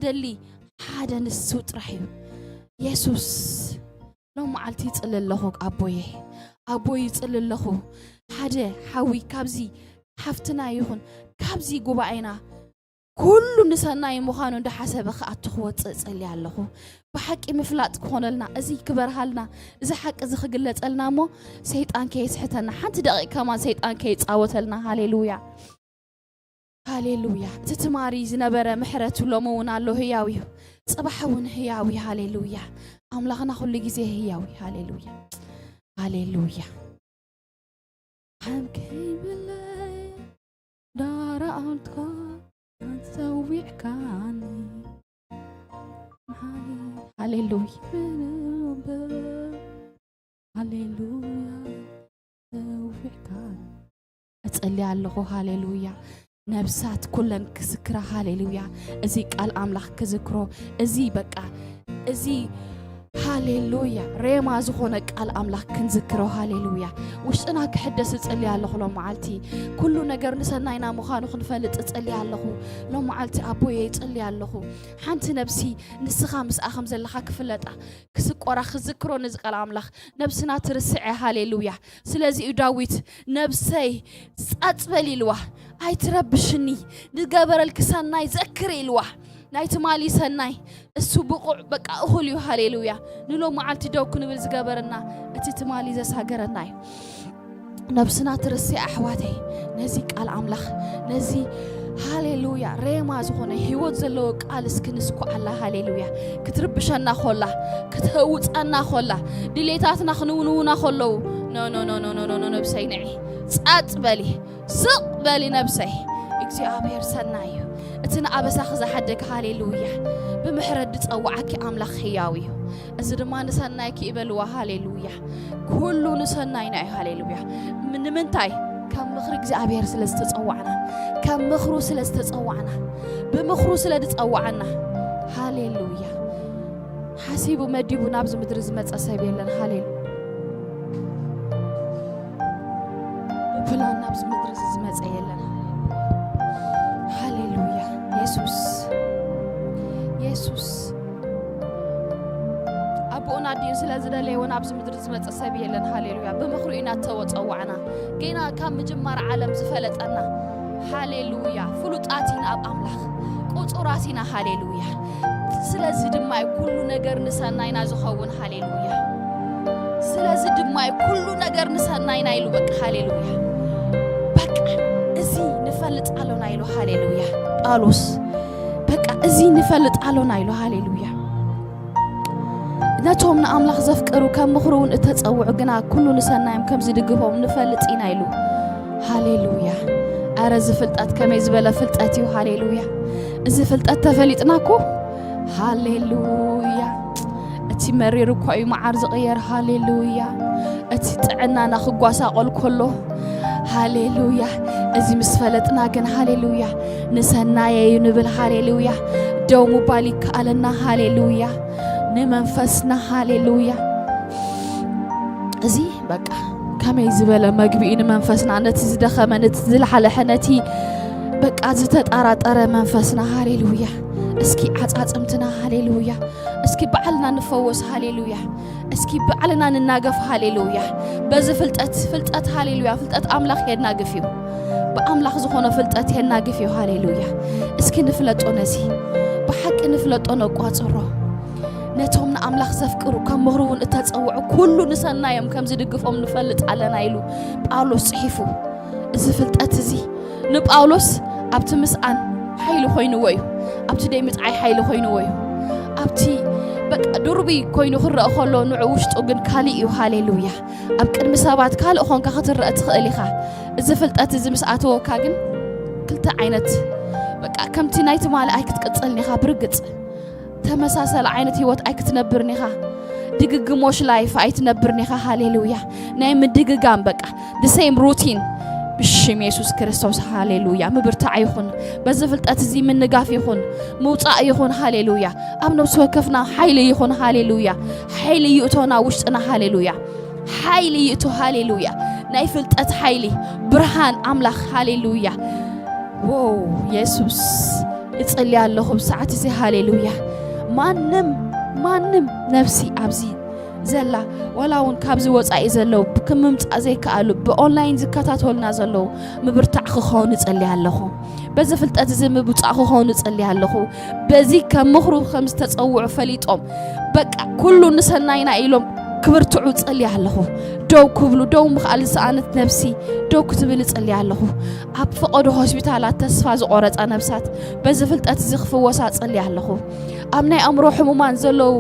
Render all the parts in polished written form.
دلي حدا نسو ترحيو يسوس لو معلتي يصلل لخو أبوي يصلل لخو حدا حوي كابزي حفتنا يخون كابزي قبعينا كل نسنا مخانو ده حسب خاطخو تصلي الله بحق مفلات كون لنا ازي كبر حالنا اذا حق اذا خجلت لنا مو شيطان كيسحتنا حتى دقيقه كمان شيطان كيصاوتلنا هاليلويا هاليلويا تتماري زنبره محرته لمون الله هياوي صباحون هياوي هاليلويا املاخنا كل غزي هياوي هاليلويا هاليلويا حمكي بالله دار انتك تسوي كاني هاليلويا هاليلويا تسوي كاني أتصلي الله هاليلويا نفسات كلن كذكرة هاليلويا أزي قال أملاخ كذكره أزي بقى أزي هاليلويا ريما زخونك قال أملاخ كنذكره هاليلويا وش أنا كحدث أتصلي الله لو معلتي كل نجار نسناينا مخانو خنفلت أتصلي الله لو معلتي أبوي يتصلي الله حنت نفسي نسخامس أخمز اللي حك فلتا كسك ورا خذكره نزق الأملاخ نفسنا ترسع هاليلويا سلازي داويت نفسي أتبلي الوح هاي تربشني نجبر الكسناي ذكري الوح نايت مالي سناي السبق بقى أهلي هاليلويا نلو معلتي دوك نبل زجبرنا أتيت مالي زس هجرناي نفسنا ترسي أحواتي نزيك على أملاخ نزي هاليلويا ريما زخونه هيوت زلوك قال سكنسكو على هاليلويا كتربشنا خلا كتهوت أنا خلا دليتاتنا خنونونا خلو نو نبسي نعي سقط بالي سق بالي نبسي إكسي أبير سنايو أتنا أبسخ زحدك هاليلويا بمحرد تصوعك أملاخ خياوي أزد ما نسنايك إبلوا هاليلويا كله نسناينا هاليلويا من تاي كم مخرج زعبير سلستصوعنا كم مخرو سلستصوعنا بمخرو سلستصوعنا هاليلويا حسيبو مديبو نابز مدرز متصايبين لنا هاليلويا بلان نابز مدرز متصايبين لنا هاليلويا يسوس أبونا دين سلازنا لي ونابز مدرز متصايبين لنا هاليلويا بمخرو إنا توصوعنا جينا كم مجمر عالم زفلت أنا هاليلويا فلوطاتنا أب أملاخ قطراتنا هاليلويا سلازي دماي كل نجار نسناينا زخون هاليلويا سلازي دماي كل نجار نسناينا يلو بك هاليلويا بك أزي نفلت علونا يلو هاليلويا قالوس بك أزي نفلت علونا يلو هاليلويا ناتهم أملاخ زفكرو كم مخرون اتتصوع جنا كل نسنايم كم زي دقفهم نفلت إنا يلو هاليلويا أرز فلتات كم يزبل فلتاتيو هاليلويا إذا فلتات تفلتناكو هاليلويا أتي مريرو كوي معرز غير هاليلويا أتي تعنا نخقواسا قول كله هاليلويا أزي مسفلتنا جن هاليلويا نسنايا ينبل هاليلويا دومو بالك علنا هاليلويا نمنفسنا هاليلويا أزي بقى كم يزبل مجبئين منفسنا عند تزدخ من تزل على حنتي بقى زتت أرى منفسنا هاليلويا اسكي عطعمتنا هاليلويا اسكي بعلنا نفوس هاليلويا اسكي بعلنا نناقف هاليلويا بز فلتات هاليلويا فلتات أملاخ يناقفيو بأملاخ زخونه فلتات يناقفيو هاليلويا اسكي نفلطو نزي بحق نفلطو نقاصرو نتهم أملاخ زفكرو كم مهرون اتتصوعوا كل نسنا يوم كم زدقفهم نفلط على يلو باولوس صحيفو إذا فلتات زي نباولوس أبتمس عن حيلو خوينو ويو أبتي دايمت عي حيلو خوينو ويو أبتي بق دربي كوينو خرّ أخلو نعوشت أجن كالي هاليلويا أبكر مسابات كال أخون كخطر أتخليخا إذا فلتات زي مسأتو كاجن كلتا عينت بق كم تنايت مال أيك تقتلني خابرقت تمساسل عينت هيوت أيك تنبرني خا دقق موش لايف أي تنبرني خا هاليلويا نايم دقق جام بق the same routine بشم يسوع كريستوس هاليلويا مبرتع يخون بزفلت أتزي من نجاف يخون موطع يخون هاليلويا أمنا وسوكفنا حيل يخون هاليلويا حيل يؤتونا وشتنا هاليلويا حيل يؤتو هاليلويا نايفلت أت حيلي برهان أملاخ هاليلويا واو እጽልይ ኣለኹ ብሰዓት እዚ ሃሌሉያ ማንም ነፍሲ ኣብዚ ዘላ ወላውን ካብዚ ወጻኢ ዘለው ከምምጻእ ዘይከኣሉ ብኦንላይን ዝከታተሉና ዘለው ምብርታዕ ክኾኑ እጽልይ ኣለኹ በዚ ፍልጠት እዚ ምብጻዕ ክኾኑ እጽልይ ኣለኹ በዚ ከምኽሩ ከም ዝተጸውዑ ፈሊጦም በቃ ኩሉ ንሰናይና ኢሎም ክብርትዑ እጽልይ ኣለኹ ደው ክብሉ ደው ምኽኣል ዝሰኣነት ነፍሲ ደው ክትብል እጽልይ ኣለኹ ኣብ ፈቐዶ ሆስፒታላት ተስፋ ዝቆረጸ ነፍሳት በዚ ፍልጠት እዚ ክፍወሳ እጽልይ ኣለኹ ኣብ ናይ ኣእምሮ ሕሙማን ዘለው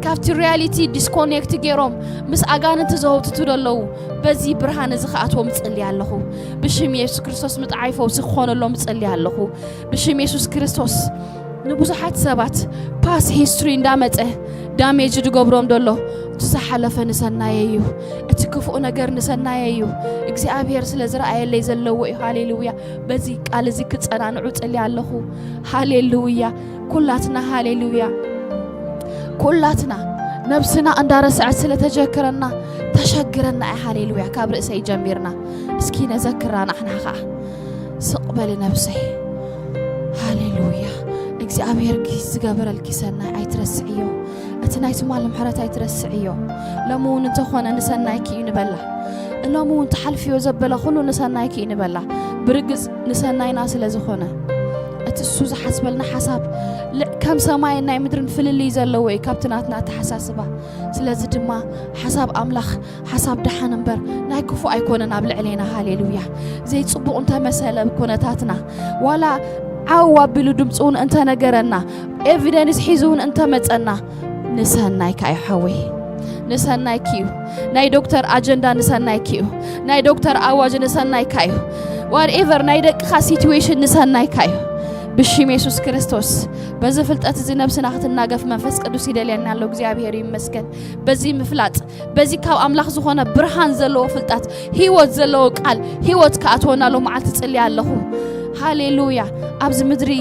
ካብቲ ሪያሊቲ ዲስኮኔክት ገይሮም ምስ ኣጋንንት ዘውትቱ ዘለው በዚ ብርሃን እዚ ከኣትዎም እጽልይ ኣለኹ ብሽም ኢየሱስ ክርስቶስ ምጥዓይ ፈውሲ ክኾነሎም እጽልይ ኣለኹ ብሽም ኢየሱስ ክርስቶስ ንብዙሓት ሰባት ፓስ ሂስትሪ እንዳመጸ ዳሜጅ ዝገብሮም ደሎ ተሳሓለፈ ንሰናየ እዩ እቲ ክፉእ ነገር ንሰናየ እዩ እግዚአብሔር ስለ ዝረኣየለይ ዘለዎ እዩ ሃሌሉያ በዚ ቃል እዚ ክጸናንዑ እጽልይ ኣለኹ ሃሌሉያ ኩላትና ሃሌሉያ ኩላትና ነብስና እንዳረስዐት ስለተጀክረና ተሸግረና ሃሌሉያ ካብ ርእሰይ ጀሚርና እስኪ ነዘክራና ንሕና ኸዓ ስቕበል ነብሰይ ሃሌሉያ እግዚአብሔር ዝገበረልኪ ሰናይ ኣይትረስዕዮ እቲ ናይ ትማል ምሕረት ኣይትረስዕዮ ለሙን እንተኾነ ንሰናይኪ ንበላ ለሙን ተሓልፊዮ ዘበለ ኩሉ ንሰናይኪ ንበላ ብርግጽ ንሰናይና ስለ ዝኾነ እቲ እሱ ዝሓስበልና ሓሳብ ከም ሰማይን ናይ ምድርን ፍልልይ ዘለዎ እዩ ካብቲ ናትና ተሓሳስባ ስለዚ ድማ ሓሳብ ኣምላኽ ሓሳብ ደሓን እምበር ናይ ክፉእ ኣይኮነን ኣብ ልዕሌና ሃሌሉያ ዘይጽቡቕ እንተመሰለ ኩነታትና ዋላ ዓዋ ቢሉ ድምፁን እንተ ነገረና ኤቪደንስ ሒዙን እንተ መጸና ንሰናይካ ይሐወይ ንሰናይኪ እዩ ናይ ዶክተር አጀንዳ ንሰናይኪ እዩ ናይ ዶክተር አዋጅ ንሰናይካ እዩ whatever ናይ ደቅኻ ሲቹዌሽን ንሰናይካ እዩ ብሽም ኢየሱስ ክርስቶስ በዚ ፍልጠት እዚ ነብስና ክትናገፍ መንፈስ ቅዱስ ይደልየና ኣሎ እግዚአብሔር ይመስገን በዚ ምፍላጥ በዚ ካብ ኣምላኽ ዝኾነ ብርሃን ዘለዎ ፍልጠት ህይወት ዘለዎ ቃል ህይወት ከኣትወናሎ መዓልቲ ጽልይ ኣለኹ ሃሌሉያ ኣብዚ ምድሪ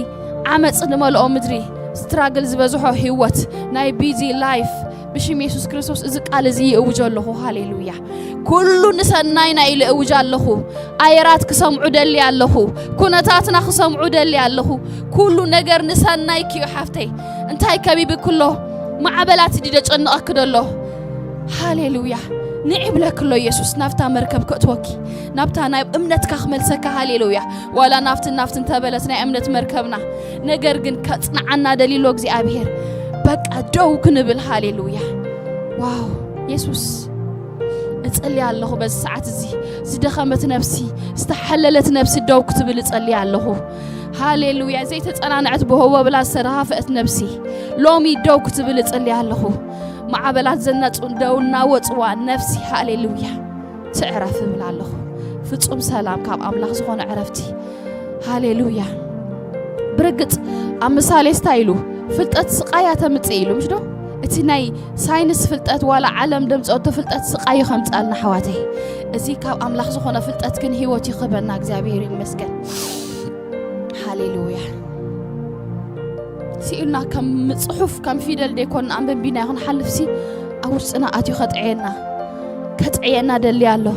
ዓመጽ ንመልኦ ምድሪ ስትራግል ዝበዝሖ ህይወት ናይ ቢዚ ላይፍ ብሽም ኢየሱስ ክርስቶስ እዚ ቃል እዚ ይእውጅ ኣለኹ ሃሌሉያ ኩሉ ንሰናይና ኢሉ እውጅ ኣለኹ ኣየራት ክሰምዑ ደሊ ኣለኹ ኩነታትና ክሰምዑ ደሊ ኣለኹ ኩሉ ነገር ንሰናይኪ እዩ ሓፍተይ እንታይ ከቢብ ኩሎ ማዕበላት ዲደጨንቐክ ደሎ ሃሌሉያ ንዕብለክ ሎ ኢየሱስ ናፍታ መርከብ ከእትወኪ ናብታ ናይ እምነትካ ክመልሰካ ሃሌሉያ ዋላ ናፍትን ተበለት ናይ እምነት መርከብና ነገር ግን ከጽናዓና ደሊሎ እግዚአብሔር በቃ ደው ክንብል ሃሌሉያ ዋው ኢየሱስ እጽልይ ኣለኹ በዚ ሰዓት እዚ ዝደኸመት ነፍሲ ዝተሐለለት ነፍሲ ደው ክትብል እጽልይ ኣለኹ ሃሌሉያ ዘይተጸናንዐት ብሆበብላ ዝተረኻፈት ነፍሲ ሎሚ ደው ክትብል እጽልይ ኣለኹ ማዕበላት ዘነጹን ደውና ወጽዋ ነፍሲ ሃሌሉያ ትዕረፍ ብል ኣለኹ ፍጹም ሰላም ካብ ኣምላኽ ዝኾነ ዕረፍቲ ሃሌሉያ ብርግጽ ኣብ ምሳሌ ስታይሉ ፍልጠት ስቃያ ተምጽእ ኢሉ ምሽ ዶ እቲ ናይ ሳይንስ ፍልጠት ዋላ ዓለም ደምጾት ፍልጠት ስቃይ ከምጻልና ሓዋተይ እዚ ካብ ኣምላኽ ዝኾነ ፍልጠት ግን ህይወት ይኽበና እግዚአብሔር ይመስገን ሃሌሉያ ሲኡልና ከም ጽሑፍ ከም ፊደል ደይኮን አንበቢና ይኹን ሓልፍሲ ኣብ ውሽጥና ኣትዩ ከጥዕየና ደሊ ኣሎ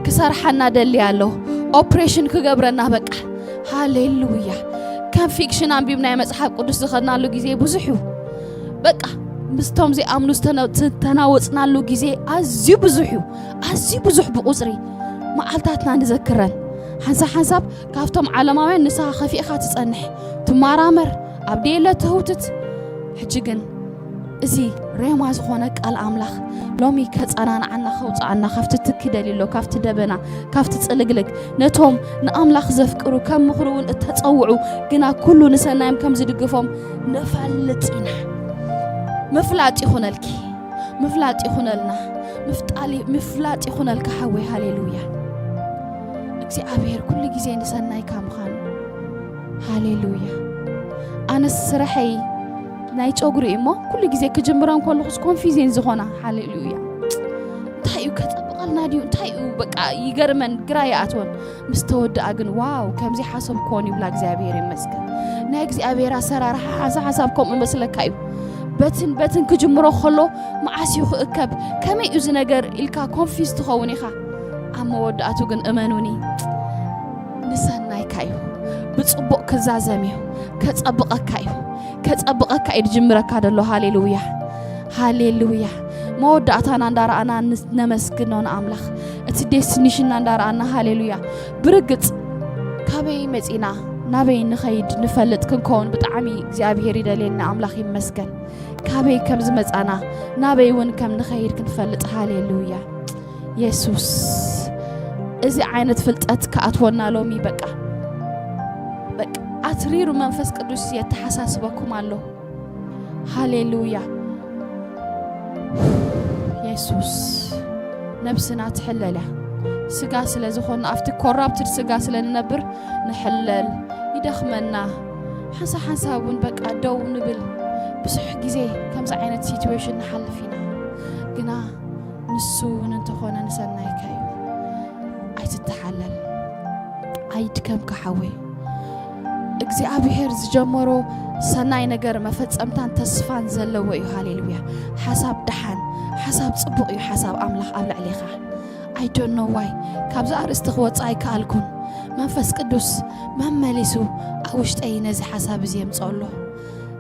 ክሰርሐና ደሊ ኣሎ ኦፕሬሽን ክገብረና በቃ ሃሌሉያ ከም ፊክሽን አንቢብና የመጽሐፍ ቅዱስ ዝኸድናሉ ጊዜ ብዙሕ በቃ ምስቶም ዘይኣምኑ ተናወጽናሉ ጊዜ ኣዝዩ ብዙሕ ብቁጽሪ መዓልታትና ንዘክረን ሓንሳብ ካብቶም ዓለማውያን ንስኻ ኸፊእኻ ትጸንሕ ትማራመር ኣብ ደለ ተውትት ሕጂ ግን እዚ ሬማ ዝኾነ ቃል ኣምላኽ ሎሚ ከጸናንዓና ኸውጽኣና ካብቲ ትክደልሎ ካብቲ ደበና ካብቲ ጽልግልግ ነቶም ንኣምላኽ ዘፍቅሩ ከም ምኽሩውን እተጸውዑ ግና ኩሉ ንሰናይም ከም ዝድግፎም ንፈልጥና ምፍላጥ ይኹነልኪ ምፍላጥ ይኹነልና ምፍላጥ ይኹነልካ ሓወይ ሃሌሉያ እግዚአብሔር ኩሉ ጊዜ ንሰናይካ ምዃኑ ሃሌሉያ ኣነስ ስራሐይ ናይ ጨጉሪ እሞ ኩሉ ጊዜ ክጅምረን ከለኹስ ኮንፊዥን ዝኾና ሃሌሉያ እንታይ ከጠብቀልና ዲዩ እንታይ በቃ ይገርመን ግራ ይኣትወን ምስተወድኣ ግን ዋው ከምዚ ሓሰብ ኮን ይብላ እግዚአብሔር ይመስገን ናይ እግዚአብሔር ኣሰራርሓ ሓሳብ መስለካ እዩ በትን ክጅምሮ ከሎ ማዓስዩ ክእከብ ከመይ እዩ ነገር ኢልካ ኮንፊዝ ትኸውን ኢኻ ኣብ መወዳእቱ ግን እመኑኒ ንሰናይካ እዩ ብጽቡቕ ክዛዘም እዩ كتصبقك يجمرك هذا الله هاليلويا مودعتنا ندار أنا نمسكنون أملاخ اتديستنيشن ندار أنا هاليلويا برقت كابي مزينا نبي نخيد نفلت كنكون بتعمي زابير يدلنا أملاخ يمسكن كابي كم زمت أنا نبي ون كم نخيد كنفلت هاليلويا يسوس إذا عينت فلتت كأتونا لومي بقى أترير منفس قدوس يتحسس بكم الله هاليلويا يسوس نفسنا تحلله سقا سلازخون أفتي كورابتر سقا سلنبر نحلل يدخمنا حسابون بقى دو نبل بصح جزي كم زعينة سيتويشن نحل فينا قنا نسو ننتخونا نسلنا يكايو عايز تتحلل عايد كم كحوي እግዚአብሔር ዝጀመሮ ሰናይ ነገር መፈጸምታን ተስፋን ዘለዎ እዩ ሃሌሉያ ሓሳብ ደሓን ሓሳብ ጽቡቕ እዩ ሓሳብ ኣምላኽ ኣብ ላዕሊኻ I don't know why ካብዛ ኣርእስቲ ክወጻእ ኣይከኣልኩን መንፈስ ቅዱስ መመሊሱ ኣብ ውሽጠይ ነዚ ሓሳብ እዚ የምጽአሎ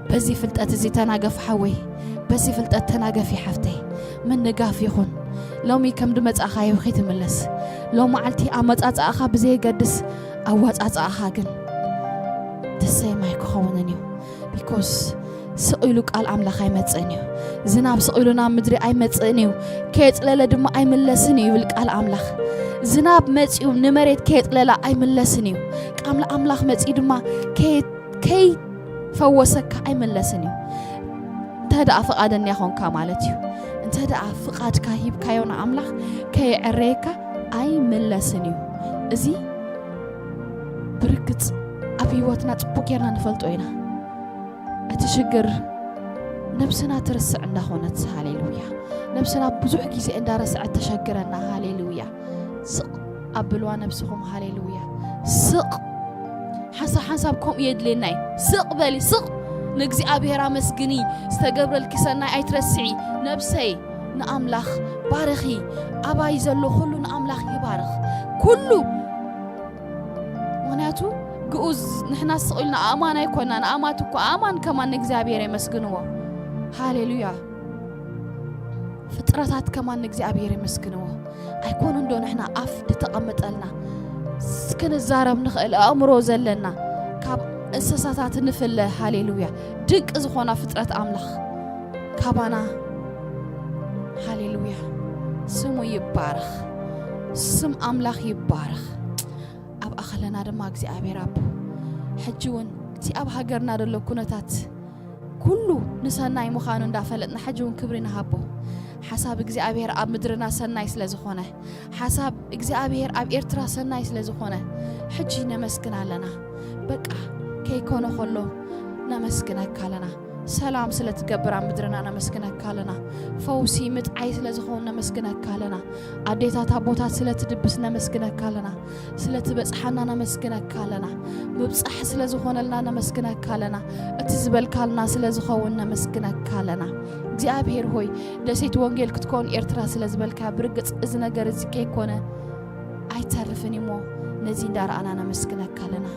በዚ ፍልጠት እዚ ተናገፍ ሓወይ በዚ ፍልጠት ተናገፊ ሓፍተይ ምንጋፍ ይኹን ሎሚ ከም ድመጻኻ ይውኺ ትምለስ ሎሚ ዓልቲ ኣመጻጻእኻ ብዘይገድስ ኣዋጻጻእኻ ግን تسي ما يكوننيو because سئلو قال أملاخ أي متسنيو زناب سئلونا مدري أي متسنيو كيت لا دم أي ملسنيو قال أملاخ زناب متسيو نمرت كيت لا أي ملسنيو كامل أملاخ متسيد ما كي فوسك أي ملسنيو تهدأ فقادن يخون كمالتيو انت هدأ فقاد كهيب كيونا أملاخ كي عريكا أي ملسنيو زي بركت أبيوتنا تبوكيرنا نفلتوينا أتشجر نفسنا ترسع عندها هونت هاليلويا نفسنا بزوح كيسي عند رسع تشجرنا هاليلويا سق أبلوا نفسهم هاليلويا سق حسابكم يدليناي سق بالي سق نجزي أبيرا مسجني استقبل الكسرنا أي ترسعي نفسي نأملخ بارخي أبا يزلو خلو نأملخ يبارخ كله مناتو جوز نحنا سئلنا أمان يكوننا أماتك أمان كمان نجزابير مسكنوا هاليلويا فترات كمان نجزابير مسكنوا أيكونن دون إحنا أفد تقمت لنا سكن الزارب نخل أمره زلنا كاب إنساسات نفل هاليلويا دق إزخونا فترة أملاخ كابانا هاليلويا سمو يبارخ سم أملاخ يبارخ أب أخلنا دماغ أبي رب حجون تي أب هجرنا دلو كنتات كله نسناي مخانون دافلتنا حجون كبرنا هبو حساب أبي أب مدرنا سناي سلزخونه حساب أبي أب إرترا سناي سلزخونه حجينا مسكنا لنا بقى كي كونه خلو نمسكنا كلنا سلام سلت جبر عم مدرنا نمسكنا كلنا فوسي متعي سلزخون نمسكنا كلنا عديتا تابوتات سلت دبس نمسكنا كلنا سلت بس حنا نمسكنا كلنا ببصح سلزخون لنا نمسكنا كلنا اتزبل كلنا سلزخون نمسكنا كلنا እግዚአብሔር ሆይ ደሴት ወንጌል ክትኮን ኤርትራ ስለዝበልካ ብርግጽ እዚ ነገር እዚ ከይኮነ አይተርፍን ይሞ ነዚ እንዳራአና ነመስክነካ ለና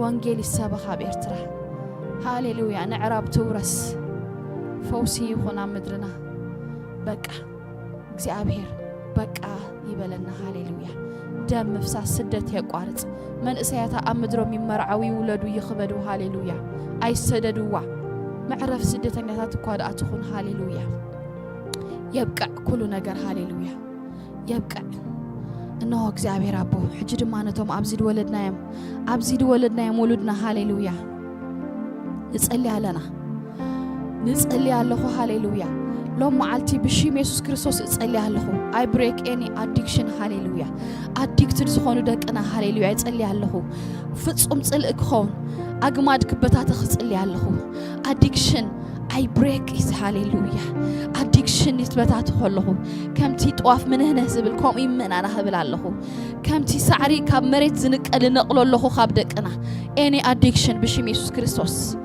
ወንጌል ይሰበኻ በኤርትራ ሃሌሉያ ንዕራብ ትውረስ ፈውሲ ይኹን ኣብ ምድርና በቃ እግዚአብሔር በቃ ይበለና ሃሌሉያ ደም መፍሳስ ስደት የቋርጽ መንእሰያታ ኣብ ምድሮም ይመርዓዊ ይውለዱ ይኽበዱ ሃሌሉያ አይሰደዱዋ معرف سدتنا تقعد أتخون هاليلويا يبقى كل نجار هاليلويا يبقى إنه እግዚአብሔር አቦ حجد ما نتوم أبزيد ولدنا يم ولدنا هاليلويا نسألي على هاليلويا لو معلتي بشيم يسوع كريستوس نسألي على I break any addiction هاليلويا addicted زخونو دك أنا هاليلويا نسألي على فتصم تسألك خون أجمد كبتات خصلي على addiction I break is hallelujah addiction يثبتات خلهم كم تي طواف من هنا زبلكم يمن أنا هبل علىه كم تي سعري كم مريت زنك اللي نقول له خابدك أنا any addiction بشيم يسوع كريستوس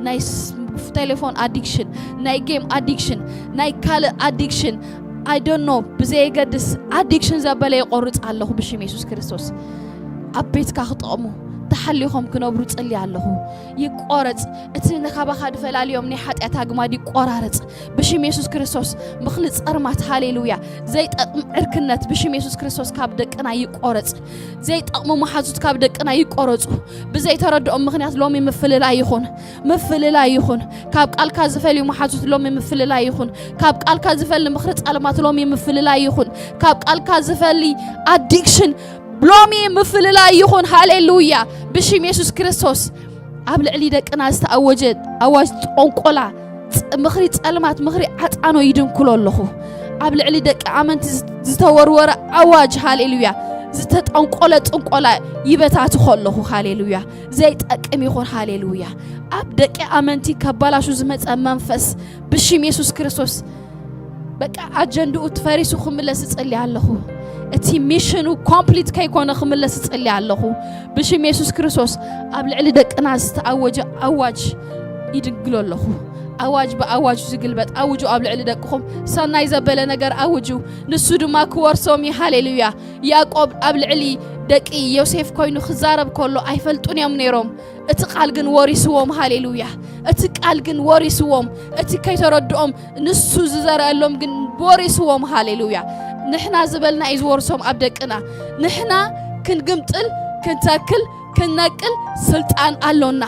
نايس تليفون addiction ناي game addiction ناي كال addiction I don't know بزي قدس addiction زبالة يقرط علىه بشيم يسوع كريستوس أبيت كخطأمه ተሐሊኹም ክነብሩ ጽልይ ኣለኹ ይቆረጽ እቲ ነኻባኻ ድፈላልዮም ናይ ሓጢአት ኣግማድ ይቆራረጽ ብሽም ኢየሱስ ክርስቶስ ምኽሊ ጸርማት ሃሌሉያ ዘይጠቅም ዕርክነት ብሽም ኢየሱስ ክርስቶስ ካብ ደቅና ይቆረጽ ዘይጠቅሙ መሓዙት ካብ ደቅና ይቆረጹ ብዘይተረድኦም ምኽንያት ሎሚ ምፍልላይ ይኹን ካብ ቃልካ ዝፈልዩ መሓዙት ሎሚ ምፍልላይ ይኹን ካብ ቃልካ ዝፈሊ ምኽሪ ጸልማት ሎሚ ምፍልላይ ይኹን ካብ ቃልካ ዝፈሊ አዲክሽን ሎሚ ምፍልላይ ይኹን ሃሌሉያ ብሽም ኢየሱስ ክርስቶስ ኣብ ልዕሊ ደቅና ዝተኣወጀ ኣዋጅ ጠንቆላ ምኽሪ ጸልማት ምኽሪ ዓጣኖ ይድንኩሎ ኣለኹ ኣብ ልዕሊ ደቂ ኣመንቲ ዝተወርወረ ኣዋጅ ሃሌሉያ ዝተጠንቆለ ጥንቆላ ይበታት ኸለኹ ሃሌሉያ ዘይጠቅም ይኹን ሃሌሉያ ኣብ ደቂ ኣመንቲ ከባላሹ ዝመጸ መንፈስ ብሽም ኢየሱስ ክርስቶስ በቃ አጀንዳኡ ተፈሪሱ ክምለስ ጽልይ ኣለኹ እቲ ሚሽኑ ኮምፕሊት ከይኮነ ክምለስ ጽልይ ኣለኹ ብሽም ኢየሱስ ክርስቶስ ኣብ ልዕሊ ደቅና ዝተኣወጀ ኣዋጅ ይድግሎ ኣለኹ ኣዋጅ በኣዋጅ ዝግልበጥ ኣውጁ ኣብ ልዕሊ ደቅኹም ሰናይ ዘበለ ነገር ኣውጁ ንሱ ድማ ክወርሶም ሃሌሉያ ያዕቆብ ኣብ ልዕሊ ደቂ ዮሴፍ ኮይኑ ክዛረብ ከሎ ኣይፈልጡን እዮም ነይሮም እቲ ቃል ግን ወሪስዎም ሃሌሉያ እቲ ቃል ግን ወሪስዎም እቲ ከይተረድኦም ንሱ ዝዘረአሎም ግን ወሪስዎም ሃሌሉያ ንሕና ዝበልና ይዝወርሶም ኣብ ደቅና ንሕና ክንግምጥል ክንተክል ክንነቅል ስልጣን ኣሎና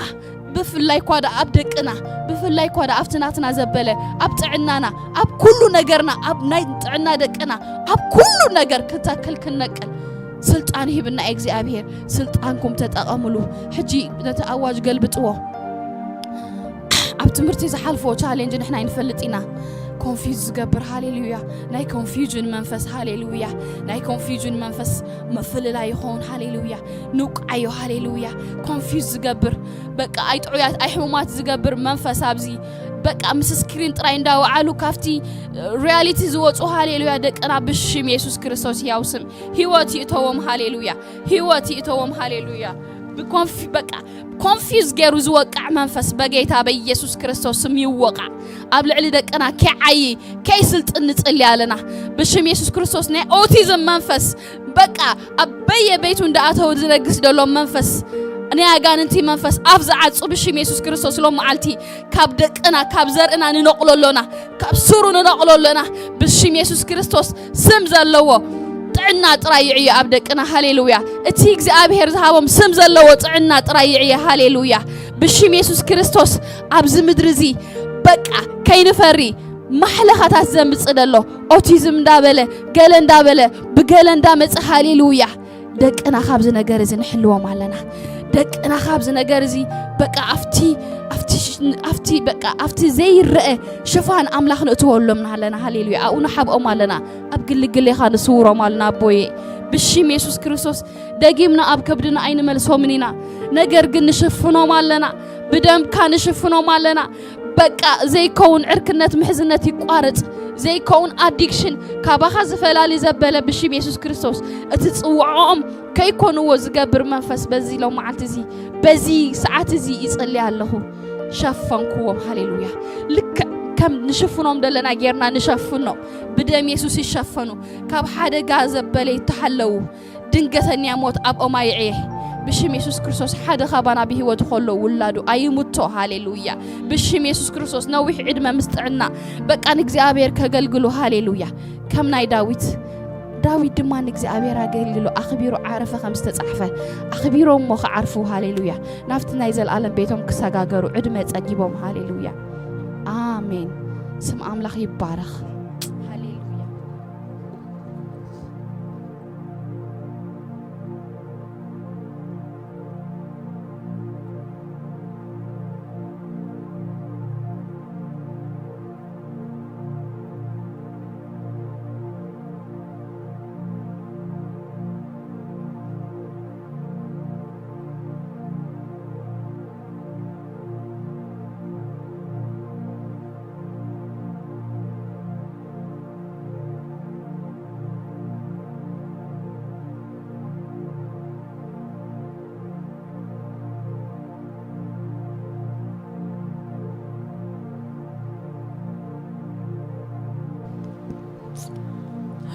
بفلاي كوادا أب دقنا بفلاي كوادا أفتناتنا زبالة أب طعنانا أب كل نجرنا أب ناي طعنا دقنا أب كل نجر كتاكل كنقل سلطان هبنا إجزي أبير سلطانكم تتأملوا حجي نتأواج قلبتوه أب تمرتي زحلفو تشالنج نحنا نفلتينا confuse جبر هاليلويا ناي confusion منفس هاليلويا ناي confusion منفس مفل لا يخون هاليلويا نوك أيو هاليلويا confuse جبر بقى أي تعيات أي حمات زجبر منفس أبزي بقى مس سكرين تراين داو علو كافتي reality زوج هاليلويا دك أنا بشيم يسوع كريستوس ياوسم هواتي توم هاليلويا هواتي توم هاليلويا بكونفي بقى confuse جروز وقع منفس بقيتها بيسوع كريستوس ميوقع قبل علي دك أنا كعي كيسلت نتقلي علينا بشم يسوع كريستوس نه autism منفس بقى أبي بيتون دعته وزنقص دلهم منفس أنا أجان أنتي منفس أفزع صوب بشم يسوع كريستوس لهم معلتي كابدك أنا كابزر أنا ننقل لنا كابسور ننقل لنا بشم يسوع كريستوس سمزل لوا طعنا طرايعي أبدك أنا هاليلويا اتيكز أبهر زهابهم سمزل لوا طعنا طرايعي هاليلويا بشم يسوع كريستوس أبز مدرزي بقى كاين فري محلخات الزمت صدلو اوتيزم دابله قالن دابله بقالن دامت هاليلويا دك انا خابز نغرزي نحلوهم علينا دك انا خابز نغرزي بقى افتي بقى افتي زي الرئه شفان املاح نتولم علينا هاليلويا او نحبهم علينا ابقل خان صوره مالنا بوي بشيم يسوع كريستوس دقيمنا اب كبدنا عين ملسو منينا نجر قن نشفنو مالنا بدم كان نشفنو مالنا بقى زي كون عركنت محزنت يقارط زي كون ادكشن كابخا زفلالي زبله بشيم يسوع كريستوس اتصوعهم كيكونوا زغبر منفس بزي لو معتزي بزي ساعات زي يصلي الله شفنكم هاليلويا لك كم نشفنهم دلنا غيرنا نشفنو بدم يسوع يشفنوا كاب حدغا زبله يتحلو دنگتني موت اب امايعي بشم يسوع كريستوس حدا خبانا بهوت خلو ولادو ايموتو هاليلويا بشم يسوع كريستوس نوح عدمه مستعنا بقى نغزابير كغلغلو هاليلويا كم ناي داويت دما نغزابير اغلغلو اخبيرو عرفه خمس تصحفه اخبيرو مو عرفو هاليلويا نافتنا يزل عالم بيتهم كسغاغرو عدمه صقيبهم هاليلويا امين سم املاح يبارك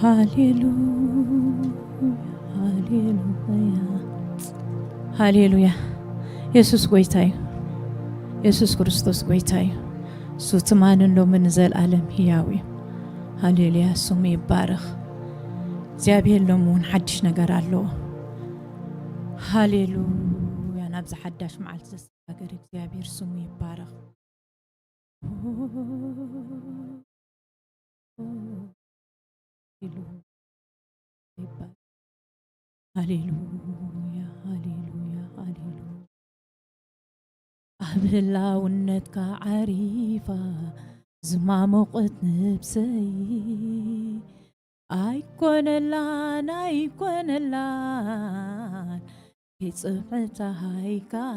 هاليلويا هاليلويا هاليلويا يسوس قويتاي يسوس كريستوس قويتاي سوتمان لو من زال عالم هياوي هاليلويا سمي يبارخ زيابير لومون حدش نجار الله هاليلويا نبز حداش مع الزساجر زيابير سمي يبارخ هاليلويا هاليلويا هاليلويا أهبلا ونتك عريفة زمام وقت نبسي أيكون اللان يتصبحت هايكا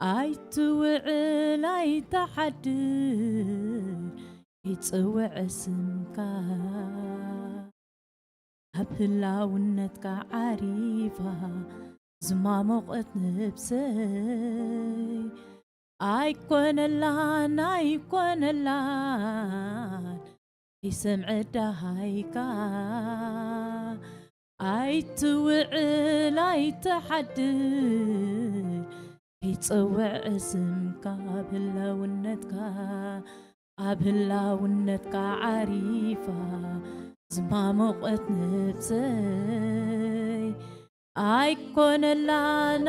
أيتوعل أيتحدر يتصوع اسمكا أبهلا ونتك عريفة زمام وقت نبسي أيكون اللان يسمع دهايكا أيتوعل أيتحدر يتصوع اسمك أبهلا ونتك عريفة زمام وقت نبسي أيكون اللان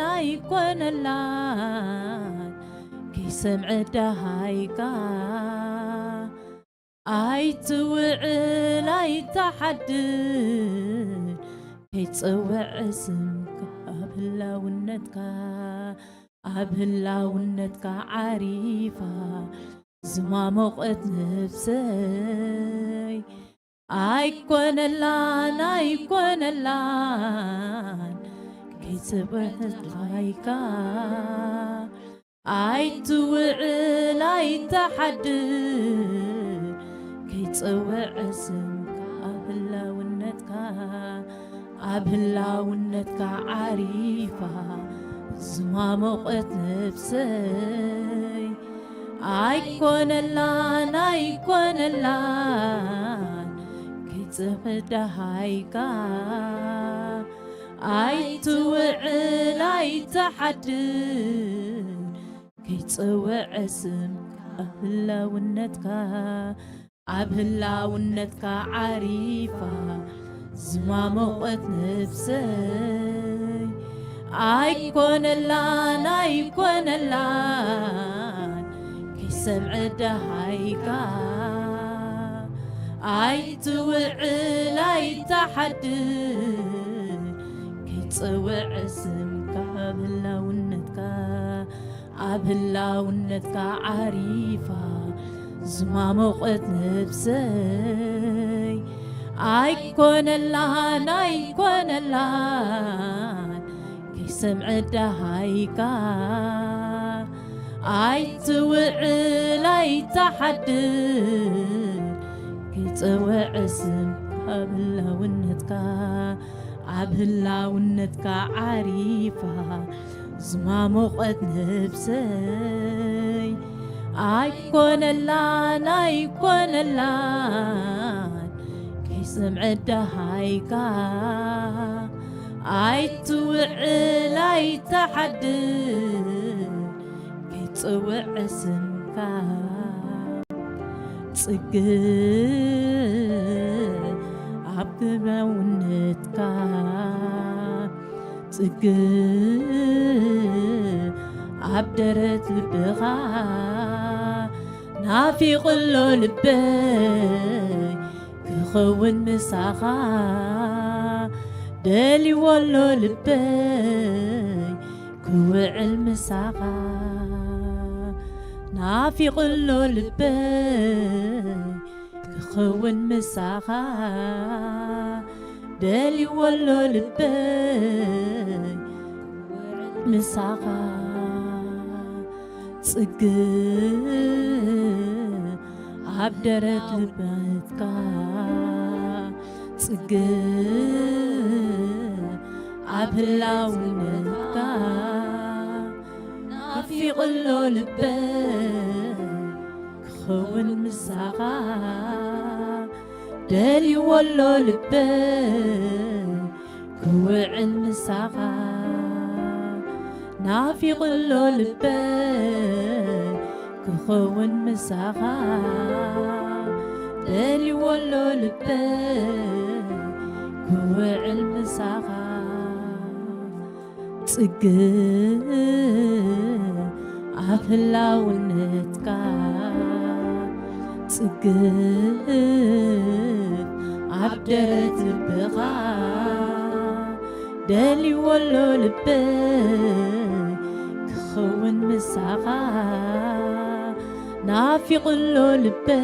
كي سمع دهايكا أيتوعل أيتحدر يتصوع اسمك أبهلا ونتك عريفة زمام وقت نبسي أيكون اللان كي سبحت هايكا أيتوعل أيتحدر كي تصوع اسمك أبهلا ونتك عريفة زمام وقت نبسي أيكون اللان كي تبد هايكا أيتوعل أيتحدر كي تصوع اسمك أبهلا ونتك عريفة زمام وقت نبسي أيكون اللان كي سمع دهايكا أيتوعل أيتحدر كي تصوع اسمك أبهلا ونتك عريفة زمام وقت نبسي أيكون اللان كي سمع دهايكا أيتوعل أيتحدر كي تصوع اسمك أبهلا ونتك عريفة زمام وقت نبسي أيكون اللان كي سمع دهايكا أيتوعل أيتحدر كي تصوع اسمك صقر عبدنا ونتك صقر عبدرت لبغا نافي قلو لبي كخون مساخا دالي ولو لبي كوع المساخا نافي قلو لبي كخون مساخا دالي ولو لبي مساخا صقر عبدرت لبيتك صقر عبهلا ونتك نافي قلو لبي كخون مساخا دالي ولو لبي كوع المساخا نافق له لبي كخون مساخا دلي ولو لبي كوعل مساخا تقل عفلا ونتكا تقل عبدت بغا دلي ولو لبي كخون مساخا نافق له لبي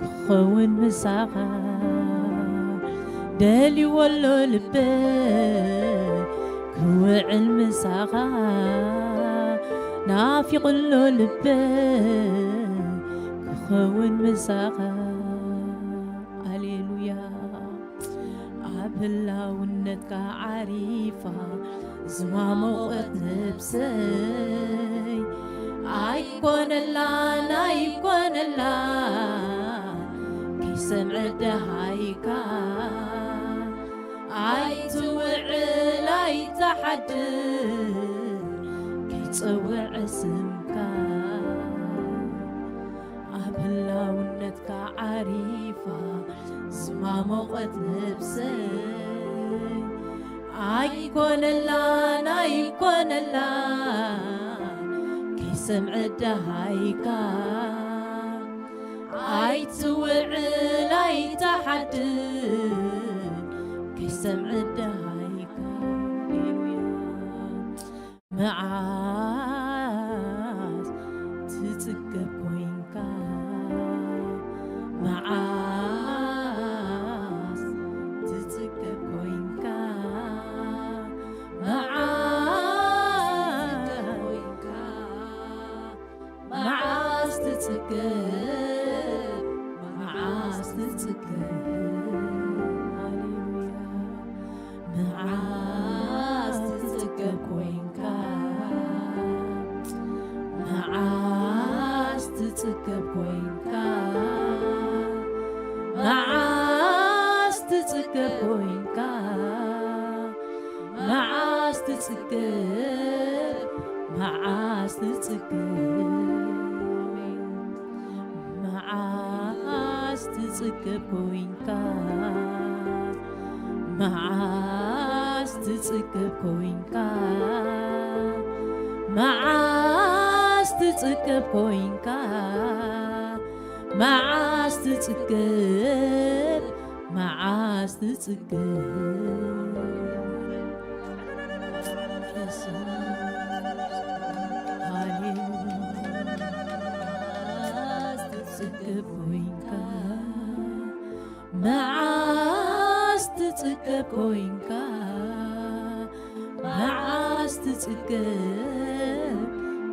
كخون مساخا دلي ولو لبي كوعل مساخا نافق له لبي كخون مساخا هللويا عبلا ونتك عريفة زما موقت نفسي أيكون الله أيكون الله كي سمعت هايكا أيتوعل أيتحدر كي تصوع اسمكا أبلا ونتك عريفة زما موقت نفسي أيكون الله أيكون الله كي سمعت هايكا أيتوعل أيتحدر كي سمعت هايكا معاس تتقب كوينكا معاس تتقب كوينكا معاس تتقب معاس تتقب معاس تتقب كوينكا معاس تتقب كوينكا معاس تتقب كوينكا معاس تتقب معاس تتقب معاس تتقب كوينكا معاس تتقب كوينكا معاس تتقب كوينكا معاس تتقب معاس تتقب معاس تتقب كوينكا معاس تتقب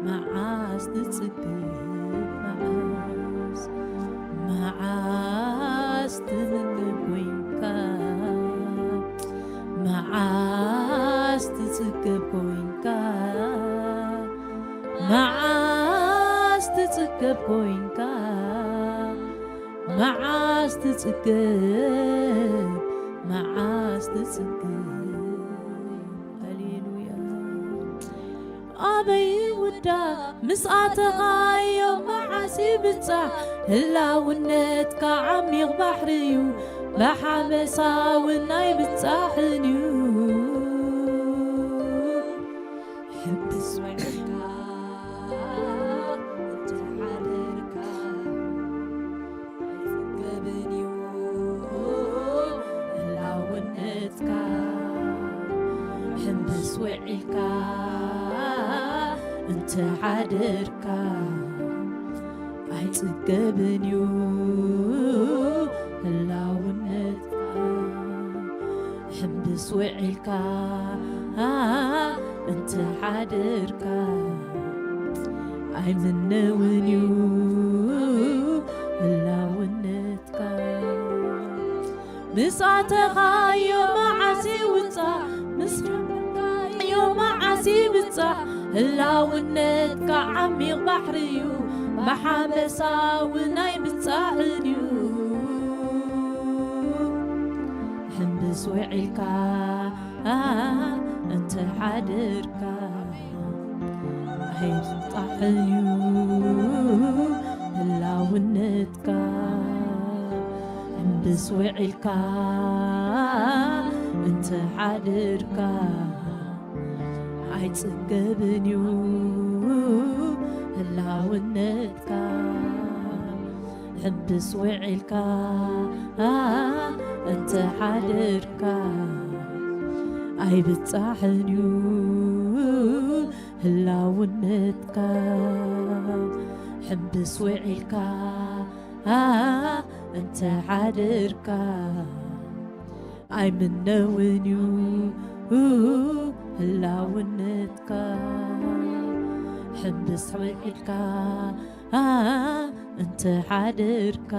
معاس تتقب معاس تتقب كوينكا معاس تتقب كوينكا معاس تتقب كوينكا معاس تتقب معاس تتقب هللويا أبي ودا مسعتها يوم معاسي بتصح هلا ونتك عميق بحريو بحبسا وناي بتصحنيو حبس وعدكا انت حدركا قبنيو هلا ونتك حبس وعدكا انت حدركا عيتقبنيو هلا ونتكا حبس وعلكا انت حادركا عيمنونيو هلا ونتكا مسعتها يوم عسي وطا مسعتها يوم عسي وطا هلا ونتكا عميق بحريو بحبسا وناي بتصاحنيو حبس وعلكا انت أنت حادرك هيبطحني هلاونتك حنبس وعيلك أنت حادرك هيتسقبني هلاونتك حنبس وعيلك أنت حادرك هيبطحني هلاونتك حنبس وعيلك أنت حادرك منوني هلاونتك حنبس وعيلك أنت حادرك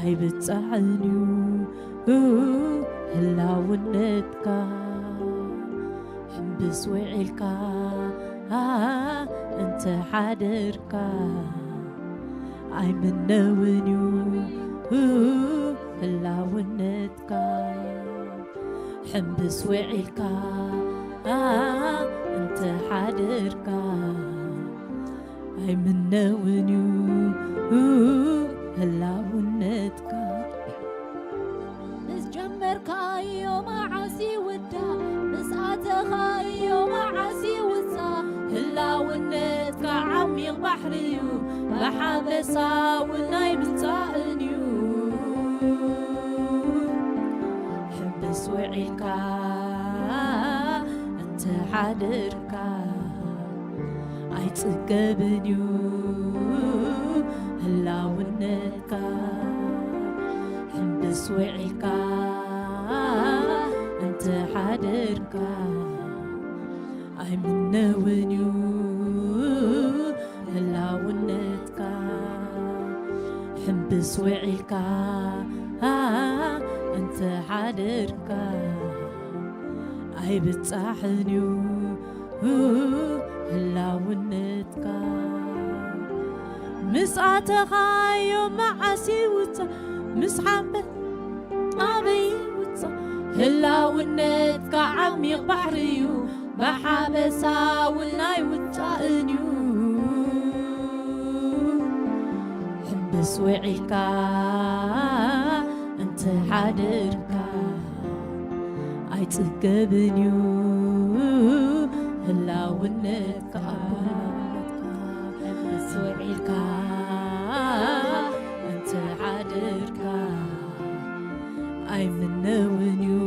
بتصعني هلاونتك حنبس وعيلك أنت حادرك منوني هلاونتك حنبس وعيلك أنت حادرك منوني هلاونتك مس جمرك يوم عاسي ودا مس أتخا يوم عاسي ودا هلاونتك عميق بحريو بحبسا والناي بتاعنيو حنبس وعيلك أنت حادرك عيتسقبني هلاونتك حنبس وعيلك أنت حادرك منوني هلاونتك حنبس وعيلك أنت حادرك بتصحني هلاونتك مسعتك يوم عاسي وتا مسحبت أبي وتا هلاونتك عميق بحريو بحبسا والناي وتاعنيو حنبس وعيلك أنت حادرك عيتسقبني هلاونتك حنبس وعيلك أنت حادرك منوني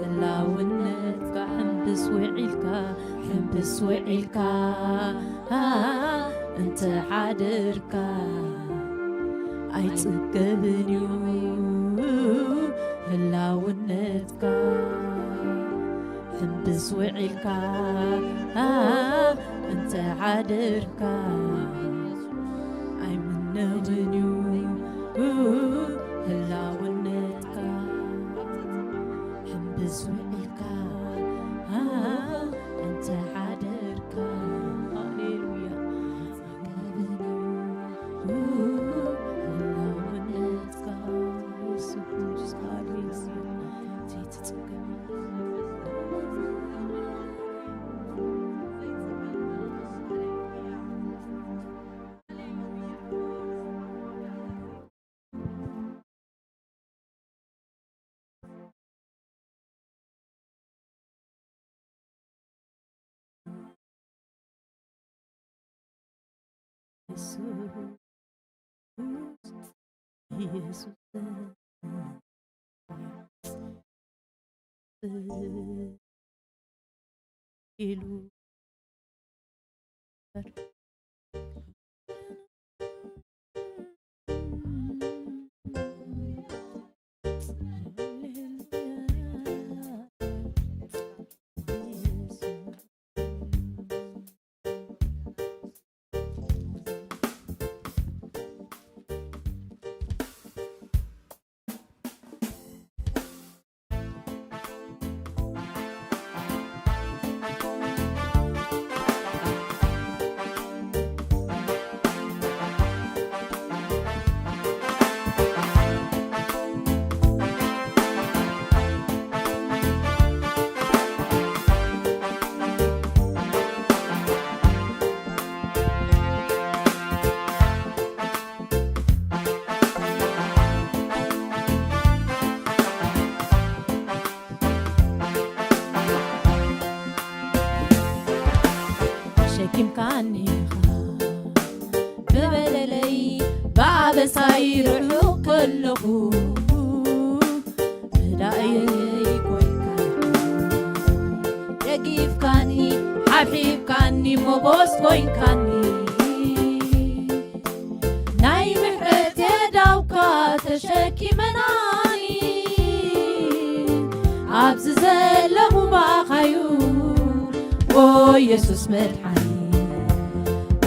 هلاونتك حنبس وعيلك أنت حادرك عيتسقبني هلاونتك حنبس وعيلك أنت حادرك منوني هلاونتك حنبس وعيلك أنت حادرك هاليلويا هلاونتك يسوع هاليلويا Jesus, كاني ببدلي بعبساي رحو كله بدايي كوين رقيف كاني حبيب كاني مبوس كوين كاني ناي محرت يداوكا تشكي مناني عبز زله باخيو او يسوس مدحاني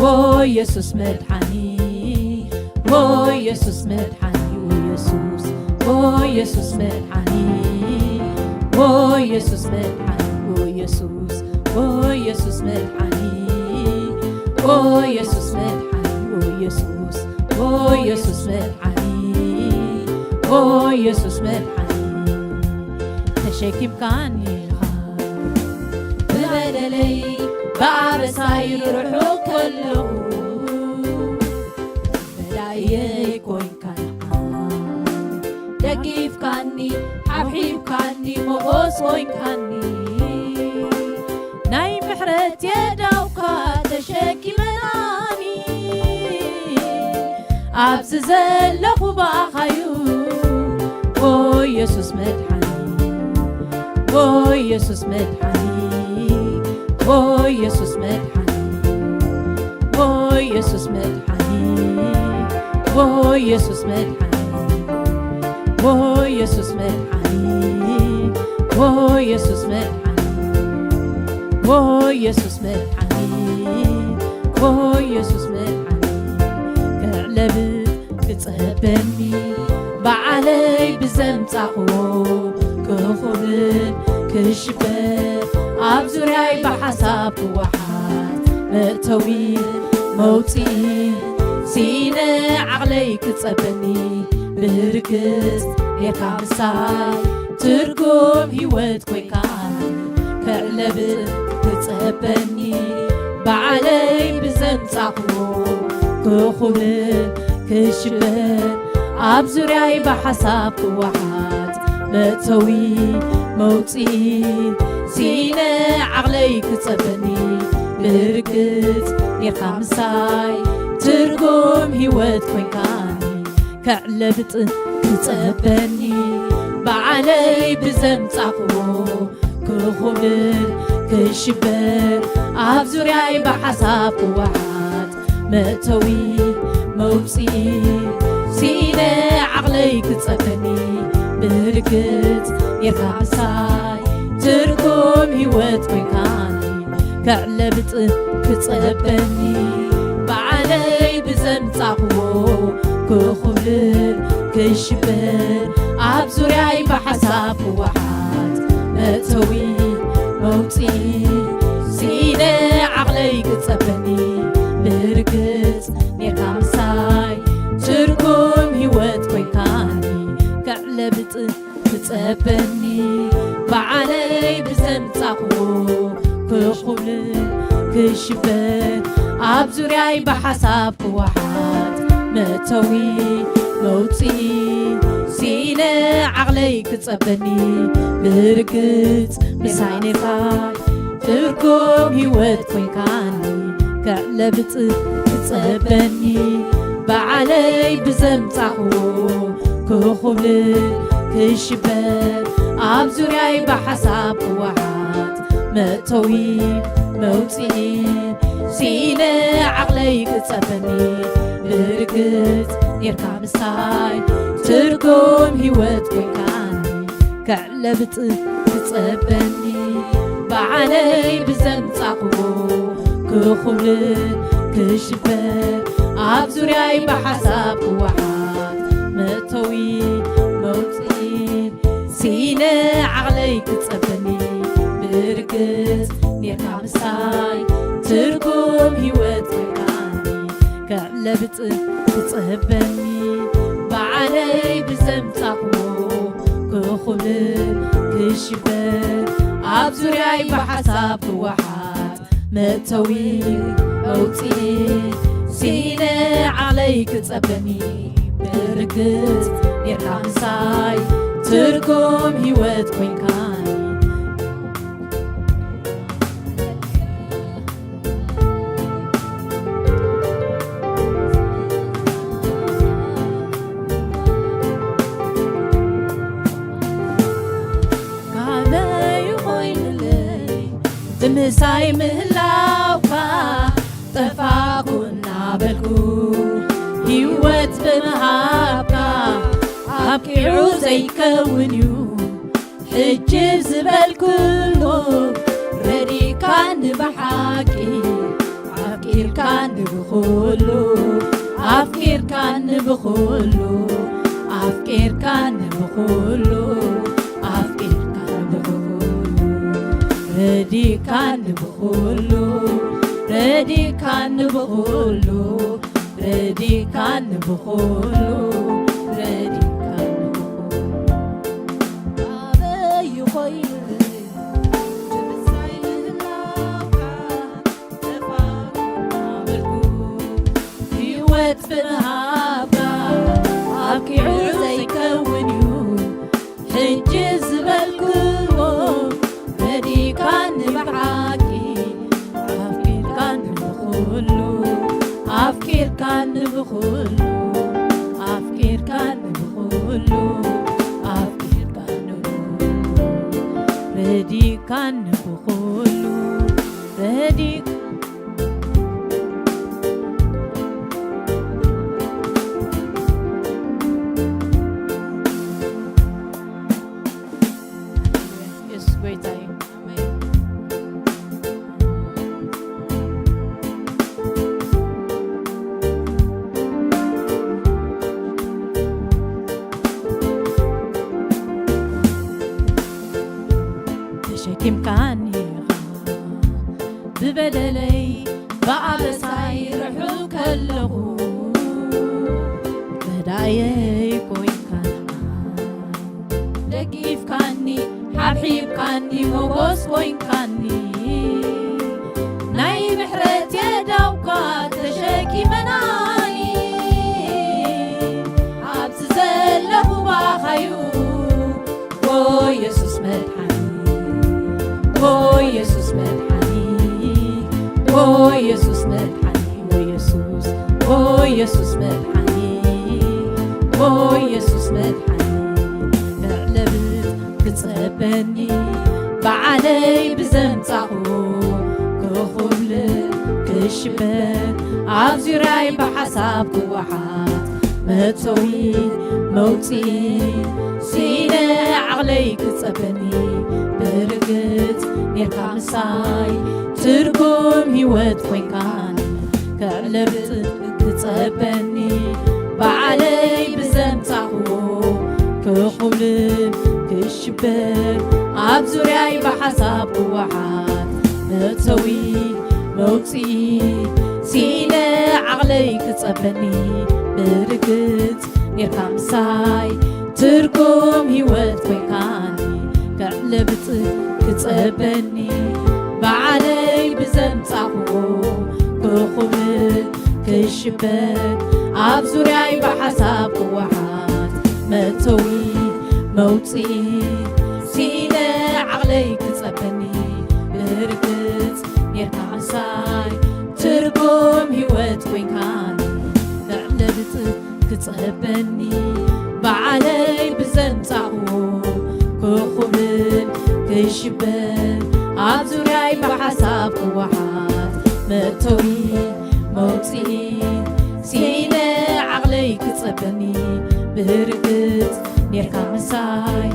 او يسوس مدحاني او يسوس مدحاني او يسوس مدحاني او يسوس مدحاني او يسوس او يسوس مدحاني او يسوس مدحاني او يسوس او يسوس مدحاني او يسوس مدحاني تشكي بكاني ببدلي بعبساي روحو كله بلاي كوين كان دقيف كاني حبيب كاني مغوص كوين كاني ناي محرت يداوكا تشكي مناني عبز زلخو باخيو او يسوس مدحاني او يسوس مدحاني او يسوس مدحاني او يسوس مدحاني او يسوس مدحاني او يسوس مدحاني او يسوس مدحاني او يسوس مدحاني او يسوس مدحاني كعلب كتصهبني بعلي بزمصاخو كخبل كشبه عبزري بحساب وحات مأتوي موتي سينا عقلي كتصبني بركز يكا مساي ترقم هيوت كويكان كعلب كتصبني بعلي بزمصاخو كخبل كشبه عبزري بحساب وحات مأتوي موتي سينا عقلي كتصبني بركز يرقى مساي ترقم هيوت كوينكاني كعلبت كتصبني بعلي بزمصاخو كخبل كشبر عبزري بحساب وحات مأتوي موتي سينا عقلي كتصبني بركز يرقى مساي ترقم هيوت كوينكاني كعلبت كتصبني بعلي بزمصاخو كخبل كشبر عبزري بحساب وحات مأتوي موتي سينا عقلي كتصبني بركز يرقى مساي ترقم هيوت كوينكاني كعلبت كتصبني بعلي بزمصاخو كخبل كشبر عبزري بحساب وحات مأتوي موتي سينا عقلي كتصبني بركز مساينكاي تركم هيوت كوينكاني كعلبت كتصبني بعلي بزمصاخو كخبل كشبر عبزري بحساب وحات مأتوي موتي سينا عقلي كتصبني بركز يرقى مساي ترقم هيوت كوينكاني كعلبت كتصبني بعلي بزمصاخو كخبل كشبر عبزري بحساب وحات مأتوي موتي سينا عقلي كتصبني بركز يرقى مساي ترقم هيوت كوينكاني كعلبت كتصبني بعلي بزمصاخو كخبل كشبر عبزري بحساب وحات مأتوي موتي سينا علي كتصبني بركز يرقى مساي ترقم هيوت كوينكاني በሳይ ምህላውካ ጠፋኩና በልኩ ሕይወት ብምሃብካ ኣብቂዑ ዘይከውን እዩ ሕጅብ ዝበልኩሉ ረዲካ ንብሓቂ ኣፍቂርካ ንብኹሉ ኣፍቂርካ ንብኹሉ ኣፍቂርካ ንብኹሉ ኣፍቂርካ ንብኹሉ ረዲካ ንብኹሉ ረዲካ ንብኹሉ ረዲካ ንብኹሉ ረዲካ ንብኹሉ ኣበይ ኾይኑ ፍርሃብካ ኣብቂዑ ዘይከውን እዩ ሕጂ ዝበልክዎ ረዲካ ንብሓቂ ኣፍቂርካ ንብኹሉ ኣፍቂርካ ንብኹሉ ኣፍቂርካ ንብኹሉ ኣፍቂርካ ንብኹሉ ረዲካ ንብኹሉ ረዲካ ተሸኪምካኒ ብበደለይ ብኣበሳይ ርሑቕ ከለኹ ገዳየይ ኮይንካና ደጊፍካኒ ሓብሒብካኒ ሞጎስ ኮይንካኒ ናይ ምሕረት የዳውካ ተሸኪመናኒ ኣብዚ ዘለኹ ባኻዩ ኦ ኢየሱስ መድሓኒ ኦ ኢየሱስ መድሓኒ ኦ ኢየሱስ መድሓኒ ኦ ኢየሱስ ኦ ኢየሱስ መድሓኒ ኦ ኢየሱስ መድሓኒ ንዕለብት ክጸበኒ በዓለይ ብዘምጻኹ ክኹብል ክሽበር ኣብ ዙርያይ ብሓሳብ ክወሓት መእተዊ መውፅኢ ሲነ ዓቕለይ ክጸበኒ ብርግጽ ኔርካ ምሳይ ትርጉም ሕይወት ኮይንካኒ ክዕለብት ክጸበኒ በዓለይ ብዘምጻኽዎ ክኹብል ክሽበር ኣብ ዙርያይ ብሓሳብ ክወሓት መእተዊ መውፅኢ ሲነ ዓቕለይ ክጸበኒ ብርግጽ ኔርካ ምሳይ ትርጉም ሕይወት ኮይንካኒ ክዕለብት ክጸበኒ በዓለይ ብዘምጻኽዎ ክኹብል ክሽበር ኣብ ዙርያይ ብሓሳብ ክወሓት መእተዊ መውፅኢ ሲነ ዓቕለይ ክጸበኒ ብርግጽ ኔርካ ምሳይ ትርጉም ሕይወት ኮይንካኒ ክዕለብት ክጸበኒ በዓለይ ብዘምጻኽዎ ክኹብል ክሽበር ኣብ ዙርያይ ብሓሳብ ክወሓት መእተዊ መውፅኢ ሲነ ዓቕለይ ክጸበኒ ብርግጽ ኔርካ ምሳይ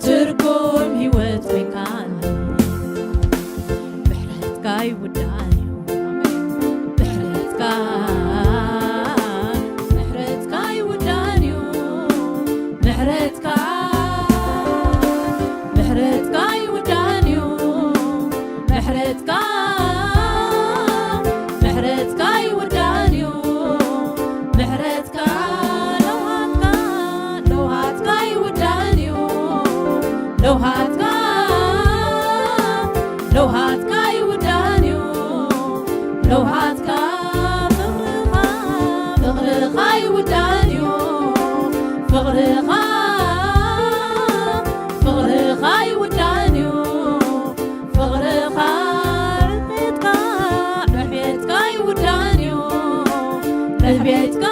ትርጉም ሕይወት ኮይንካኒ ብሕረትካ ይውዳእዩ ብሕረትካ ይውዳእዩ ብሕረትካ ይውዳእዩ ብሕረትካ ይውዳእዩ ብሕረትካ ለውሃትካ ይውዳእዩ ለውሃትካ ይውዳእዩ ለውሃትካ ፍቕርኻ ይውዳእዩ ፍቕርኻ ይውዳእዩ ፍቕርኻ ዕቤትካ ይውዳእዩ ዕቤትካ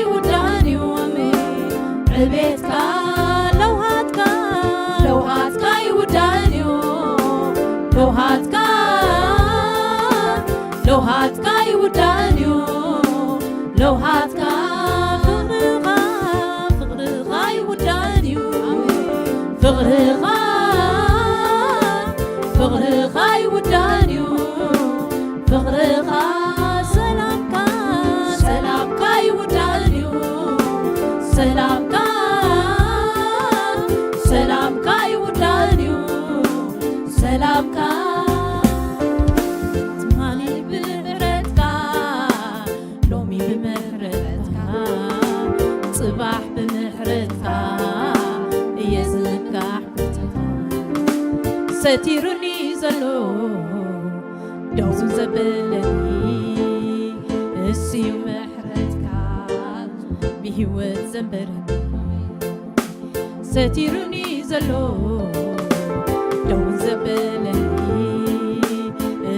ይውዳእዩ ዕቤትካ ለውሃትካ ይውዳእዩ لوهاتك يودانيو لوهاتك فغرغا يودانيو فغرغا يودانيو فغرغا سلامك يودانيو سلامك يودانيو سلامك تمالي بمحرتك لومي بمحرتك صباح بمحرتك يزكح ستيرني زلو دوم زبلني السيو محرتك بهوت زنبرني ستيرني زلو دوم زبلني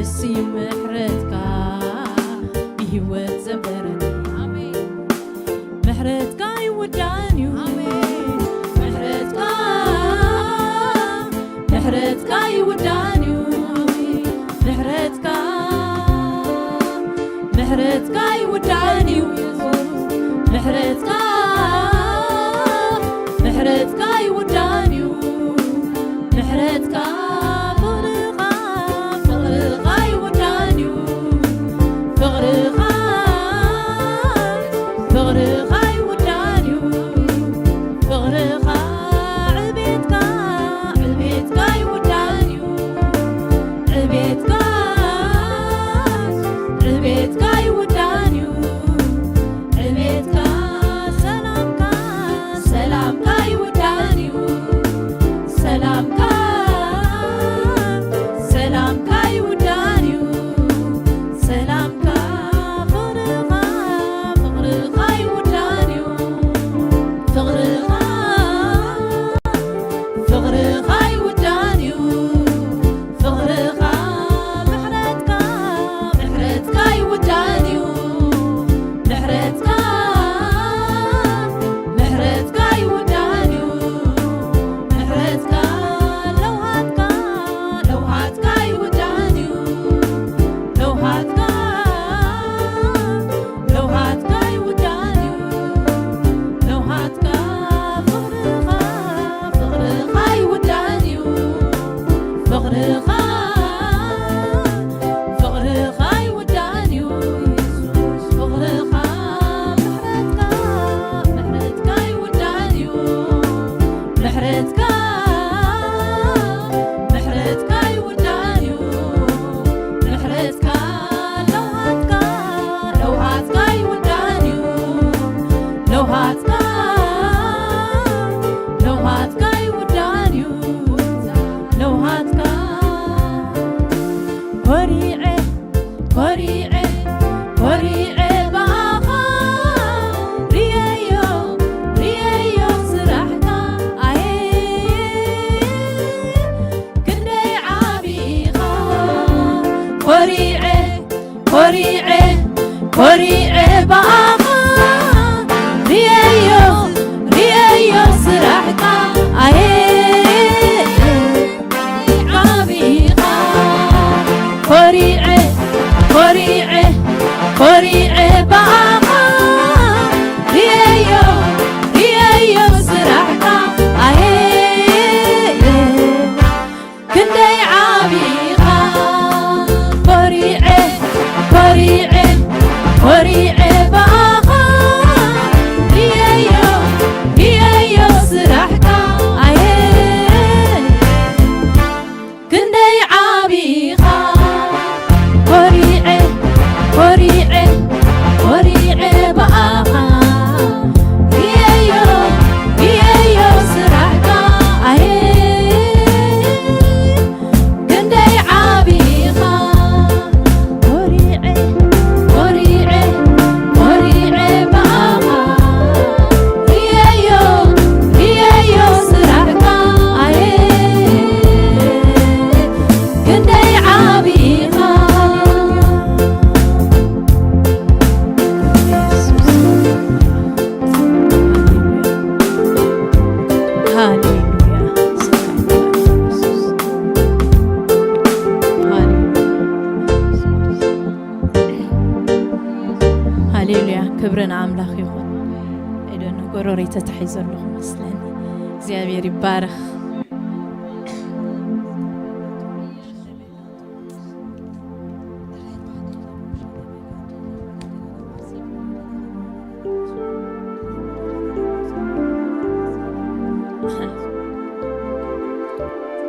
السيو محرتك بهوت زنبرني محرتك يودانيو محرتك يودانيو محرتك يودانيو محرتك يودانيو محرتك فغرغا يودانيو فغرغا يودانيو فغرغا عبيتك يودانيو عبيتك يودانيو عبيتك سلامك يودانيو سلامك يودانيو سلامك فغرغا يودانيو فغرغا يودانيو فغرغا محرتك يودانيو محرتك يودانيو محرتك لوهاتك يودانيو لوهاتك يودانيو لوهاتك فغرغا يودانيو فغرغا يودانيو فغرغا محرتك يودانيو محرتك يودانيو محرتك لوهاتك يودانيو لوهاتك يودانيو لوهاتك وريعي باخا ريايو سرحك كندي عابيخا وريعي باخا ريايو سرحك عابيخا وريعي باخا ريايو سرحك كندي عابيخا وريعي باخا ريايو سرحك كندي عابيخا وريعي ክብርን አምላኽ ይኹን እደን ጎሮሬ ተታሒዘ ኣለኹ መስለኒ እግዚአብሔር ይባረኽ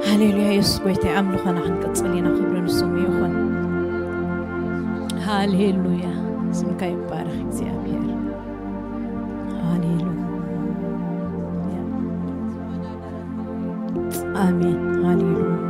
هاليلويا يسوع قويتي أملخنا عن قصلينا خبرنا سمي يخون هاليلويا اسمك يبارك እግዚአብሔር هاليلويا آمين هاليلويا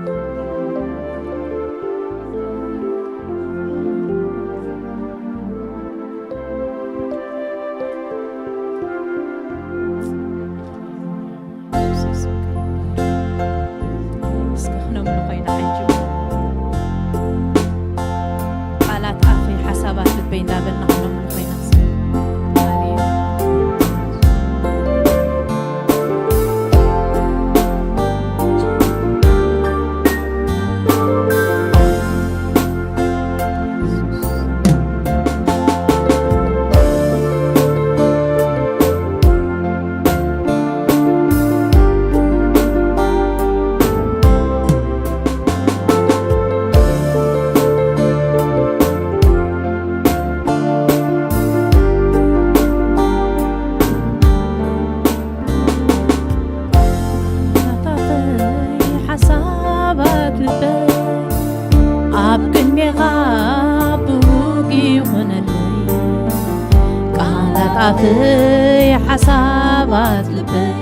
في حسابات لبي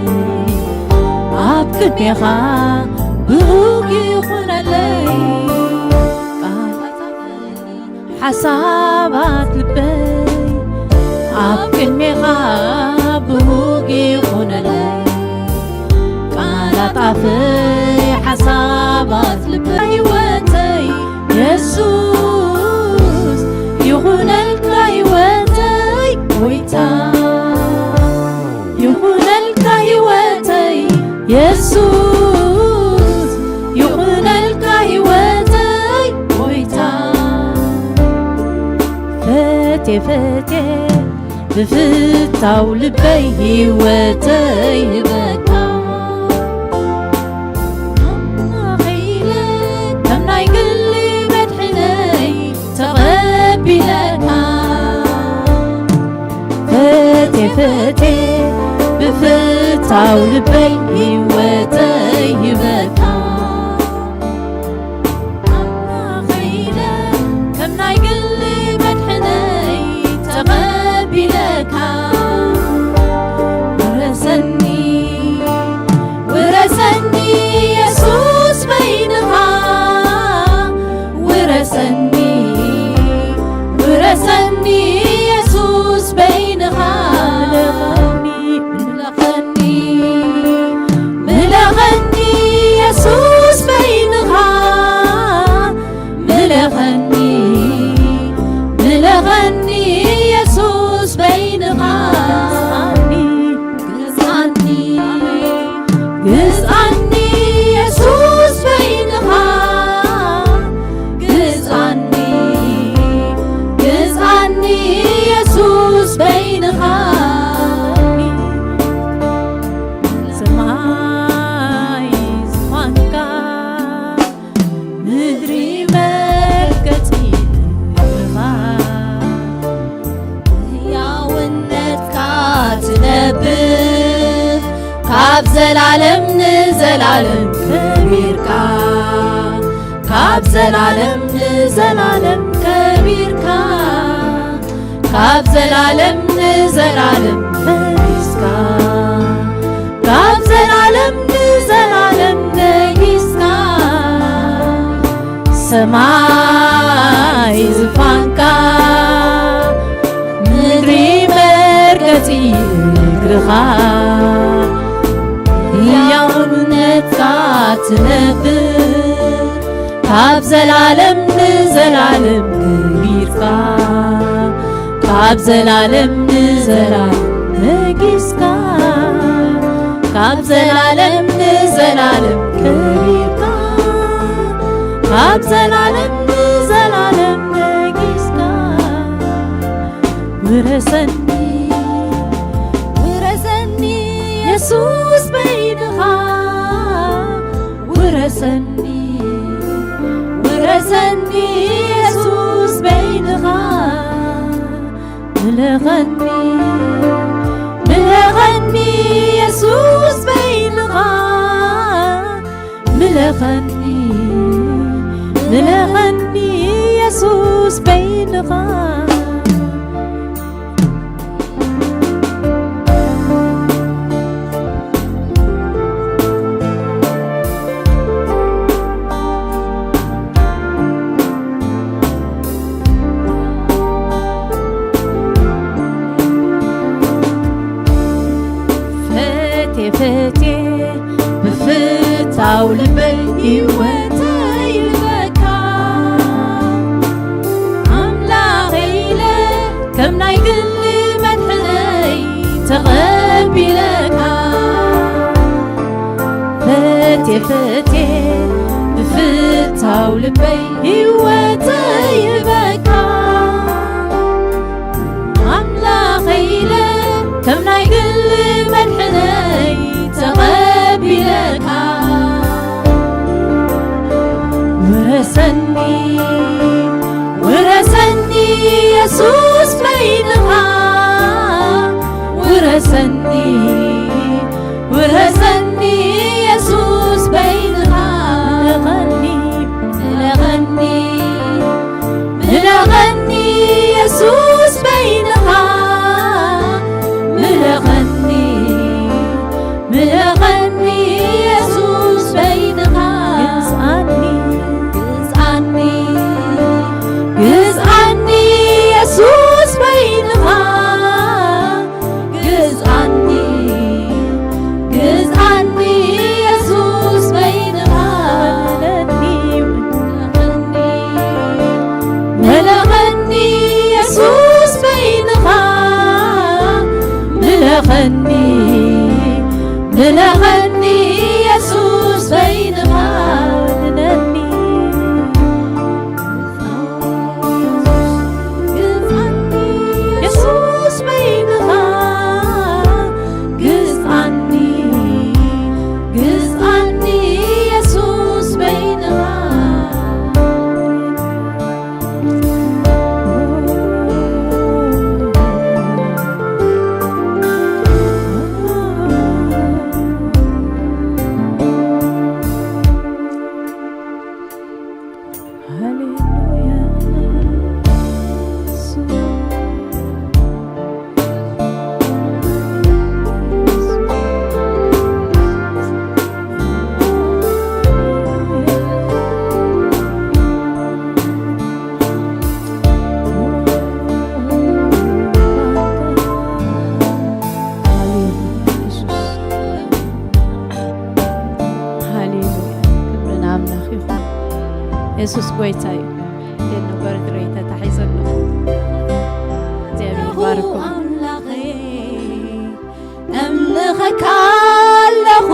أبكي بيخا بروكي يخون لي حسابات لبي أبكي بيخا بروكي يخون لي قالت في حسابات لبي حيوتي يسوس يخون لك حيوتي ويتا يخون لك حيوتي يسوس يخون لك حيوتي ويتا فتي فتي بفتا ولبي حيوتي بكا تمناي قلي مدحني تغبي لكا فتي فتي بفتا ولبي حيوتي بكا تمناي قلي مدحني تغبي لكا ورسني يسوس بينها ورسني يسوس بينها ملغني يسوس بينها ملغني يسوس بينها قزعني يسوس بينها قزعني يسوس بينها سماي زفانكا مدري مركتي يا ونتكا تنبه كاب زلالم نزلالم كبيركا كاب زلالم نزلالم كبيركا كاب زلالم نزلالم كبيركا كاب زلالم نزلالم نجيسكا سماي زفانكا مدري مرقتي قرخا يونتكا تنبر كاب زلالم نزلالم كبيركا كاب زلالم نزلالم نجيسكا كاب زلالم نزلالم كبيركا كاب زلالم نزلالم نجيسكا ورسن يسوس بينها ورسني يسوس بينها ملغني يسوس بينها ملغني يسوس بينها فتي بفتاو لبي وتاي البكا أملاغي لك كم نايقل مدحني تغبي لك فتي بفتاو لبي وتاي البكا أملاغي لك كم نايقل مدحني تغبي لك ورسني يسوس بينها ورسني يسوس بينها ملغني يسوس بينها ملغني يسوس بينها جزعني يسوس بينها جزعني يسوس بينها ملغني يسوس بينها ملغني يسوس بينها يسوس بينها جزعني يسوس بينها ኢየሱስ ጌታ እዩ ለነበር ድሬታ ተሐይዘሉ እግዚአብሔር ይባርኩም أملخك له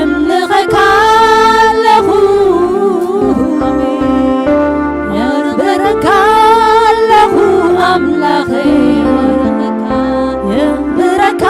أملخك له يغبرك له أملخي يغبرك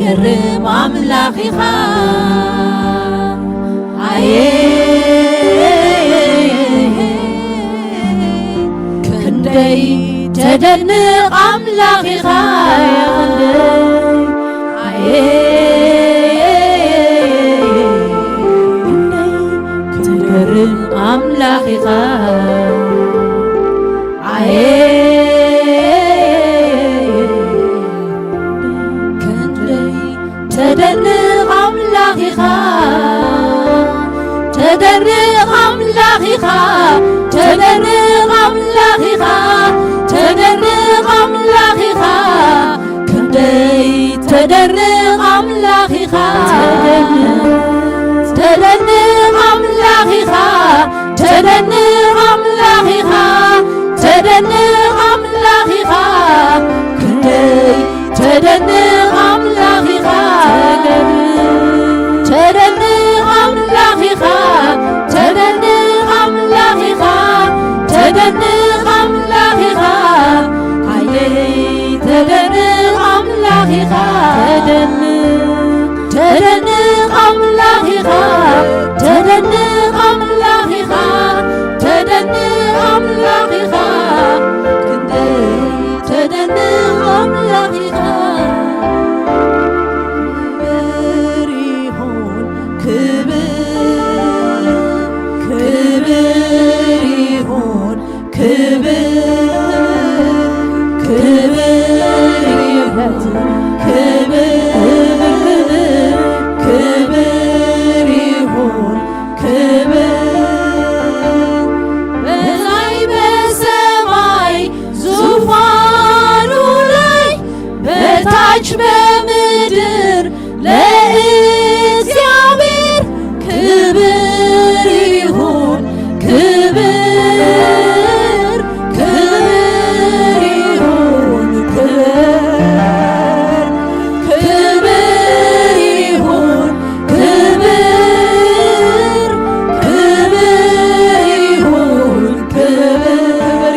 ዘገርም ኣምላኽ ኢኻ ክንደይ ተደንቕ ኣምላኽ ኢኻ ተገርም ኣምላኽ ኢኻ ተደንቕ ኣምላኽ ኢኻ ተደንቕ ኣምላኽ ኢኻ ተደንቕ ኣምላኽ ኢኻ ተደንቕ ኣምላኽ ኢኻ ክንደይ ተደንቕ ኣምላኽ ኢኻ ተደንቕ ኣምላኽ ኢኻ ተደንቕ ኣምላኽ ኢኻ ተደንቕ ኣምላኽ ኢኻ ክንደይ ተደንቕ ኣምላኽ ኢኻ ተደንቕ ኣምላኽ ኢኻ ተደንቕ ኣምላኽ ኢኻ ተደንቕ ኣምላኽ ኢኻ ሃየይ ተደንቕ ኣምላኽ ኢኻ ተደንቕ ኣምላኽ ኢኻ ተደንቕ ኣምላኽ ኢኻ ተደንቕ ኣምላኽ ኢኻ ክንደይ ተደንቕ ኣምላኽ ኢኻ በምድር ለእግዚአብሔር ክብር ይሁን ክብር ክብር ይሁን ክብር ይሁን ክብር ክብር ይሁን ክብር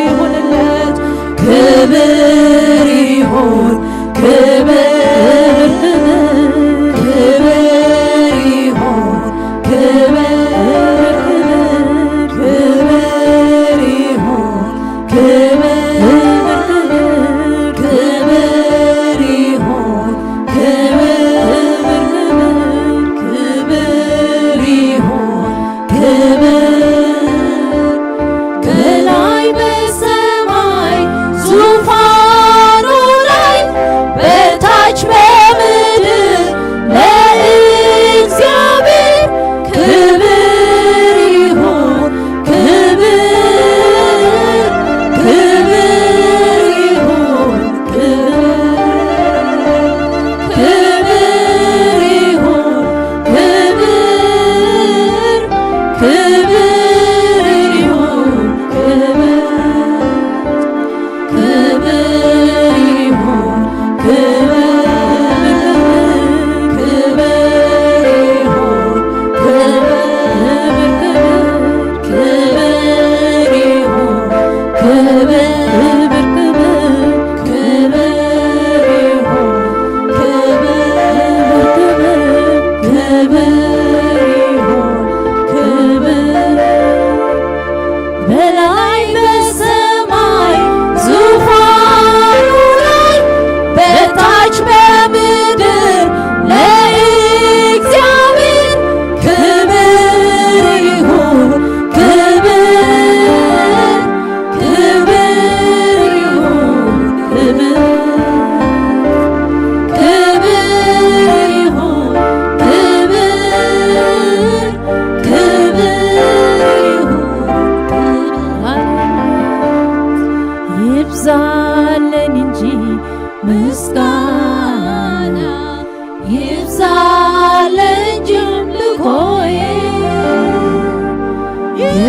ይሁንለት ክብር ይሁን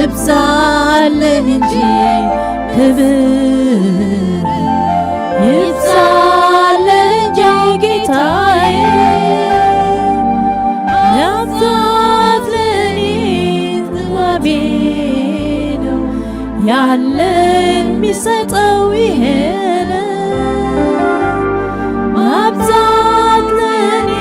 ይብዛልን እንጂ ክብር ይብዛል እንጂ ጌታዬ ያብዛት ለኔ ጥበቤ ነው ያለን የሚሰጠው ይሄ ነው ማብዛት ለኔ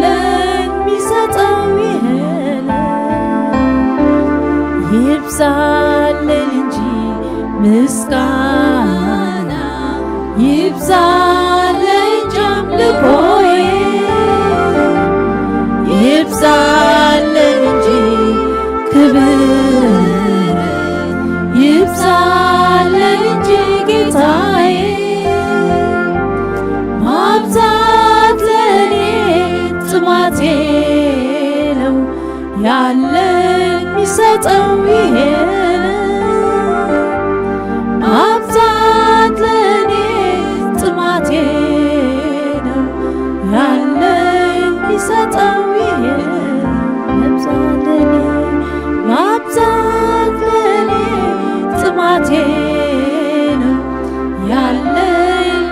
ያለን ሚሰጠው ይሄለ ይብዛልን እንጂ ምስጋና ይብዛልን እንጂ አምልኮዬ ይብዛልን እንጂ ክብር ይብዛልን እንጂ ጌታዬ ማብዛት ለኔ ጥማቴ ነው ያለን ሚሰጠው ይሄ ማብዛት ለኔ ጥማቴ ነው ያለን ሚሰጠው ይሄ ማብዛት ለኔ ጥማቴ ነው ያለን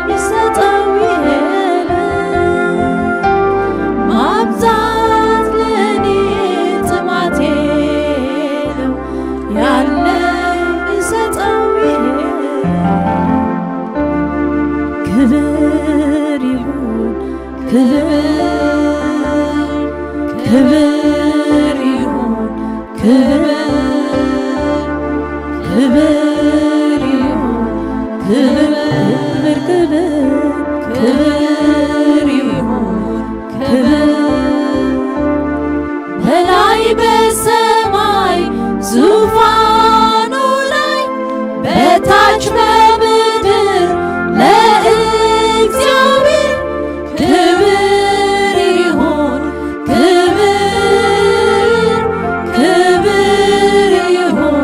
ሚሰጠው ይሄ ማብዛት ለኔ ጥማቴ ነው ያለን ሚሰጠው ይሄ ክብር ይሁን ክብር ይሁን ክብር ይሁን ክብር ይሁን በላይ በሰማይ ዙፋኑ ላይ በታች በምድር ለእግዚአብሔር ክብር ይሁን ክብር ይሁን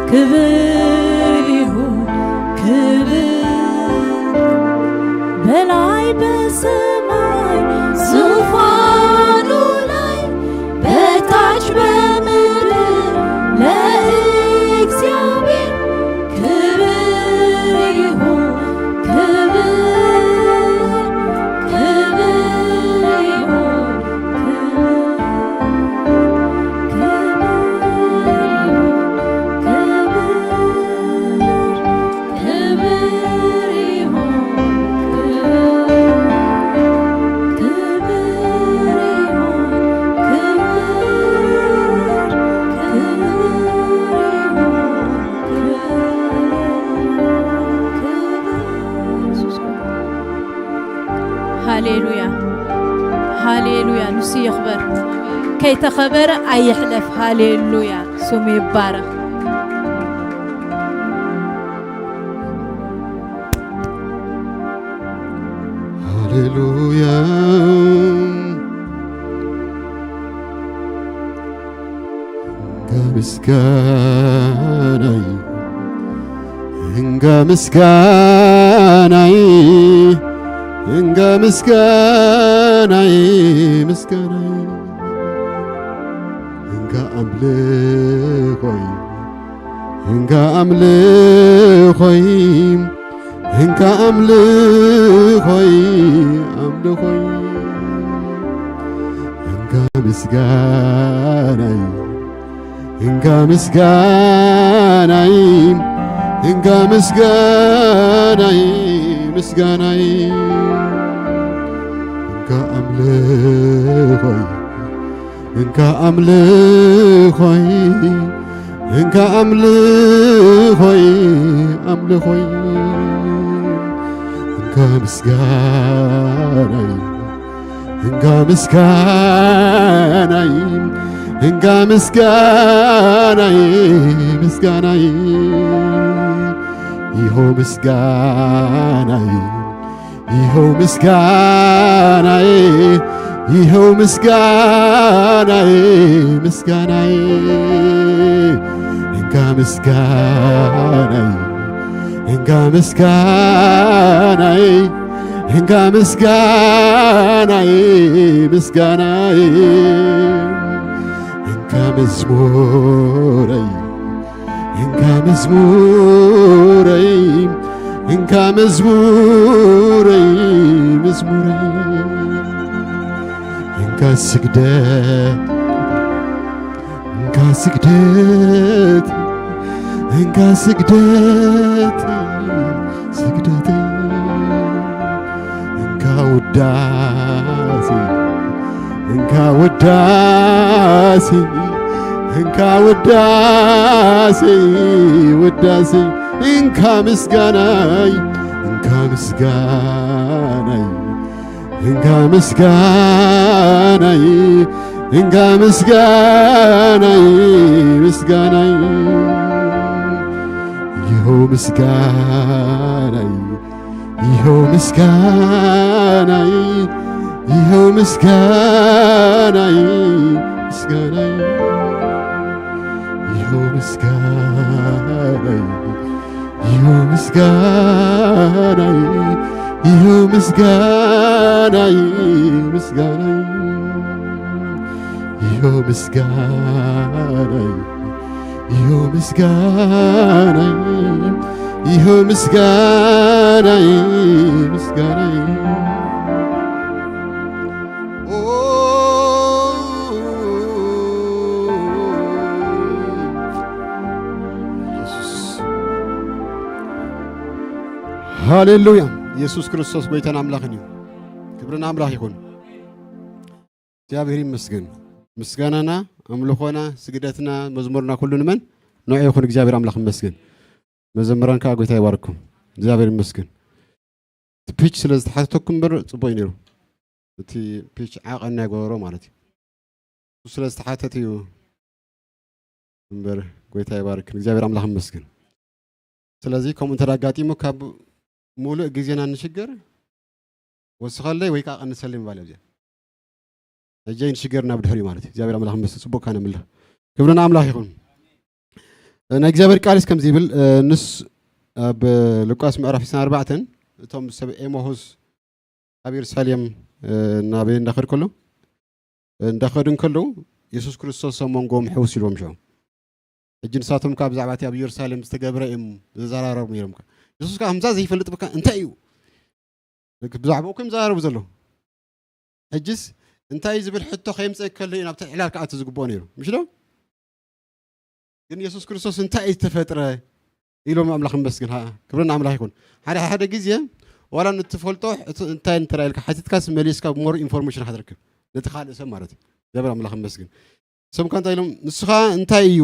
ክብር ይሁን በላይ በሰማይ ዙፋኑ ላይ በታች በምድር ለእግዚአብሔር ክብር ይሁን ሃሌሉያ ሃሌሉያ ንሱ ይኽበር ከይተኸበረ ኣይሕለፍ ሃሌሉያ ስሙ ይባረኽ ሃሌሉያ ምስጋናይ እንጋ ምስጋናይ እንጋ ምስጋናይ ምስጋናይ እንጋ አምልኾይ እንጋ አምልኾይ እንጋ አምልኾይ አምልኾይ እንጋ ምስጋናይ እንጋ ምስጋናይ እንጋ ምስጋናይ ምስጋናይ እንጋ አምልኾይ እንጋ አምልኾይ እንጋ አምልኾይ አምልኾይ እንጋ ምስጋናይ እንጋ ምስጋናይ እንጋ ምስጋናይ ምስጋናይ ይኸው ምስጋናይ ይኸው ምስጋናይ ይኸው ምስጋናይ ምስጋናይ እንጋ ምስጋናይ እንጋ ምስጋናይ እንጋ ምስጋናይ ምስጋናይ እንጋ መዝሙረይ እንጋ መዝሙረይ እንካ መዝሙረይ እንካ ስግደት እንካ ስግደት እንካ ውዳሴ እንካ ውዳሴ እንካ ምስጋናይ ምስጋናይ ይኸው ምስጋናይ ይኸው ምስጋናይ ሃሌሉያ ኢየሱስ ክርስቶስ ጎይታን አምላኽን እዩ ክብርና አምላኽ ይኹን እግዚአብሔር ይመስገን ምስጋናና አምልኾና ስግደትና መዝሙርና ሁሉ ንመን ንዑ ይኹን እግዚአብሔር አምላኽ ይመስገን መዘምራን ከዓ ጎይታ ይባርኩም እግዚአብሔር ይመስገን ፒች ስለዝተሓተኩም በር ጽቡቕ ነይሩ እቲ ፒች ዓቐና ይገበሮ ማለት እዩ ስለዝተሓተት እዩ እምበር ጎይታ ይባርክ እግዚአብሔር አምላኽ ይመስገን ስለዚህ ከም እንተዳጋጢሙ ካብ ሙሉእ ጊዜና ንሽገር ወስኸለይ ወይ ከዓ ቀንሰለይ ምባል እዩ እጀይ ንሽገርና ብድሕሪ ማለት እዩ እግዚአብሔር አምላኽ ይመስገን ጽቡቕ ካነ ምልህ ክብርና አምላኽ ይኹን ናይ እግዚአብሔር ቃልስ ከምዚ ይብል ንስ ኣብ ሉቃስ ምዕራፍ 24 እቶም ሰብ ኤሞሁስ ኣብ ኢየሩሳሌም ናብ እንዳኸዱ ከለዉ ኢየሱስ ክርስቶስ ኣብ መንጎኦም ሕውስ ኢሎም ሸው እጅ ንሳቶም ካብ ብዛዕባ እቲ ኣብ ኢየሩሳሌም ዝተገብረ እዮም ዝዘራረቡ ነይሮም ኢየሱስ ከዓ ከምዛ ዘይፈልጥ በካ እንታይ እዩ ብዛዕባኡ ከም ዝዛረቡ ዘለዉ ሕጅስ እንታይ ዝብል ሕቶ ከየምፅእ ከሎ እዩ ናብቲ ዕላል ከዓ ዝግብኦ ነይሩ ምሽ ዶ ግን ኢየሱስ ክርስቶስ እንታይ ዝተፈጥረ ኢሎም አምላኽ ይመስገን ክብርና አምላኽ ይኹን ሓደ ግዜ ዋላ ንትፈልጦ እንታይ እንተራይልካ ሓቲትካስ መሊስካ ሞር ኢንፎርሜሽን ክትረክብ ነቲ ካልእ ሰብ ማለት እዩ እግዚአብሔር አምላኽ ይመስገን ሰምካ እንታይ ኢሎም ንስኻ እንታይ እዩ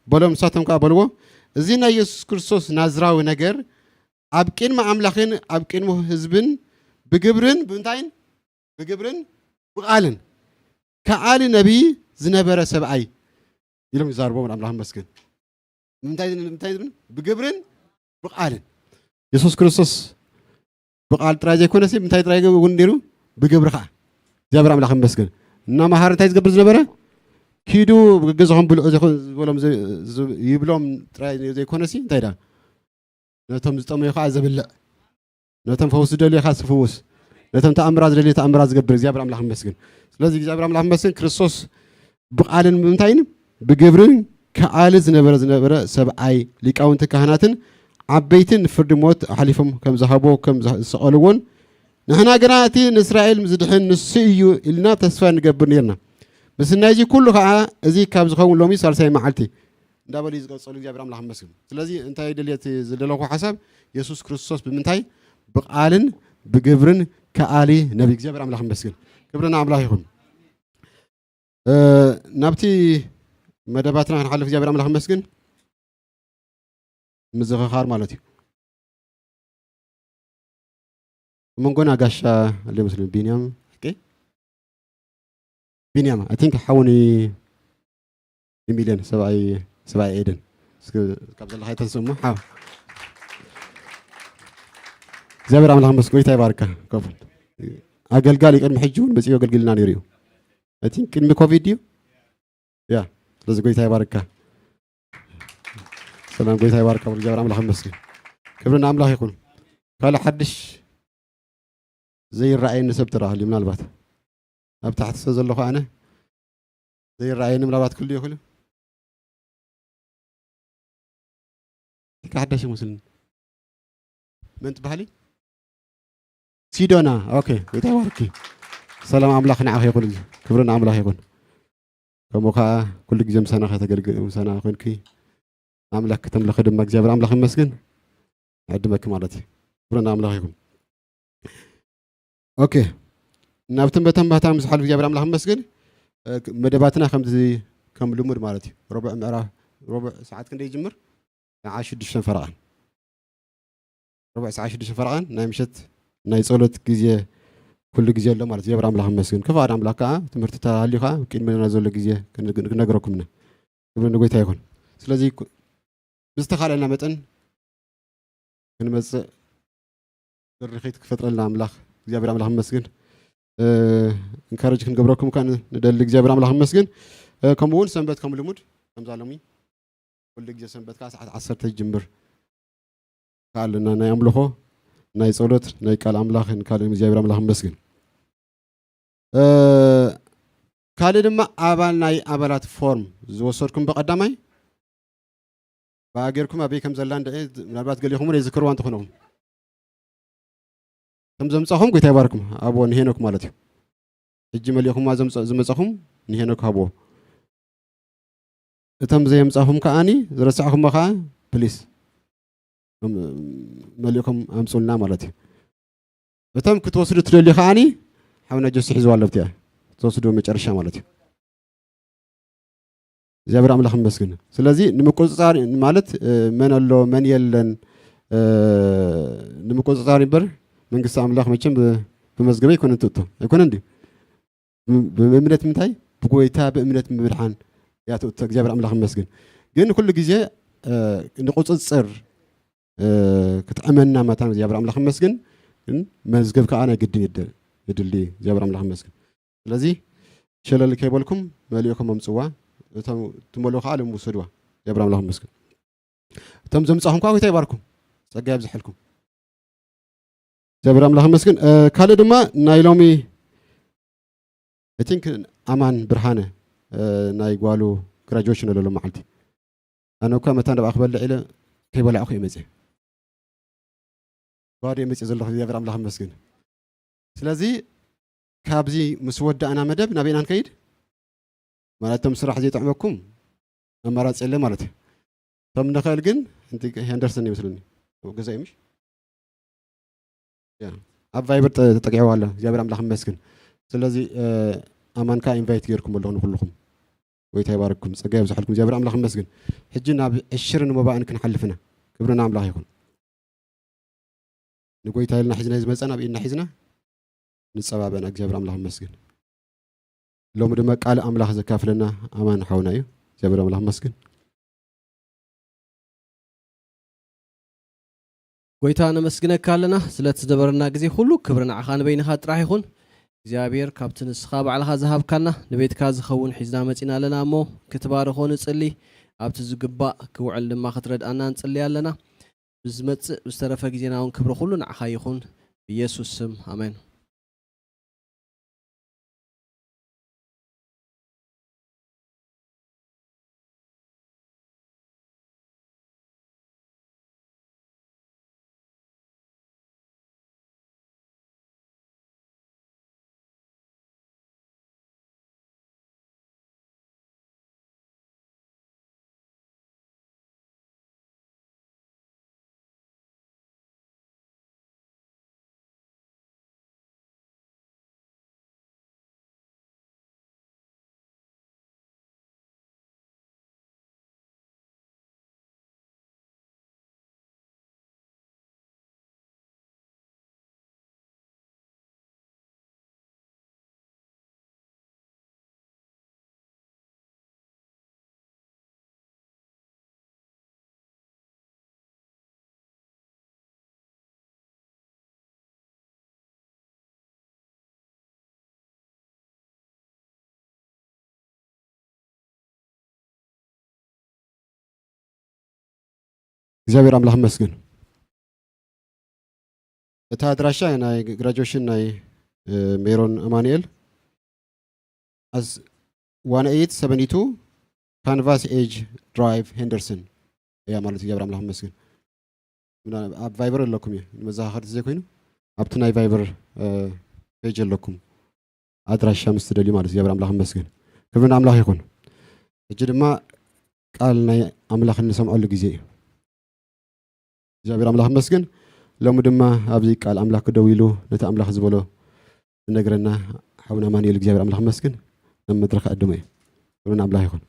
በሎም ንሳቶም ከዓ በልዎ እዚ ናይ ኢየሱስ ክርስቶስ ናዝራዊ ነገር ኣብ ቅድሚ አምላኽን ኣብ ቅድሚ ህዝብን ብግብርን ብቃልን ከዓሊ ነቢይ ዝነበረ ሰብኣይ ኢሎም ይዛርቦም አምላኽ ይመስገን እንታይ ብግብርን ብቃልን ኢየሱስ ክርስቶስ ብቃል ጥራይ ዘይኮነስ እንታይ ጥራይ እውን ነይሩ ብግብሪ ከዓ እግዚአብሔር አምላኽ ይመስገን እና ማሃር እንታይ ዝገብር ዝነበረ ኪዱ ገዛኹም ብልዑ ዝበሎም ይብሎም ጥራይ ዘይኮነስ እንታይ ዳ ነቶም ዝጠመዩ ከዓ ዘብልዕ ነቶም ፈውስ ዝደልዩ ከዓ ዝፍውስ ነቶም ተኣምራት ዝደልዩ ተኣምራት ዝገብር እግዚአብሔር አምላኽ ይመስገን ስለዚህ እግዚአብሔር አምላኽ ይመስገን ክርስቶስ ብቃልን ብምንታይን ብግብርን ከዓሊ ዝነበረ ሰብኣይ ሊቃውንቲ ካህናትን ዓበይትን ፍርዲ ሞት ሓሊፎም ከም ዝሃቦ ከም ዝሰቐልዎን ንሕና ግና እቲ ንእስራኤል ዝድሕን ንሱ እዩ ኢልና ተስፋ ንገብር ነርና ምስ ናይዚ ኩሉ ከዓ እዚ ካብ ዝኸውን ሎሚ ሳልሳይ መዓልቲ እንዳበሉ ዝቀፀሉ እግዚአብሔር አምላኽ ይመስገን ስለዚ እንታይ ደልየት ዝደለኹ ሓሳብ ኢየሱስ ክርስቶስ ብምንታይ ብቃልን ብግብርን ከዓሊ ነቢ እግዚአብሔር አምላኽ ይመስገን ክብርና አምላኽ ይኹን ናብቲ መደባትና ክንሓልፍ እግዚአብሔር አምላኽ ይመስገን ምዝኽኻር ማለት እዩ መንጎና ጋሻ አለ ይመስለኝ ቢንያም I think ሓውኒ ሚሊዮን ሰብኣይ ኤደን ካብ ዘለካ ተስሙ ሓው እግዚአብሔር አምላኽ ይመስገን ጎይታ ይባርካ ኮፍ አገልጋሊ ቅድሚ ሕጂ እውን በጽዮ አገልግልና ነይሩ እዩ I think ቅድሚ ኮቪድ እዩ ያ ስለዚ ጎይታ ይባርካ ሰላም ጎይታ ይባርካ እግዚአብሔር አምላኽ ይመስገን ክብርና አምላኽ ይኹን ካለ ሓድሽ ዘይራኣየኒ ሰብ ትራኸል ምናልባት ኣብ ታሕቲ ዘለኹ ኣነ ዘይራኣየኒ ምናልባት ክሉ ይኽእል ሓዳሽ ይመስልኒ من تبهلي سيدونا اوكي ويتاوركي سلام املاخ نعخ يقول كبرنا املاخ يقول كموكا كل جيم سنه خاتغلغل سنه كونكي املاك تملخ دم እግዚአብሔር املاخ مسكن عدمك مالتي كبرنا املاخ يقول اوكي نابتن بتنبهتا مسحل እግዚአብሔር املاخ مسكن مدباتنا خمزي كم لمود مالتي ربع ساعات كندي يجمر 10 فرقان ربع ساعه 10 فرقان ناي مشت ناي صلوت غزي كل غزي له مالتي እግዚአብሔር املاخ مسكن كفاد املاك تمرت تاليخا كين من زول غزي كنغركمنا كبرنا غويتا يكون ስለዚህ مستخالنا متن كنمص برخيت كفطرنا املاخ እግዚአብሔር املاخ مسكن እንካረጅ ክንገብረኩም ካን ንደል እግዚአብሔር املاخ مسكن كمون سنبت كم لمود كم زالمي كل غزي سنبت كا ساعه 10 تجمر قالنا ناي املخو ناي صلوت ناي قال املاخن قال እግዚአብሔር املاخ مسكن ካለ ድማ አባል ናይ አባላት ፎርም ዝወሰድኩም በቀዳማይ ባገርኩም አበይ ከም ዘላ እንደ ምናልባት ገሊኹም ለዝክሩ አንተ ሆነው ከም ዘምጻኹም ጌታ ይባርኩም አቦ ንሄኖክ ማለት እዩ እጅ መልየኹም ዝመጻኹም ንሄኖክ አቦ እተም ዘየምጻኹም ከአኒ ዝረሳኹም ከአ ፕሊስ መልየኹም አምጹልና ማለት እዩ እተም ክትወስዱ ትደሊ ከአኒ حاولنا جس حزوا الله بتاعه توصلوا مጨረሻ ማለት እዩ እግዚአብሔር አምላክ መስገን ስለዚህ ንመቆጻጻር ማለት መን አሎ መን የለን ንመቆጻጻር ይበር መንግስት አምላክ መቼም በመዝገበ ይኮን እንትቶ ይኮን እንዴ በእምነት ምንታይ በጎይታ በእምነት ምብርሃን ያቶ እግዚአብሔር አምላክ መስገን ግን ሁሉ ጊዜ ንቆጻጻር ከተአመና ማታ እግዚአብሔር አምላክ መስገን ግን መዝገብ ከአና ግድን يدلي እግዚአብሔር አምላክ መስገን ስለዚህ ሸለል ከይበልኩም መልእኩም አምጽዋ ተመሎ ዓለም ወሰድዋ እግዚአብሔር አምላክ መስገን ተም ዘምጻኹም ኳ ይባርኩም ጸጋ ይብዝሕልኩም እግዚአብሔር አምላክ መስገን ካለ ድማ ናይሎሚ I think አማን ብርሃነ ናይ ጓሉ ግራጁዌሽን ለሎ ማዓልቲ አነ እኮ መታ እንደባኽበል ኢለ ከይበላዕኹ ይመጽ ባዲ ይመጽ ዘለኹ እግዚአብሔር አምላክ መስገን ስለዚህ ካብዚ مسودانا መደብ ናበይናን ከይድ ማለትም ስራሕ ዘይጣዕመኩም አማራጭ የለ ማለት ተም ነኸል ግን እንት ሄንደርሰን ይመስልኒ ገዛይ ምሽ ያ አብ ቫይበር ተጠቅعዋለ እግዚአብሔር አምላክ መስገን ስለዚህ አማንካ ኢንቫይት ገርኩም ለሆነ ሁሉኩም ወይ ታይባርኩም ጸጋ ይብዛልኩም እግዚአብሔር አምላክ መስገን ሕጅና 20 መባእን ክንሐልፍና ክብርና አምላክ ይሁን ንጎይታይልና ሕዝና ዝመጸና በእና ሕዝና نتصابنا እግዚአብሔር አምላክ መስገን ሎም ደማ ቃል አምላክ ዘካፍለና አማን ሐውናዩ እግዚአብሔር አምላክ መስገን ጎይታና መስግነካለና ስለተዘበረና ጊዜ ሁሉ ክብርና አኻን በይንኻ ጥራሕ ይኹን እግዚአብሔር ካብትን ስኻ ባዕልኻ ዘሃብካና ንቤትካ ዝኸውን ሒዝና መጺና ለና እሞ ክትባረኾን ጽሊ ኣብቲ ዝግባእ ክውዕል ድማ ክትረድአና እንጽሊ ያለና ብዝመጽእ ብዝተረፈ ጊዜናውን ክብሪ ሁሉ ንዓኻ ይኹን በኢየሱስ ስም አሜን እግዚአብሔር አምላክ መስገን እታ አድራሻ ናይ ግራጁዌሽን ናይ ሜሮን አማኑኤል as 1872 ካንቫስ ኤጅ ድራይቭ ሄንደርሰን ያ ማለት እግዚአብሔር አምላክ መስገን ኣብ ቫይበር ኣለኩም እየ መዘኻኸርቲ ዘይኮይኑ ኣብቲ ናይ ቫይበር ፔጅ ኣለኩም ኣድራሻ ምስ ትደልዩ ማለት እግዚአብሔር ኣምላኽ ይመስገን ክብርን ኣምላኽ ይኹን እጂ ድማ ቃል ናይ ኣምላኽ እንሰምዐሉ ግዜ እዩ እግዚአብሔር ኣምላኽ ይመስገን ሎሚ ድማ ኣብዚ ቃል ኣምላኽ ደው ኢሉ ነቲ ኣምላኽ ዝበሎ ነገረና ሓውና ማንኤል እግዚአብሔር ኣምላኽ ይመስገን ናብ መድረኽ ኣድሞ እዩ ክብርን ኣምላኽ ይኹን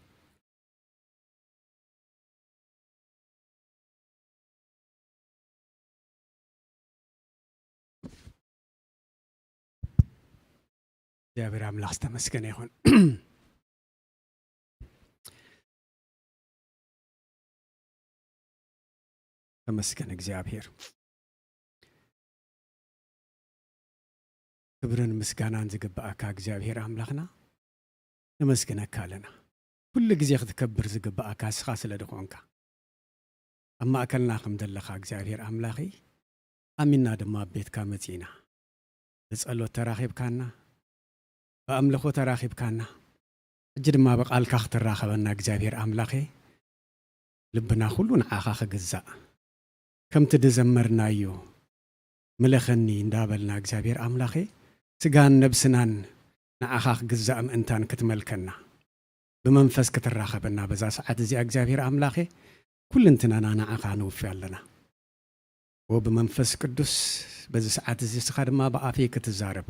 እግዚአብሔር አምላክ ተመስገነ ይሁን ተመስገነ እግዚአብሔር ክብርን ምስጋናን ዝግባእካ እግዚአብሔር አምላክና ተመስገነካ ኣለና ኩሉ ግዜ ክትከብር ዝግባእካ ስኻ ስለደኾንካ ኣብ ማእከልና ከም ዘለኻ እግዚአብሔር አምላኺ ኣሚንና ድማ ቤትካ መጺና ብጸሎት ተራኺብካና በአምልኮ ተራኺብካና እጅ ድማ በቃልካ ክትራኸበና እግዚአብሔር አምላኺ ልብና ሁሉ ንዓኻ ክግዛእ ከምቲ ድዘመርናዮ ምለኸኒ እንዳበልና እግዚአብሔር አምላኺ ስጋን ነብስናን ንዓኻ ክግዛእ ምእንታን ክትመልከና ብመንፈስ ክትራኸበና በዛ ሰዓት እዚ እግዚአብሔር አምላኺ ኩልንትናና ንዓኻ ንውፍ ኣለና ወብመንፈስ ቅዱስ በዚ ሰዓት እዚ ስኻ ድማ በአፌ ክትዛረብ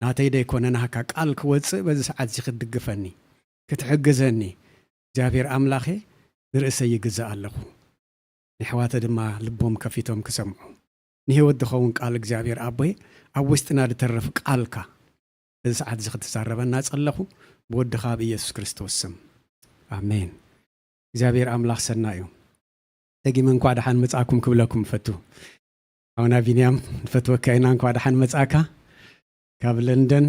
ናተይ ደይኮነናካ ቃል ክወፅእ በዚ ሰዓት እዚ ክትድግፈኒ ክትሕግዘኒ እግዚአብሔር አምላኺ ንርእሰይ ይግዛእ ኣለኹ ንሕዋተ ድማ ልቦም ከፊቶም ክሰምዑ ንህይወት ዝኸውን ቃል እግዚአብሔር ኣቦይ ኣብ ውሽጥና ዝተረፍ ቃልካ በዚ ሰዓት እዚ ክትዛረበና ጸለኹ ብወድኻ ብኢየሱስ ክርስቶስ ስም ኣሜን እግዚአብሔር አምላኽ ሰናይ እዩ ደጊመ እንኳ ደሓን መጻእኩም ክብለኩም ፈቱ ኣውና ቢንያም ንፈትወካ ኢና እንኳ ደሓን መጻእካ ካብ ለንደን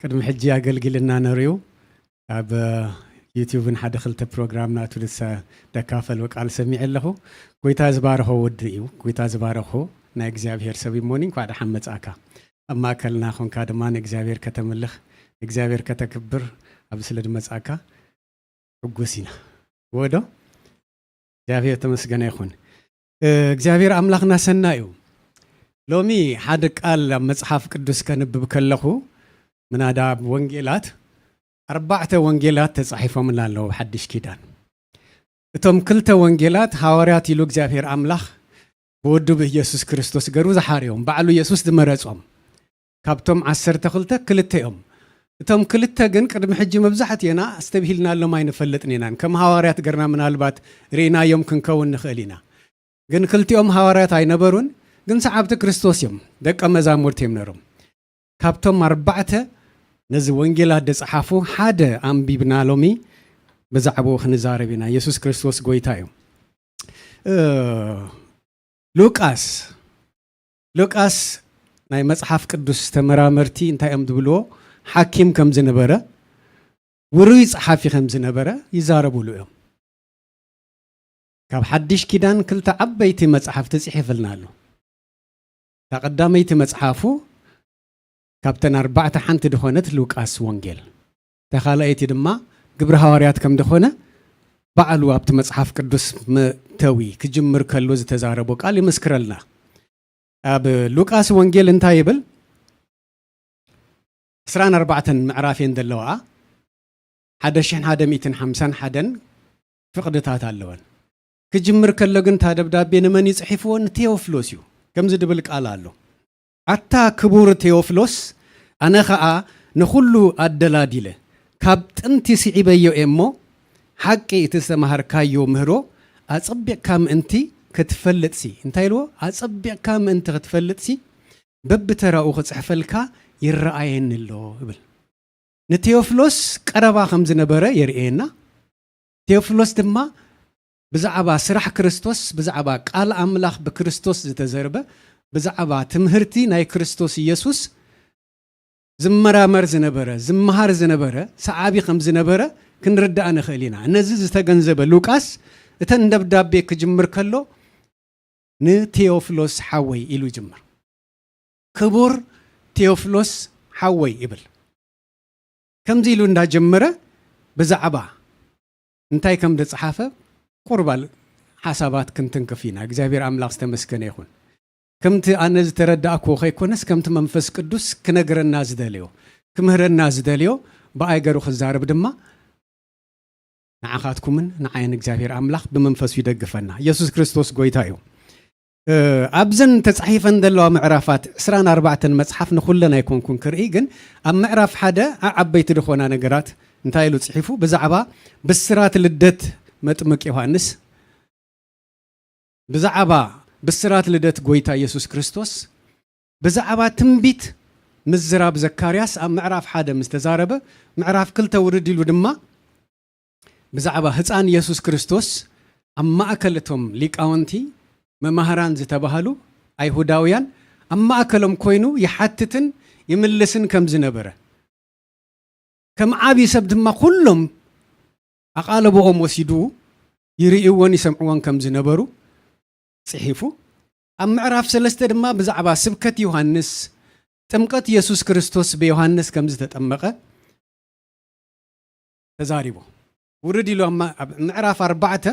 ቅድሚ ሕጂ ኣገልግልና ነርዩ ኣብ ዩቲዩብን ሓደ ክልተ ፕሮግራም ናቱ ደካፈል ወቃል ሰሚዕ ኣለኹ ጎይታ ዝባርኾ ወዲ እዩ ጎይታ ዝባርኾ ናይ እግዚአብሔር ሰብ ይሞኒ እንኳ ደሓን መጻእካ ኣብ ማእከልና ኾንካ ድማ ንእግዚአብሔር ከተምልኽ እግዚአብሔር ከተክብር ኣብ ስለድ መጻእካ ሕጉስ ኢና ወዶ እግዚአብሔር ተመስገነ ይኹን እግዚአብሔር ኣምላኽና ሰናይ እዩ ሎሚ ሓደ ቃል ኣብ መጽሓፍ ቅዱስ ከንብብ ከለኹ ምናዳ ወንጌላት 4 ወንጌላት ተጻሒፎም ኣለዉ ሓድሽ ኪዳን እቶም ክልተ ወንጌላት ሐዋርያት ኢሉ እግዚአብሔር ኣምላኽ ብወዱ ብኢየሱስ ክርስቶስ ገሩ ዝሓርዮም ባዕሉ ኢየሱስ ዝመረጾም ካብቶም 12 ክልተ እዮም እቶም ክልተ ግን ቅድሚ ሕጂ መብዛሕትየና ኣስተብሂልናሎም ኣይንፈልጥን ኢና ከም ሐዋርያት ገርና ምናልባት ርኢናዮም ክንከውን ንኽእል ኢና ግን ክልቲኦም ሐዋርያት ኣይነበሩን ግን ሰዓብቲ ክርስቶስ እዮም ደቀ መዛሙርት እዮም ነሮም ካብቶም 4 ነዚ ወንጌላት ዝጸሓፉ ሓደ ኣንቢብና ሎሚ ብዛዕባኡ ክንዛረብ ኢና ኢየሱስ ክርስቶስ ጎይታ እዩ ሉቃስ ናይ መጽሓፍ ቅዱስ ተመራመርቲ እንታይ እዮም ዝብልዎ ሓኪም ከም ዝነበረ ውሩይ ጸሓፊ ከም ዝነበረ ይዛረብሉ እዮም ካብ ሓድሽ ኪዳን ክልተ ዓበይቲ መጽሓፍ ተጽሒፍልና ኣሎ ተቀዳመይቲ መጽሓፉ ካብተን 4 ሓንቲ ድኾነት ሉቃስ ወንጌል ተኻላይቲ ድማ ግብረ ሐዋርያት ከም ድኾነ ባዕሉ ኣብቲ መጽሓፍ ቅዱስ ተዊ ክጅምር ከሎ ዝተዛረቦ ቃል ይመስክረልና ኣብ ሉቃስ ወንጌል እንታይ ይብል 24 ምዕራፍን ዘለዋ 1151 ፍቅድታት ኣለወን ክጅምር ከሎ ግን ታ ደብዳቤ ንመን ይጽሒፍዎ ንቴዎፍሎስ እዩ ከምዚ ድብል ቃል ኣሎ ኣታ ክቡር ቴዎፍሎስ ኣነ ኸዓ ንኹሉ ኣደላዲለ ካብ ጥንቲ ስዒበዮ እሞ ሓቂ እቲ ዝተማሃርካዮ ምህሮ ኣጸቢቕካ ምእንቲ ክትፈልጥሲ እንታይ ኢልዎ ኣጸቢቕካ ምእንቲ ክትፈልጥሲ በብተራኡ ክጽሕፈልካ ይረኣየኒ ኣሎ ይብል ንቴዎፍሎስ ቀረባ ከም ዝነበረ የርኤና ቴዎፍሎስ ድማ ብዛዕባ ስራሕ ክርስቶስ ብዛዕባ ቃል ኣምላኽ ብክርስቶስ ዝተዘርበ ብዛዕባ ትምህርቲ ናይ ክርስቶስ ኢየሱስ ዝመራመር ዝነበረ ዝመሃር ዝነበረ ሰዓቢ ከም ዝነበረ ክንርዳእ ንኽእል ኢና ነዚ ዝተገንዘበ ሉቃስ እተን ደብዳቤ ክጅምር ከሎ ንቴዎፍሎስ ሓወይ ኢሉ ይጅምር ክቡር ቴዎፍሎስ ሓወይ ይብል ከምዚ ኢሉ እንዳጀመረ ብዛዕባ እንታይ ከም ዝጸሓፈ ቁርባል ሓሳባት ክንትንክፊና እግዚአብሔር አምላክ ዝተመስገነ ይኹን ከምቲ ኣነ ዝተረዳእክዎ ከይኮነስ ከምቲ መንፈስ ቅዱስ ክነግረና ዝደልዮ ክምህረና ዝደልዮ ብኣይገሩ ክዛረብ ድማ ንዓኻትኩምን ንዓይን እግዚአብሔር አምላክ ብመንፈሱ ይደግፈና ኢየሱስ ክርስቶስ ጎይታ እዩ ኣብዘን ተጻሒፈን ዘለዋ ምዕራፋት 24 መጽሓፍ ንኹለና ይኮንኩን ክርኢ ግን ኣብ ምዕራፍ ሓደ ዓበይቲ ዝኾና ነገራት እንታይ ኢሉ ጽሒፉ ብዛዕባ ብስራት ልደት መጥምቅ ዮሐንስ ብዛዕባ ብስራት ልደት ጎይታ ኢየሱስ ክርስቶስ ብዛዕባ ትንቢት ምዝራብ ዘካርያስ ኣብ ምዕራፍ ሓደ ምስ ተዛረበ ምዕራፍ 2 ውርድ ኢሉ ድማ ብዛዕባ ህፃን ኢየሱስ ክርስቶስ ኣብ ማእከለቶም ሊቃውንቲ መማህራን ዝተባሃሉ ኣይሁዳውያን ኣብ ማእከሎም ኮይኑ ይሓትትን ይምልስን ከም ዝነበረ ከም ዓቢ ሰብ ድማ ኩሎም ኣቃለቦኦም ወሲዱ ይርእይዎን ይሰምዕዎን ከም ዝነበሩ ጽሒፉ ኣብ ምዕራፍ 3 ድማ ብዛዕባ ስብከት ዮሐንስ ጥምቀት ኢየሱስ ክርስቶስ በዮሐንስ ከም ዝተጠመቀ ተዛሪቦ ውርድ ኢሉ ኣብ ምዕራፍ 4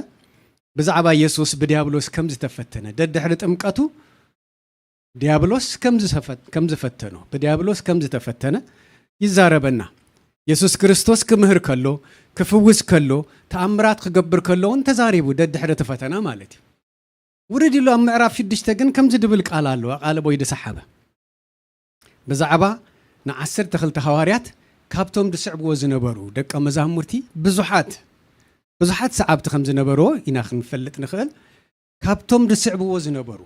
ብዛዕባ ኢየሱስ ብዲያብሎስ ከም ዝተፈተነ ደድሕሪ ጥምቀቱ ዲያብሎስ ከም ዝፈተኖ ብዲያብሎስ ከም ዝተፈተነ ይዛረበና ኢየሱስ ክርስቶስ ክምህር ከሎ ክፍውስ ከሎ ተኣምራት ክገብር ከሎን ተዛሪቡ ደድሕሪ ተፈተና ማለት እዩ ውርድ ኢሉ ኣብ ምዕራፍ 6 ግን ከም ዝድብል ቃል ኣሎ ቃል ቦይ ደሰሓበ ብዛዕባ ን12 ሐዋርያት ካብቶም ድስዕብዎ ዝነበሩ ደቀ መዛሙርቲ ብዙሓት ሰዓብቲ ከም ዝነበሩ ኢና ክንፈልጥ ንኽእል ካብቶም ድስዕብዎ ዝነበሩ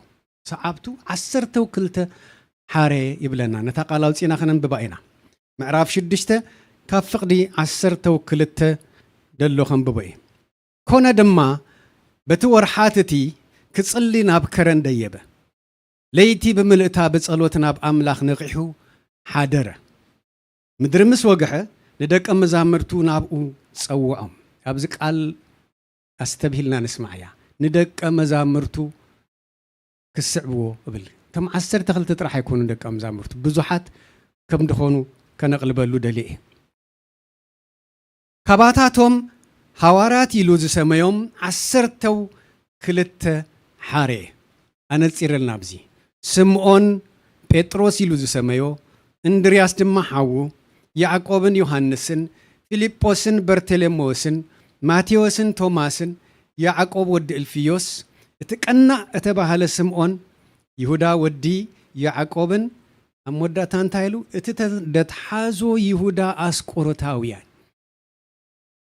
ሰዓብቱ 12 ሓረ ይብለና ነታ ቃል ኣውፂና ክነንብባ ኢና ምዕራፍ 6 ካብ ፍቕዲ 12 ደሎ ከንብቦ እየ ኮነ ድማ በቲ ወርሓት እቲ ክጽሊ ናብ ከረን ደየበ ለይቲ ብምልእታ ብጸሎት ናብ ኣምላኽ ነቂሑ ሓደረ ምድሪ ምስ ወግሐ ንደቀ መዛሙርቱ ናብኡ ጸውዖም ኣብዚ ቃል ኣስተብሂልና ንስማዕ እያ ንደቀ መዛሙርቱ ክስዕብዎ እብል እቶም 12 ጥራሕ ኣይኮኑ ደቀ መዛሙርቱ ብዙሓት ከም ድኾኑ ከነቕልበሉ ደልየ ካባታቶም ሐዋርያት ኢሉ ዝሰመዮም 12 ሓረ ኣነጺረልና ኣብዚ ስምዖን ጴጥሮስ ኢሉ ዝሰመዮ እንድርያስ ድማ ሓዉ ያዕቆብን ዮሐንስን ፊልጶስን በርተሎሜዎስን ማቴዎስን ቶማስን ያዕቆብ ወዲ እልፍዮስ እቲ ቀናዕ እተባሃለ ስምዖን ይሁዳ ወዲ ያዕቆብን ኣብ መወዳእታ እንታይ ኢሉ እቲ ደትሓዞ ይሁዳ ኣስቆሮታውያን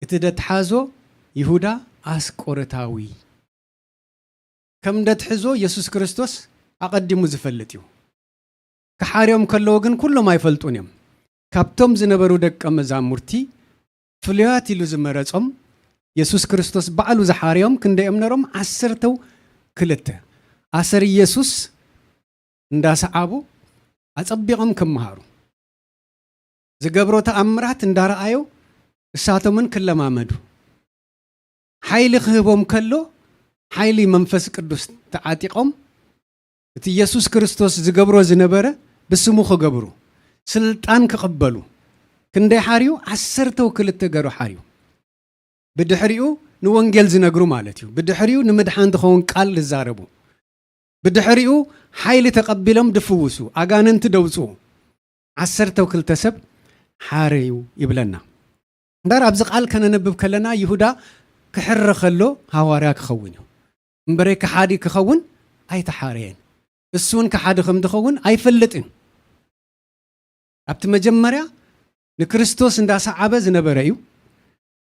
እቲ ደትሓዞ ይሁዳ ኣስቆሮታዊ ከም ደትሕዞ ኢየሱስ ክርስቶስ ኣቐዲሙ ዝፈልጥ እዩ ክሓርዮም ከለዎ ግን ኩሎም ኣይፈልጡን እዮም ካብቶም ዝነበሩ ደቀ መዛሙርቲ ፍሉያት ኢሉ ዝመረጾም ኢየሱስ ክርስቶስ ባዕሉ ዝሓርዮም ክንደኦም ነሮም 12 ኣሰር ኢየሱስ እንዳሰዓቡ ኣጸቢቖም ክመሃሩ ዝገብሮ ተኣምራት እንዳረኣዩ እሳቶምን ክለማመዱ ሓይሊ ክህቦም ከሎ ሓይሊ መንፈስ ቅዱስ ተዓጢቆም እቲ ኢየሱስ ክርስቶስ ዝገብሮ ዝነበረ ብስሙ ክገብሩ ስልጣን ክቕበሉ ክንደይ ሓርዩ 12 ገሩ ሓርዩ ብድሕሪኡ ንወንጌል ዝነግሩ ማለት እዩ ብድሕሪኡ ንምድሓን ዝኸውን ቃል ዝዛረቡ ብድሕሪኡ ሓይሊ ተቐቢሎም ድፍውሱ ኣጋንንቲ ደውፅኡ 12 ሰብ ሓርዩ ይብለና እምበር ኣብዚ ቃል ከነነብብ ከለና ይሁዳ ክሕረ ከሎ ሃዋርያ ክኸውን እዩ እምበረይ ክሓዲ ክኸውን ኣይተሓርየን እሱን ክሓዲ ከም ዝኸውን ኣይፈልጥን ኣብቲ መጀመርያ ንክርስቶስ እንዳሰዓበ ዝነበረ እዩ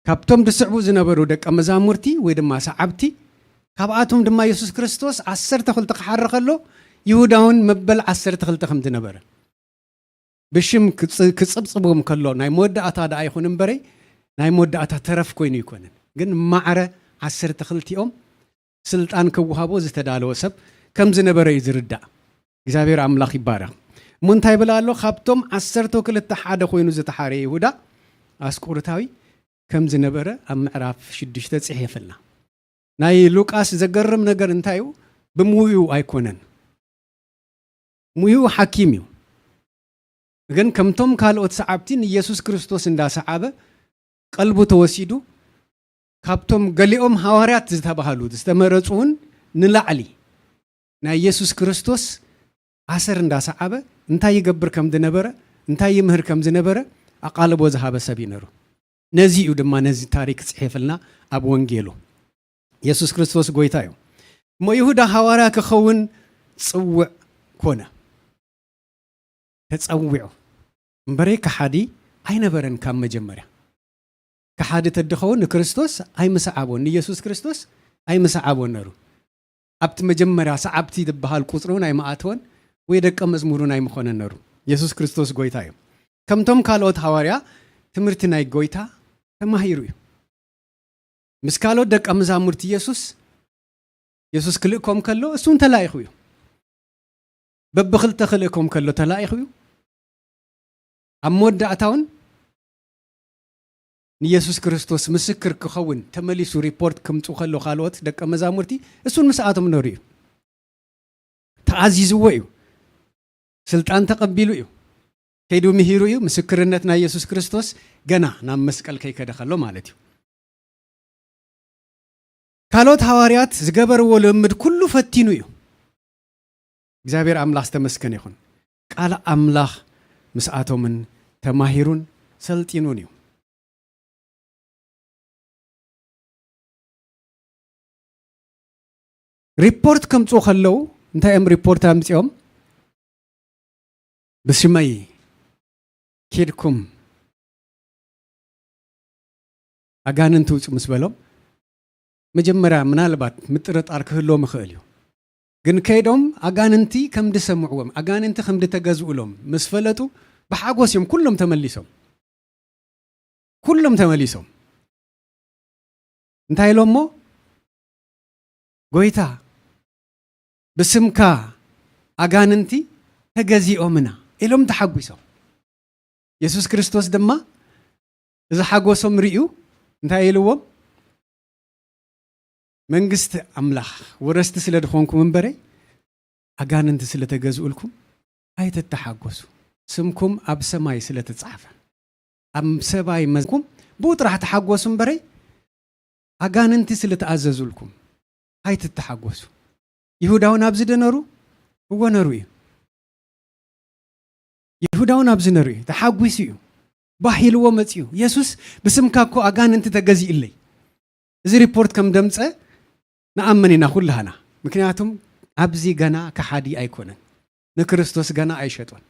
ካብቶም ድስዕቡ ዝነበሩ ደቀ መዛሙርቲ ወይ ድማ ሰዓብቲ ካብኣቶም ድማ ኢየሱስ ክርስቶስ 12 ክሓረ ከሎ ይሁዳውን መበል 12 ከም ዝነበረ ብሽም ክጽብጽቦም ከሎ ናይ መወዳእታ ዳ ኣይኹን እምበረይ ናይ መወዳእታ ተረፍ ኮይኑ ይኮነን ግን ማዕረ 12ኦም ስልጣን ክወሃቦ ዝተዳለወ ሰብ ከም ዝነበረ እዩ ዝርዳእ እግዚአብሔር ኣምላኽ ይባረኽ ሙንታይ ብላ ኣሎ ካብቶም 12 ሓደ ኮይኑ ዝተሓረ ይሁዳ ኣስቆሮታዊ ከም ዝነበረ ኣብ ምዕራፍ 6 ጽሒፈልና ናይ ሉቃስ ዘገርም ነገር እንታይ እዩ ብምውኡ ኣይኮነን ሙዩ ሓኪም እዩ ግን ከምቶም ካልኦት ሰዓብቲ ኢየሱስ ክርስቶስ እንዳሰዓበ ቀልቡ ተወሲዱ ካብቶም ገሊኦም ሐዋርያት ዝተባሃሉ ዝተመረጹን ንላዕሊ ናይ ኢየሱስ ክርስቶስ ዓሰር እንዳሰዓበ እንታይ ይገብር ከም ዝነበረ እንታይ ይምህር ከም ዝነበረ ኣቃልቦ ዝሃበ ሰብ ይነሩ ነዚኡ ድማ ነዚ ታሪክ ጽሒፍልና ኣብ ወንጌሉ ኢየሱስ ክርስቶስ ጎይታ እዩ እሞ ይሁዳ ሐዋርያ ክኸውን ጽውዕ ኮነ ተጸዊዑ እምበረ ከሓዲ ኣይነበረን ካብ መጀመርያ ከሓዲ ተድኸውን ንክርስቶስ ኣይምሰዓቦን ንኢየሱስ ክርስቶስ ኣይምሰዓቦን ነሩ ኣብቲ መጀመርያ ሰዓብቲ ዝበሃል ቁጽሩን ኣይመኣተወን ወይ ደቀ መዝሙሩን ኣይምኾነን ነሩ ኢየሱስ ክርስቶስ ጎይታ እዩ ከምቶም ካልኦት ሐዋርያ ትምህርቲ ናይ ጎይታ ተማሂሩ እዩ ምስ ካልኦት ደቀ መዛሙርቲ ኢየሱስ ክልእኮም ከሎ እሱን ተላኢኹ እዩ በብኽልተ ክልእኮም ከሎ ተላኢኹ እዩ ኣብ መወዳእታውን ንኢየሱስ ክርስቶስ ምስክር ክኸውን ተመሊሱ ሪፖርት ክምፁ ከሎ ካልኦት ደቀ መዛሙርቲ እሱን ምስኣቶም ነሩ እዩ ተኣዚዝዎ እዩ ስልጣን ተቐቢሉ እዩ ከይዱ ምሂሩ እዩ ምስክርነት ናይ ኢየሱስ ክርስቶስ ገና ናብ መስቀል ከይከደ ከሎ ማለት እዩ ካልኦት ሐዋርያት ዝገበርዎ ልምድ ኩሉ ፈቲኑ እዩ እግዚአብሔር አምላክ ተመስገነ ይሁን ቃል አምላክ ምስኣቶምን ተማሂሩን ሰልጢኑን እዩ ሪፖርት ከምፁ ከለው እንታይ እም ሪፖርት ኣምፂኦም ብስመይ ኬድኩም ኣጋንንት ውፁ ምስ በሎም መጀመርያ ምናልባት ምጥርጣር ክህሎም ይኽእል እዩ ግን ከይዶም ኣጋንንቲ ከም ድሰምዕዎም ኣጋንንቲ ከም ድተገዝኡሎም ምስ ፈለጡ ብሓጎስ እዮም ኩሎም ተመሊሶም እንታይ ኢሎሞ ጎይታ ብስምካ ኣጋንንቲ ተገዚኦምና ኢሎም ተሓጒሶም ኢየሱስ ክርስቶስ ድማ እዚ ሓጎሶም ርዩ እንታይ ኢልዎም መንግስት አምላክ ወረስቲ ስለ ድኾንኩም እንበረ ኣጋንንቲ ስለ ተገዝኡልኩም ኣይተተሓጎሱ ስምኩም ኣብ ሰማይ ስለ ተጻፈ ኣብ ሰማይ መዝኩም ብጥራህ ተሓጎሱ እንበረ ኣጋንንቲ ስለ ተኣዘዙልኩም ኣይተተሓጎሱ ይሁዳውን ኣብ ዝደነሩ ወነሩ እዩ ይሁዳውን ኣብ ዝነሩ እዩ ተሓጒሱ እዩ ባሂልዎ መጽዩ ኢየሱስ ብስምካ እኮ ኣጋንንቲ ተገዚኡለይ እዚ ሪፖርት ከም ደምፀ ንኣመኒና ኩላህና ምክንያቱም ኣብዚ ገና ከሓዲ ኣይኮነን ንክርስቶስ ገና ኣይሸጦን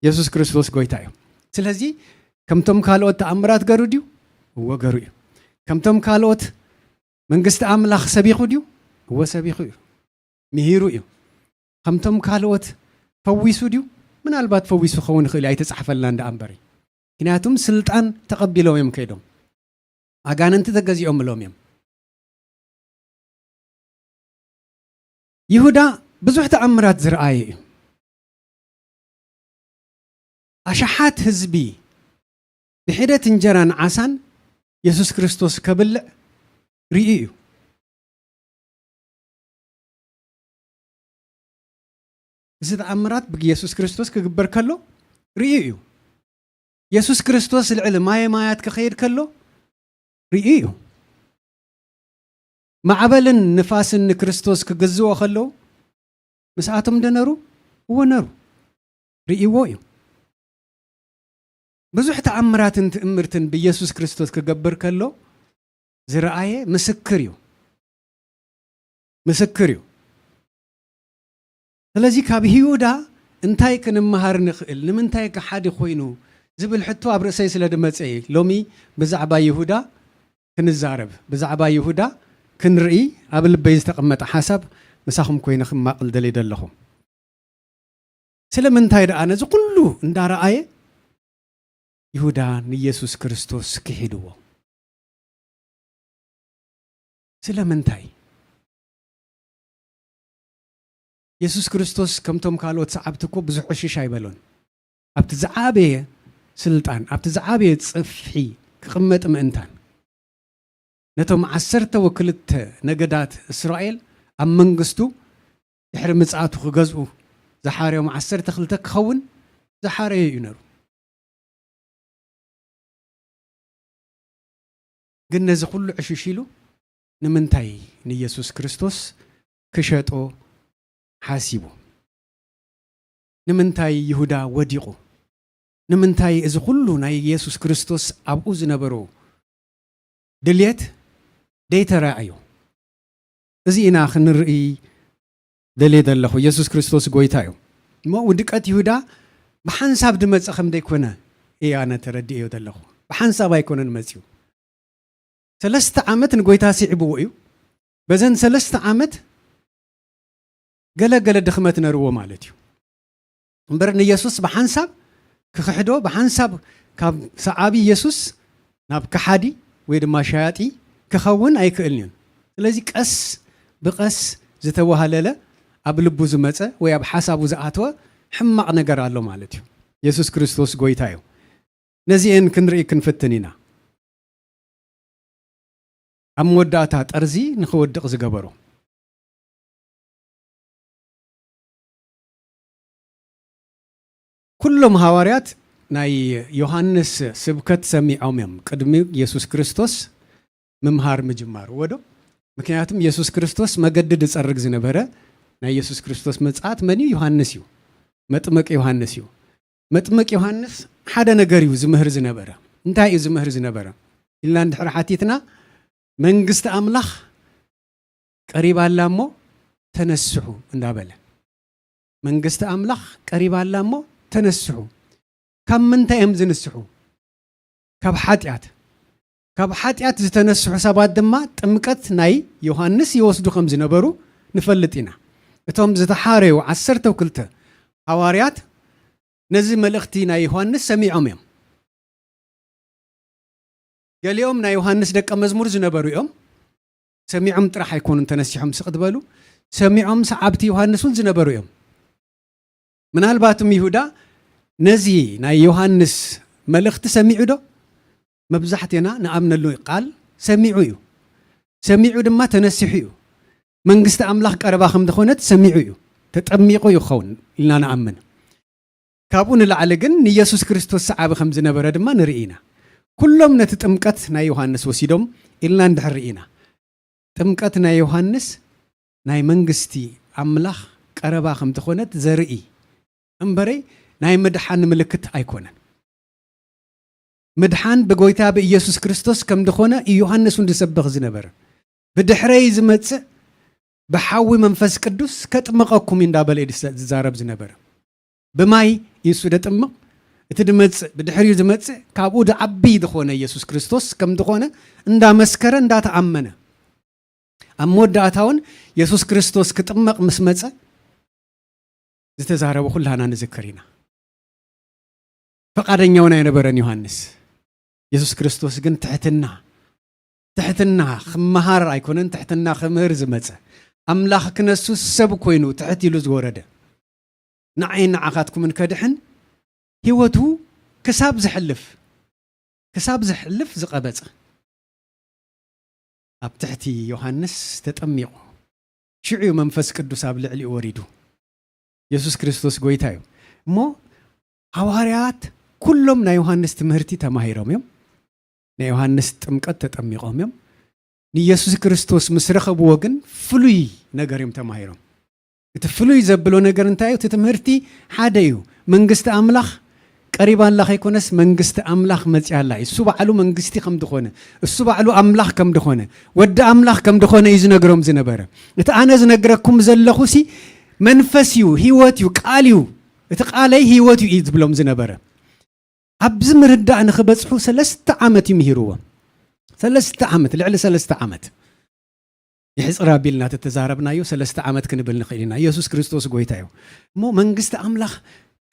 ኢየሱስ ክርስቶስ ጎይታ እዩ ስለዚ ከምቶም ካልኦት ተኣምራት ገሩ ድዩ ወገሩ እዩ ከምቶም ካልኦት መንግስቲ ኣምላኽ ሰቢኹ ድዩ ወሰቢኹ እዩ ምሂሩ እዩ ከምቶም ካልኦት ፈዊሱ ድዩ ምናልባት ፈዊሱ ኸውን ይኽእል ኣይተጻሕፈልና እንዳኣንበሪ ምክንያቱም ስልጣን ተቐቢሎም እዮም ከይዶም ኣጋንንቲ ተገዚኦም ብሎም እዮም ይሁዳ ብዙሕ ተኣምራት ዝረአየ እዩ ኣሽሓት ህዝቢ ብሕደት እንጀራን ዓሳን ኢየሱስ ክርስቶስ ከብልዕ ርኢ እዩ እዚ ተኣምራት ብኢየሱስ ክርስቶስ ክግበር ከሎ ርኢ እዩ ኢየሱስ ክርስቶስ ልዕሊ ማያት ክኸይድ ከሎ ርኢ እዩ ማዕበልን ንፋስን ንክርስቶስ ክገዝዎ ከሎ ምስኣቶም ደነሩ ወነሩ ርኢዎ እዩ ብዙሕ ተኣምራትን ትእምርትን ብኢየሱስ ክርስቶስ ክገብር ከሎ ዝረአየ ምስክር እዩ ስለዚ ካብ ይሁዳ እንታይ ክንመሃር ንኽእል ንምንታይ ከሓዲ ኮይኑ ዝብል ሕቶ ኣብ ርእሰይ ስለ ድመፀ ሎሚ ብዛዕባ ይሁዳ ክንዛረብ ብዛዕባ ይሁዳ ክንርኢ ኣብ ልበይ ዝተቐመጠ ሓሳብ ምሳኹም ኮይኑ ክማቕል ደልየ ደለኹም ስለምንታይ ደኣ ነዚ ኩሉ እንዳረኣየ ይሁዳ ንኢየሱስ ክርስቶስ ክሒድዎ ስለምንታይ ኢየሱስ ክርስቶስ ከምቶም ካልኦት ሰዓብቲ እኮ ብዙሕ ዕሽሽ ኣይበሎን ኣብቲ ዝዓበየ ስልጣን ኣብቲ ዝዓበየ ጽፍሒ ክቕመጥ ምእንታን ነቶም 12 ነገዳት እስራኤል ኣብ መንግስቱ ድሕሪ ምጽኣቱ ክገዝኡ ዝሓርዮም 12 ክኸውን ዝሓረየ እዩ ነሩ ግን ነዚ ኩሉ ዕሽሽሉ ንምንታይ ንኢየሱስ ክርስቶስ ክሸጦ ሓሲቡ ንምንታይ ይሁዳ ወዲቁ ንምንታይ እዚ ኩሉ ናይ ኢየሱስ ክርስቶስ ኣብኡ ዝነበሩ ድልየት ደይተራእዩ እዚ ኢና ክንርኢ ደልየ ዘለኹ ኢየሱስ ክርስቶስ ጎይታ እዩ እሞ ውድቀት ይሁዳ ብሓንሳብ ድመፀ ከም ደይኮነ እየ ኣነ ተረዲእዮ ዘለኹ ብሓንሳብ ኣይኮነን መፅዩ 3 ዓመት ንጎይታ ሲዕብዎ እዩ በዘን 3 ዓመት ገለገለ ድኽመት ነርዎ ማለት እዩ እምበር ንኢየሱስ ብሓንሳብ ክክሕዶ ብሓንሳብ ካብ ሰዓቢ ኢየሱስ ናብ ከሓዲ ወይ ድማ ሻያጢ ክኸውን ኣይክእልንን ስለዚ ቀስ ብቀስ ዝተወሃለለ ኣብ ልቡ ዝመፀ ወይ ኣብ ሓሳቡ ዝኣተወ ሕማቕ ነገር ኣሎ ማለት እዩ ኢየሱስ ክርስቶስ ጎይታ እዩ ነዚአን ክንርኢ ክንፍትን ኢና ኣብ መወዳእታ ጠርዚ ንክወድቕ ዝገበሮ ኩሎም ሃዋርያት ናይ ዮሐንስ ስብከት ሰሚዖም እዮም ቅድሚ ኢየሱስ ክርስቶስ ምምሃር ምጅማር ወዶ ምክንያቱም ኢየሱስ ክርስቶስ መገዲ ዝፀርግ ዝነበረ ናይ ኢየሱስ ክርስቶስ መጽኣት መን እዩ ዮሐንስ እዩ መጥምቅ ዮሐንስ እዩ መጥምቅ ዮሐንስ ሓደ ነገር እዩ ዝምህር ዝነበረ እንታይ እዩ ዝምህር ዝነበረ ኢልና እንድሕር ሓቲትና መንግስቲ ኣምላኽ ቀሪባላ እሞ ተነስሑ እንዳበለ መንግስቲ ኣምላኽ ቀሪባላ እሞ ተነስሑ ካብ ምንታይ እዮም ዝንስሑ ካብ ሓጢኣት ዝተነስሑ ሰባት ድማ ጥምቀት ናይ ዮሐንስ ይወስዱ ከም ዝነበሩ ንፈልጥ ኢና እቶም ዝተሓረዩ 12 ሃዋርያት ነዚ መልእኽቲ ናይ ዮሐንስ ሰሚዖም እዮም ገሊኦም ናይ ዮሐንስ ደቀ መዝሙር ዝነበሩ እዮም ሰሚዖም ጥራሕ ኣይኮኑን ተነሲሖም ስቕድበሉ ሰሚዖም ሰዓብቲ ዮሐንስ እውን ዝነበሩ እዮም ምናልባትም ይሁዳ ነዚ ናይ ዮሐንስ መልእኽቲ ሰሚዑ ዶ መብዛሕትና ንኣምነሉ ቃል ሰሚዑ እዩ ሰሚዑ ድማ ተነሲሑ እዩ መንግስቲ ኣምላኽ ቀረባ ከም ዝኾነት ሰሚዑ እዩ ተጠሚቑ ይኸውን ኢልና ንኣምን ካብኡ ንላዕሊ ግን ንኢየሱስ ክርስቶስ ሰዓቢ ከም ዝነበረ ድማ ንርኢ ኢና ኩሎም ነቲ ጥምቀት ናይ ዮሐንስ ወሲዶም ኢልና እንድሕር ኢና ጥምቀት ናይ ዮሐንስ ናይ መንግስቲ ኣምላኽ ቀረባ ከም ዝኾነት ዘርኢ እምበረይ ናይ ምድሓን ምልክት ኣይኮነን ምድሓን ብጎይታ ብኢየሱስ ክርስቶስ ከም ዝኾነ ዮሐንስ እንድሰብኽ ዝነበረ ብድሕረይ ዝመጽእ ብሓዊ መንፈስ ቅዱስ ከጥምቐኩም እንዳበለ ዝዛረብ ዝነበረ ብማይ ኢየሱስ ደጥምቕ እቲ ድመጽእ ብድሕሪኡ ዝመጽእ ካብኡ ድዓቢ ዝኾነ ኢየሱስ ክርስቶስ ከም ዝኾነ እንዳመስከረ እንዳተኣመነ ኣብ መወዳእታውን ኢየሱስ ክርስቶስ ክጥምቕ ምስ መጸ ዝተዛረበ ኩላና ንዝክር ኢና ፈቃደኛውን ኣይነበረን ዮሐንስ ኢየሱስ ክርስቶስ ግን ትሕትና ክመሃር ኣይኮነን ትሕትና ክምህር ዝመጸ ኣምላኽ ክነሱስ ሰብ ኮይኑ ትሕት ኢሉ ዝወረደ ንዓይን ንዓኻትኩምን ከድሕን ህይወቱ ክሳብ ዝሕልፍ ዝቐበጸ ኣብ ትሕቲ ዮሐንስ ተጠሚቑ ሽዑ መንፈስ ቅዱስ ኣብ ልዕሊኡ ወሪዱ ኢየሱስ ክርስቶስ ጎይታ እዩ እሞ ሃዋርያት ኩሎም ናይ ዮሐንስ ትምህርቲ ተማሂሮም እዮም ናይ ዮሐንስ ጥምቀት ተጠሚቖም እዮም ንኢየሱስ ክርስቶስ ምስ ረኸብዎ ግን ፍሉይ ነገር እዮም ተማሂሮም እቲ ፍሉይ ዘብሎ ነገር እንታይ እዩ እቲ ትምህርቲ ሓደ እዩ መንግስቲ ኣምላኽ ቀሪባላ ከይኮነስ መንግስቲ ኣምላኽ መፅያላ እሱ ባዕሉ መንግስቲ ከም ዝኾነ እሱ ባዕሉ ኣምላኽ ከም ዝኾነ ወዲ ኣምላኽ ከም ዝኾነ እዩ ዝነግሮም ዝነበረ እቲ ኣነ ዝነግረኩም ዘለኹሲ መንፈስ እዩ ህይወት እዩ ቃል እዩ እቲ ቃለይ ህይወት እዩ ዝብሎም ዝነበረ ኣብዚ ምርዳእ ንኽበፅሑ 3 ዓመት ይምሂርዎ 3 ዓመት ልዕሊ 3 ዓመት ይሕፅር ኣቢልና ተተዛረብናዮ 3 ዓመት ክንብል ንኽእል ኢና ኢየሱስ ክርስቶስ ጎይታ እዩ እሞ መንግስቲ ኣምላኽ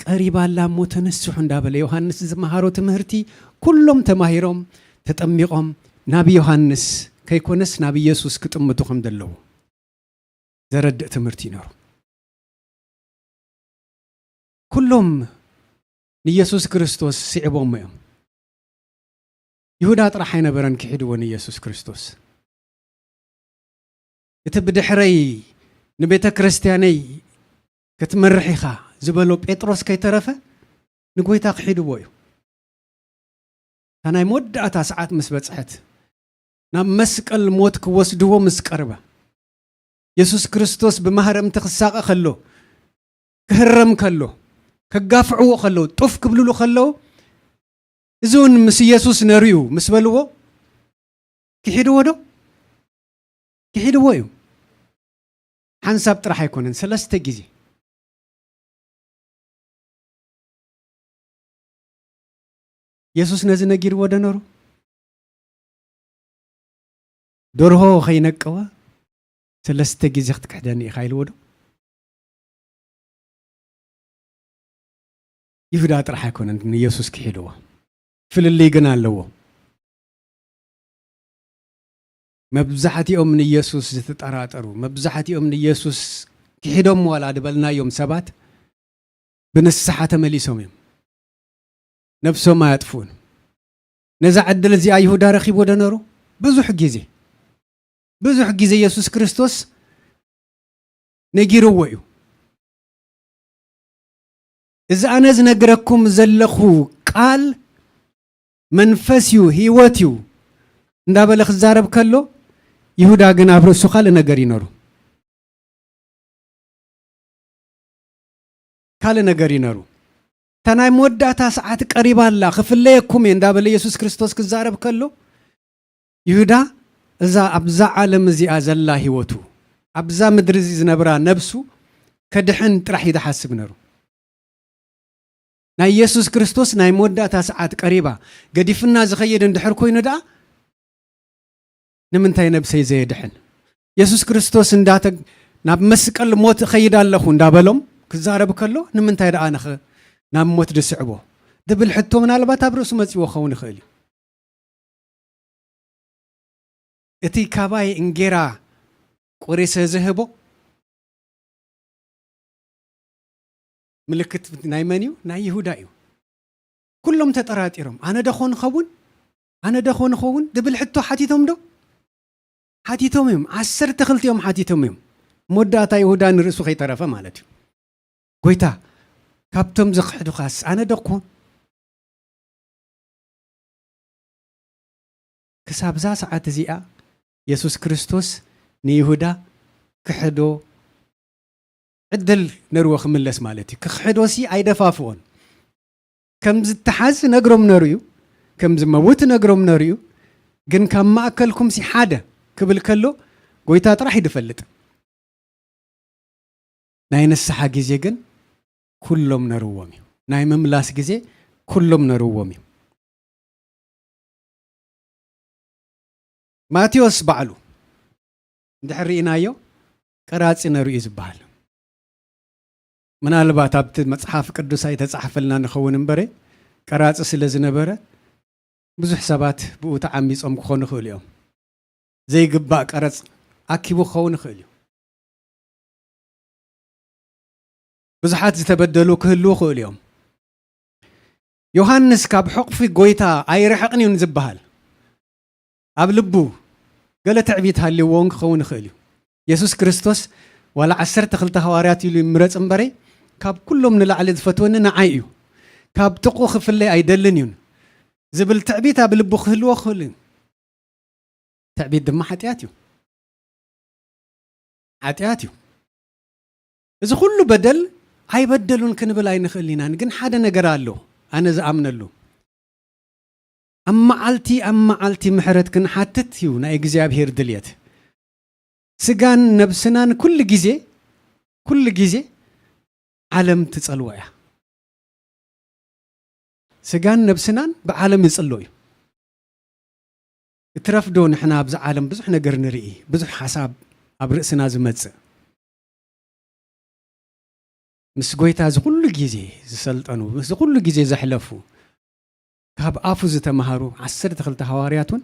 ቀሪባላ እሞ ተነስሑ እንዳበለ ዮሐንስ ዝመሃሮ ትምህርቲ ኩሎም ተማሂሮም ተጠሚቖም ናብ ዮሐንስ ከይኮነስ ናብ ኢየሱስ ክጥምቱ ከም ዘለዉ ዘረድእ ትምህርቲ ይነሩ ኩሎም ንኢየሱስ ክርስቶስ ስዕቦም እዮም ይሁዳ ጥራሕ ኣይነበረን ክሒድዎ ንኢየሱስ ክርስቶስ እቲ ብድሕረይ ንቤተ ክርስቲያነይ ክትመርሕ ኢኻ ዝበሎ ጴጥሮስ ከይተረፈ ንጎይታ ክሒድዎ እዩ ናይ መወዳእታ ሰዓት ምስ በፅሐት ናብ መስቀል ሞት ክወስድዎ ምስ ቀርበ ኢየሱስ ክርስቶስ ብማህረም ተኽሳቀ ከሎ ክህረም ከሎ ከጋፍዕዎ ከሎ ጡፍ ክብልሉ ከሎ እዙን ምስ ኢየሱስ ነርዩ ምስ በልዎ ክሒድዎ ዶ ክሒድዎ እዩ ሓንሳብ ጥራሕ ኣይኮነን 3 ግዜ ኢየሱስ ነዚ ነጊርዎ ደነሩ ደርሆ ከይነቀወ 3 ግዜ ክትክሕደኒ ኢኻ ኢልዎ ዶ ይሁዳ ጥራሕ ኣይኮነን ንኢየሱስ ክሒድዎ ፍልልይ ግን ኣለዎ መብዛሕትኦም ንኢየሱስ ዝተጠራጠሩ መብዛሕትኦም ንኢየሱስ ክሒዶም ዋላ ድበልናዮም ሰባት ብንስሓ ተመሊሶም እዮም ነፍሶም ኣያጥፉን ነዛ ዕድል እዚኣ ይሁዳ ረኺቦ ደነሩ ብዙሕ ጊዜ ኢየሱስ ክርስቶስ ነጊርዎ እዩ እዚ ኣነ ዝነግረኩም ዘለኹ ቃል መንፈስ እዩ ህይወት እዩ እንዳበለ ክዛረብ ከሎ ይሁዳ ግን ኣብ ርእሱ ካልእ ነገር ይነሩ ተናይ መወዳእታ ሰዓት ቀሪባ ኣላ ክፍለየኩም እየ እንዳበለ ኢየሱስ ክርስቶስ ክዛረብ ከሎ ይሁዳ እዛ ኣብዛ ዓለም እዚኣ ዘላ ህይወቱ ኣብዛ ምድሪ እዚ ዝነብራ ነብሱ ከድሕን ጥራሕ ይተሓስብ ነሩ ናይ ኢየሱስ ክርስቶስ ናይ መወዳእታ ሰዓት ቀሪባ ገዲፍና ዝኸይድ እንድሕር ኮይኑ ደኣ ንምንታይ ነብሰይ ዘየድሕን ኢየሱስ ክርስቶስ ናብ መስቀል ሞት ኸይድ ኣለኹ እንዳበሎም ክዛረብ ከሎ ንምንታይ ደኣ ናብ ሞት ድስዕቦ ድብል ሕቶ ምናልባት ኣብ ርእሱ መፂዎ ኸውን ይኽእል እዩ እቲ ካባይ እንጌራ ቆሬሰ ዝህቦ ምልክት ናይ መን እዩ ናይ ይሁዳ እዩ ኩሎም ተጠራጢሮም ኣነ ደኾን ኸውን ድብል ሕቶ ሓቲቶም ዶ ሓቲቶም እዮም 12 እዮም ሓቲቶም እዮም መወዳእታ ይሁዳ ንርእሱ ከይተረፈ ማለት እዩ ጎይታ ካብቶም ዝኽሕዱኻስ ኣነ ደኾን ክሳብ ዛ ሰዓት እዚኣ ኢየሱስ ክርስቶስ ንይሁዳ ክሕዶ ዕድል ነርዎ ክምለስ ማለት እዩ ክሕዶሲ ኣይደፋፍዎን ከም ዝተሓዝ ነግሮም ነሩ እዩ ከም ዝመውት ነግሮም ነሩ እዩ ግን ካብ ማእከልኩም ሲ ሓደ ክብል ከሎ ጎይታ ጥራሕ ይድፈልጥ ናይ ንስሓ ግዜ ግን ኩሎም ነርዎም እዩ ናይ ምምላስ ግዜ ኩሎም ነርዎም እዩ ማቴዎስ ባዕሉ እንድሕር ርኢናዮ ቀራፂ ነሩ እዩ ዝበሃል ምናልባት ኣብቲ መጽሓፍ ቅዱስ ኣይተጻሕፈልና ንኸውን እምበረ ቀራፂ ስለ ዝነበረ ብዙሕ ሰባት ብኡ ተዓሚፆም ክኾኑ ይኽእሉ እዮም ዘይግባእ ቀረፅ ኣኪቡ ክኸውን ይኽእል እዩ ብዙሓት ዝተበደሉ ክህልዉ ይኽእሉ እዮም ዮሃንስ ካብ ሕቑፊ ጎይታ ኣይርሕቕን እዩ ዝበሃል ኣብ ልቡ ገለ ትዕቢት ሃልይዎን ክኸውን ይኽእል እዩ ኢየሱስ ክርስቶስ ዋላ 12 ሃዋርያት ኢሉ ይምረፅ እምበረ ካብ ኩሎም ንላዕሊ ዝፈትወኒ ንዓይ እዩ ካብ ጥቑ ክፍለይ ኣይደልን እዩ ዝብል ትዕቢት ኣብ ልቡ ክህልዎ ክኽእል እዩ ትዕቢት ድማ ሓጢኣት እዩ እዚ ኩሉ በደል ኣይበደሉን ክንብል ኣይንኽእል ኢናን ግን ሓደ ነገር ኣሎ ኣነ ዝኣምነሉ ኣብ መዓልቲ ምሕረት ክንሓትት እዩ ናይ እግዚኣብሔር ድልየት ስጋን ነብስናን ኩሉ ግዜ ዓለም ትጸልዋ እያ ስጋን ነብስናን ብዓለም ይጽልዎ እዩ እትረፍዶ ንሕና ኣብዛ ዓለም ብዙሕ ነገር ንርኢ ብዙሕ ሓሳብ ኣብ ርእስና ዝመጽእ ምስ ጎይታ ዝኩሉ ግዜ ዝሰልጠኑ ምስ ኩሉ ግዜ ዘሕለፉ ካብ ኣፉ ዝተማሃሩ 12 ሃዋርያቱን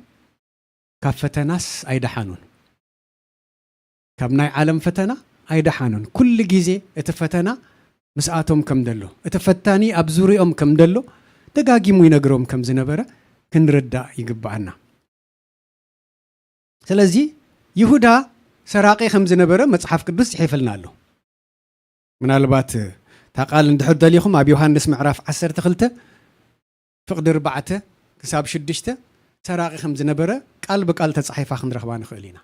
ካብ ፈተናስ ኣይደሓኑን ካብ ናይ ዓለም ፈተና ኣይደሓኑን ኩሉ ግዜ እቲ ፈተና ምስኣቶም ከም ደሎ እቲ ፈታኒ ኣብ ዙርዮም ከም ደሎ ደጋጊሙ ይነግሮም ከም ዝነበረ ክንርዳእ ይግባአና ስለዚ ይሁዳ ሰራቂ ከም ዝነበረ መጽሓፍ ቅዱስ ይሕፍልና ኣሎ ምናልባት ታቃል እንድሕር ደሊኹም ኣብ ዮሐንስ ምዕራፍ 12 ፍቅዲ 4 ክሳብ 6 ሰራቂ ከም ዝነበረ ቃል በቃል ተጻሒፋ ክንረኽባ ንኽእል ኢና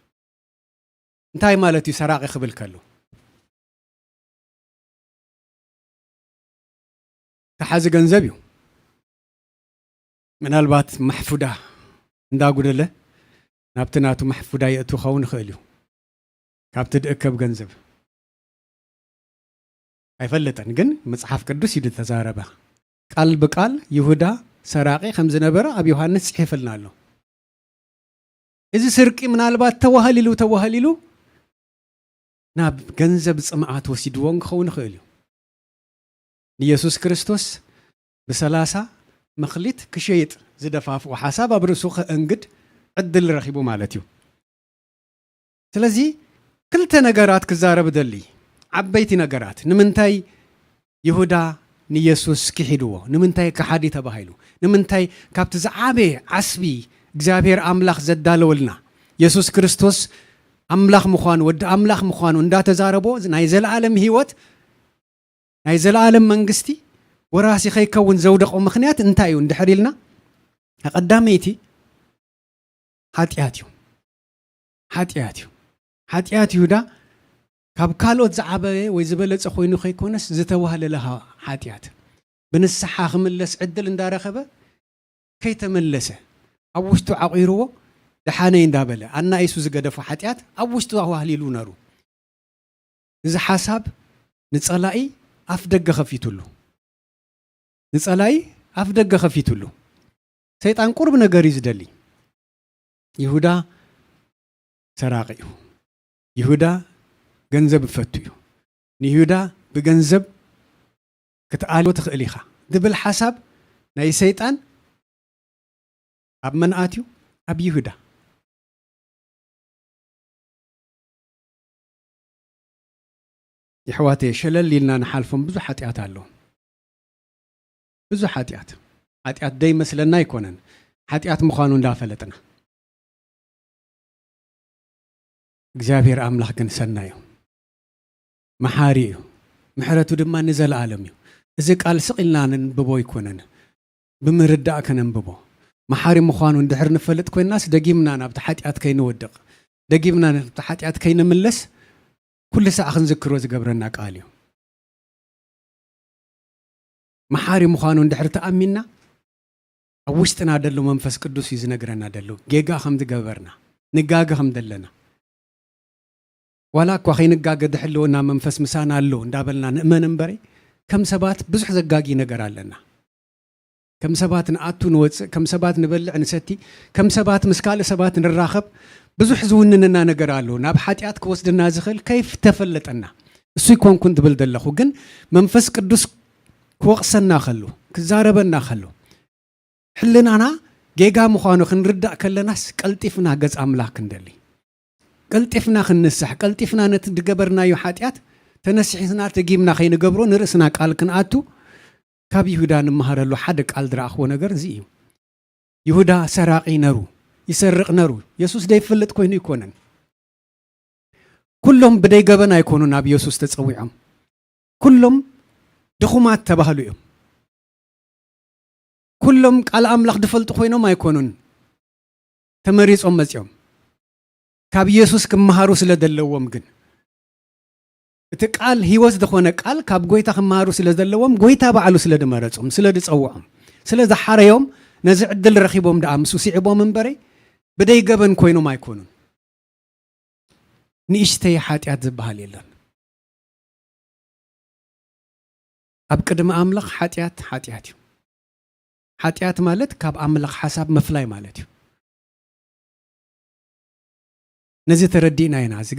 እንታይ ማለት እዩ ሰራቂ ክብል ከሎ ተሓዚ ገንዘብ እዩ ምናልባት ማሕፉዳ እንዳጉደለ ናብቲ ናቱ ማሕፉዳ የእቱ ኸውን ይኽእል እዩ ካብቲ ድእከብ ገንዘብ ኣይፈለጠን ግን መጽሓፍ ቅዱስ ይድ ተዛረበ ቃል በቃል ይሁዳ ሰራቂ ከም ዝነበረ ኣብ ዮሐንስ ጽሒፍልና ኣሎ እዚ ስርቂ ምናልባት ተዋህሊሉ ናብ ገንዘብ ጽምዓት ወሲድዎን ክኸውን ይኽእል እዩ ኢየሱስ ክርስቶስ ብ30 መኽሊት ክሸይጥ ዝደፋፍኦ ሓሳብ ኣብ ርእሱ ከእንግድ ዕድል ረኺቡ ማለት እዩ ስለዚ ክልተ ነገራት ክዛረብ ደሊ ዓበይቲ ነገራት ንምንታይ ይሁዳ ንኢየሱስ ክሒድዎ ንምንታይ ከሓዲ ተባሂሉ ንምንታይ ካብቲ ዝዓበየ ዓስቢ እግዚአብሔር ኣምላኽ ዘዳለወልና ኢየሱስ ክርስቶስ ኣምላኽ ምዃኑ ወዲ ኣምላኽ ምዃኑ እንዳተዛረቦ ናይ ዘለዓለም ህይወት ናይ ዘለዓለም መንግስቲ ወራሲ ከይከውን ዘውደቆ ምኽንያት እንታይ እዩ እንድሕር ኢልና ቀዳመይቲ ሓጢአት ይሁዳ ካብ ካልኦት ዝዓበየ ወይ ዝበለጸ ኮይኑ ከይኮነስ ዝተዋህለለሃ ሓጢአት ብንስሓ ክምለስ ዕድል እንዳረኸበ ከይተመለሰ ኣብ ውሽጡ ዓቂርዎ ደሓነይ እንዳበለ ኣና ኢየሱስ ዝገደፎ ሓጢአት ኣብ ውሽጡ ኣዋህሊሉ ነሩ እዚ ሓሳብ ንጸላኢ ኣፍ ደገ ኸፊቱሉ ሰይጣን ቁርብ ነገር እዩ ዝደሊ ይሁዳ ሰራቂ እዩ ይሁዳ ገንዘብ ፈቱ እዩ ንይሁዳ ብገንዘብ ክትኣልዮ ትኽእል ኢኻ ድብል ሓሳብ ናይ ሰይጣን ኣብ መንኣትዩ ኣብ ይሁዳ يحواتي شلل لنا نحالفهم بزو حاتيات الله بزو حاتيات داي مثلنا يكونن حاتيات مخانون دافلتنا እግዚአብሔር አምላክ ግን ሰናዩ መሐሪዩ ምሕረቱ ድማ ንዘለዓለም እዩ እዚ ቃል ስቂልናን ብቦ ይኮነን ብምርዳእ ከነንብቦ መሐሪ ምዃኑ እንድሕር ንፈልጥ ኮይናስ ደጊምና ናብቲ ሓጢአት ከይንወድቕ ደጊምና ናብቲ ሓጢአት ከይንምለስ ኩሉ ሰዓት ክንዝክሮ ዝገብረና ቃል እዩ መሐሪ ምዃኑ እንድሕር ተኣሚንና ኣብ ውሽጥና ደሎ መንፈስ ቅዱስ እዩ ዝነግረና ደሎ ጌጋ ከም ዝገበርና ንጋገ ከም ደለና ولا كو خينغاغ دحلونا منفس مسانا الله እንዳበልና ንእመን እምበሪ ከም ሰባት ብዙሕ ዘጋጊ ነገር ኣለና ከም ሰባት ንኣቱ ንወፅ ከም ሰባት ንበልዕ ንሰቲ ከም ሰባት ምስካለ ሰባት ንራኸብ ብዙሕ ዝውንንና ነገር ኣሎ ናብ ሓጢአት ክወስድና ዝኽእል ከይፍ ተፈለጠና እሱ ይኮንኩን ትብል ደለኹ ግን መንፈስ ቅዱስ ክወቕሰና ከሉ ክዛረበና ከሉ ሕልናና ጌጋ ምዃኑ ክንርዳእ ከለናስ ቀልጢፍና ገጽ ኣምላክ እንደሊ قلتفنا خنسح قلتفنا نتدقبرنا يو حاتيات تنسحنا تجيبنا خين قبرو نرسنا قال كناتو كاب يهودا نمهرلو حدك قال دراخو نجر زيو يهودا سراقي نرو يسرق نرو يسوس داي فلت كوينو يكونن كلهم بداي قبنا يكونوا نبي يسوس تتصويعهم كلهم دخومات تبهلو يوم كلهم قال أملاك دفلت كوينو ما يكونون تمريز يوم ካብ ኢየሱስ ክመሃሩ ስለደለዎም ግን እቲ ቃል ህይወት ዝኾነ ቃል ካብ ጎይታ ክመሃሩ ስለደለዎም ጎይታ በዓሉ ስለደመረጾም ስለድጸውዖም ስለዝሓረዮም ነዚ ዕድል ረኺቦም ደኣ ምስ ሲዕቦም እምበረ ብደይ ገበን ኮይኖም ኣይኮኑን ንእሽተይ ሓጢአት ዝበሃል የለን ኣብ ቅድሚ ኣምላኽ ሓጢአት እዩ ሓጢአት ማለት ካብ ኣምላኽ ሓሳብ መፍላይ ማለት እዩ نزي تردينا هنا زي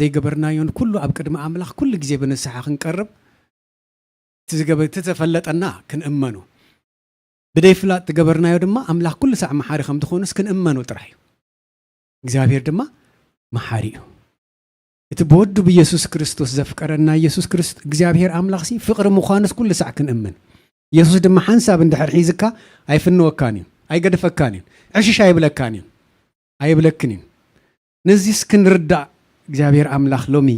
قبرنا يون كله أبكر مع أملاك كل جزء بنسحة خنقرب تتفلت أنا كن أمانو بدي فلات تقبرنا يون ما أملاك كل ساعة محاري خم تخونس كن أمانو ترحي جزابير دما محاريو تبودو بيسوس كريستوس زفكرنا يسوس كريست جزابير أملاك سي فقر مخانس كل ساعة كن أمان يسوس دما حنساب اندحر حيزكا أي فنو كانين أي قد فكانين عشي شاي بلا كانين أي بلكنين نزيس كن ردع እግዚአብሔር አምላኽ ሎሚ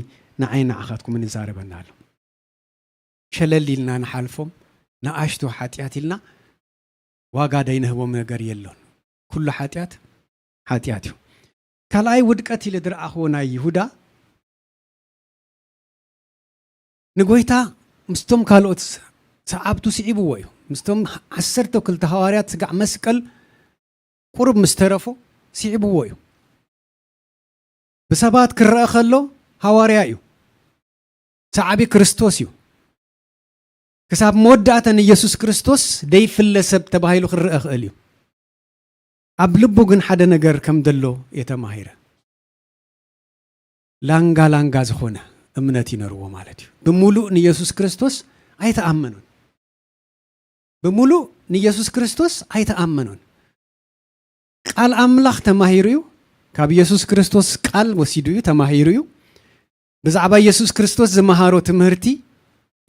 ንዓይና አኻትኩም እንዛረበናል ሸለል ኢልና ንሓልፎም ንኣሽቱ ሓጢአት ኢልና ዋጋ ደይንህቦም ነገር የለን ኩሉ ሓጢአት ሓጢኣት እዩ ካልኣይ ውድቀት ኢለ ድረኣኽዎ ናይ ይሁዳ ንጎይታ ምስቶም ካልኦት ሰዓብቱ ስዒብዎ እዩ ምስቶም 12 ሃዋርያት ስጋዕ መስቀል ቁርብ ምስ ተረፎ ስዒብዎ እዩ ብሰባት ክረአ ከሎ ሃዋርያ እዩ ሰዓቢ ክርስቶስ እዩ ክሳብ መወዳእታ ንኢየሱስ ክርስቶስ ደይፍለ ሰብ ተባሂሉ ክረአ ክእል እዩ ኣብ ልቡ ግን ሓደ ነገር ከም ደሎ የተማሂረ ላንጋ ዝኾነ እምነት ይነርዎ ማለት እዩ ብሙሉእ ንኢየሱስ ክርስቶስ ኣይተኣመኑን ብሙሉእ ንኢየሱስ ክርስቶስ ኣይተኣመኑን ቃል ኣምላኽ ተማሂሩ እዩ ካብ ኢየሱስ ክርስቶስ ቃል ወሲዱ እዩ ተማሂሩ እዩ ብዛዕባ ኢየሱስ ክርስቶስ ዝመሃሮ ትምህርቲ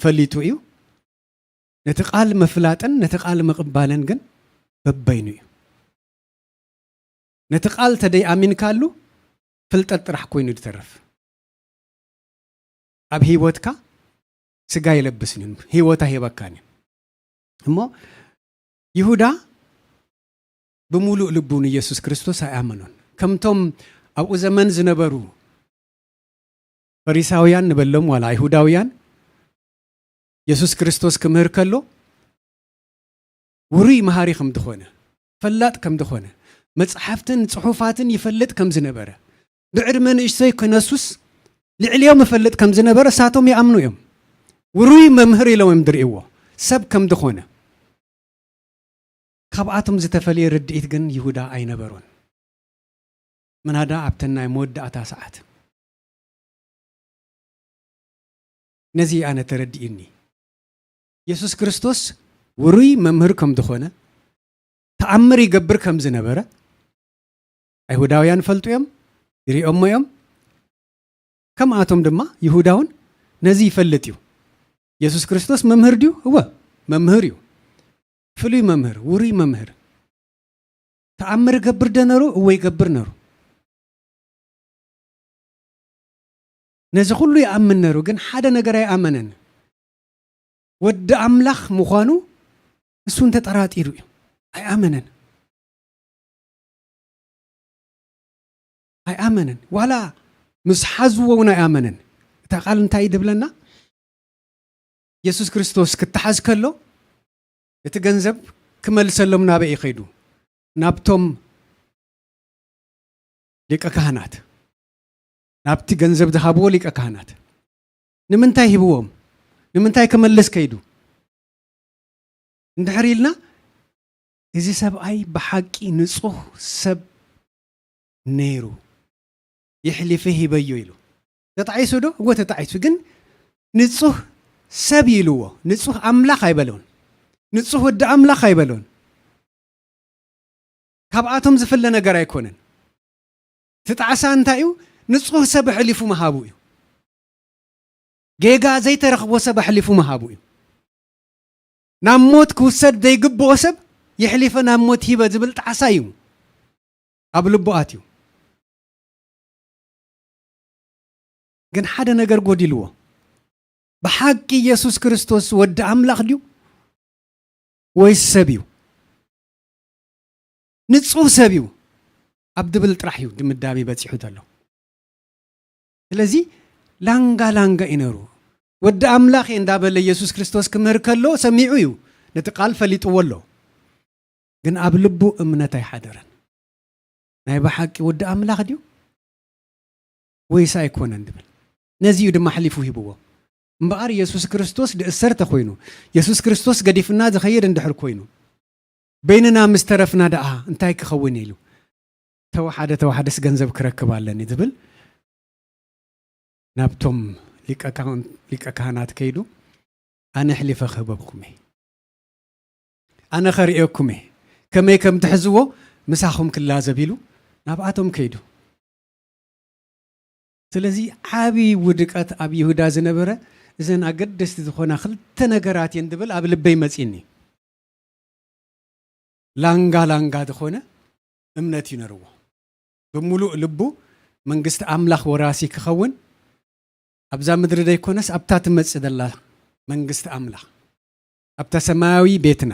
ፈሊጡ እዩ ነቲ ቃል መፍላጥን ነቲ ቃል መቕባልን ግን በበይኑ እዩ ነቲ ቃል ተደይ ኣሚንካሉ ፍልጠት ጥራሕ ኮይኑ ይተርፍ ኣብ ህይወትካ ስጋ ይለብስን ህይወታ ሂበካን እሞ ይሁዳ ብሙሉእ ልቡ ንኢየሱስ ክርስቶስ ኣይኣመኑን ከምቶም ኣብኡ ዘመን ዝነበሩ ፈሪሳውያን ንበሎም ዋላ አይሁዳውያን ኢየሱስ ክርስቶስ ክምህር ከሎ ውሩይ መሃሪ ከም ዝኾነ ፈላጥ ከም ዝኾነ መጽሓፍትን ጽሑፋትን ይፈልጥ ከም ዝነበረ ብዕድመ ንእሽተይ ክነሱስ ልዕልዮም ይፈልጥ ከም ዝነበረ ሳቶም ይኣምኑ እዮም ውሩይ መምህር ኢሎም እዮም ድርእይዎ ሰብ ከም ዝኾነ ካብኣቶም ዝተፈልየ ርድኢት ግን ይሁዳ ኣይነበሮን ምናዳ ኣብተን ናይ መወዳእታ ሰዓት ነዚ ኣነ ተረዲእኒ ኢየሱስ ክርስቶስ ውሩይ መምህር ከም ዝኾነ ተኣምር ይገብር ከም ዝነበረ አይሁዳውያን ፈልጡ እዮም ይሪኦም እዮም ከምኣቶም ድማ ይሁዳውን ነዚ ይፈልጥ እዩ ኢየሱስ ክርስቶስ መምህር ድዩ እወ መምህር እዩ ፍሉይ መምህር ውሩይ መምህር ተኣምር ይገብር ደነሩ እወ ይገብር ነሩ ነዚ ኩሉ ይኣምን ነሩ ግን ሓደ ነገር ኣይኣመነን ወዲ ኣምላኽ ምዃኑ እሱን ተጠራጢሩ እዩ ኣይኣመነን ኣይኣመነን ዋላ ምስ ሓዝዎ እውን ኣይኣመነን እታ ቃል እንታይ ድብለና ኢየሱስ ክርስቶስ ክትሓዝ ከሎ እቲ ገንዘብ ክመልሰሎም ናበይ ይኸይዱ ናብቶም ሊቀ ካህናት ናብቲ ገንዘብ ዝሃብዎ ሊቀ ካህናት ንምንታይ ሂብዎም ንምንታይ ክመልስ ከይዱ እንድሕር ኢልና እዚ ሰብኣይ ብሓቂ ንጹህ ሰብ ነይሩ ይሕሊፈ ሂበዮ ኢሉ ተጣዒሱ ዶ እወ ተጣዒሱ ግን ንጹህ ሰብ ኢልዎ ንጹህ ኣምላኽ ኣይበሎን ንጹህ ወዲ ኣምላኽ ኣይበሎን ካብኣቶም ዝፍለ ነገር ኣይኮነን ትጣዓሳ እንታይ እዩ ንጹህ ሰብ ሕሊፉ መሃቡ እዩ ጌጋ ዘይተረኽቦ ሰብ ሕሊፉ መሃቡ እዩ ናብ ሞት ክውሰድ ዘይግብኦ ሰብ ይሕሊፈ ናብ ሞት ሂበ ዝብል ጣዓሳ እዩ ኣብ ልቡኣት እዩ ግን ሓደ ነገር ጎዲልዎ ብሓቂ ኢየሱስ ክርስቶስ ወዲ ኣምላኽ ድዩ ወይስ ሰብ እዩ ንጹህ ሰብ እዩ ኣብ ድብል ጥራሕ እዩ ድምዳሜ በፂሑ ዘሎ ስለዚ ላንጋ ይነሩ ወዲ ኣምላኽ እንዳበለ ኢየሱስ ክርስቶስ ክምህር ከሎ ሰሚዑ እዩ ነቲ ቃል ፈሊጥዎ ኣሎ ግን ኣብ ልቡ እምነት ኣይሓደረን ናይ ብሓቂ ወዲ ኣምላኽ ድዩ ወይስ ኣይኮነን ድብል ነዚ እዩ ድማ ሓሊፉ ሂብዎ እምበኣር ኢየሱስ ክርስቶስ ድእሰር ተኮይኑ ኢየሱስ ክርስቶስ ገዲፍና ዝኸይድ እንድሕር ኮይኑ በይንና ምስ ተረፍና ደኣ እንታይ ክኸውን ኢሉ ተወሓደስ ገንዘብ ክረክብ ኣለኒ ዝብል ናብቶም ሊቀ ካህናት ከይዱ ኣነ ሕሊፈ ክህበብኩም እየ ኣነ ኸሪአኩም እየ ከመይ ከም ትሕዝዎ ምሳኹም ክላዘብ ኢሉ ናብኣቶም ከይዱ ስለዚ ዓብይ ውድቀት ኣብ ይሁዳ ዝነበረ እዘን ኣገደስቲ ዝኾና ክልተ ነገራት እየን ድብል ኣብ ልበይ መፂኒ ላንጋ ዝኾነ እምነት ይነርዎ ብሙሉእ ልቡ መንግስቲ ኣምላኽ ወራሲ ክኸውን ኣብዛ ምድሪ ደይኮነስ ኣብታ ትመጽእ ዘላ መንግስቲ ኣምላኽ ኣብታ ሰማያዊ ቤትና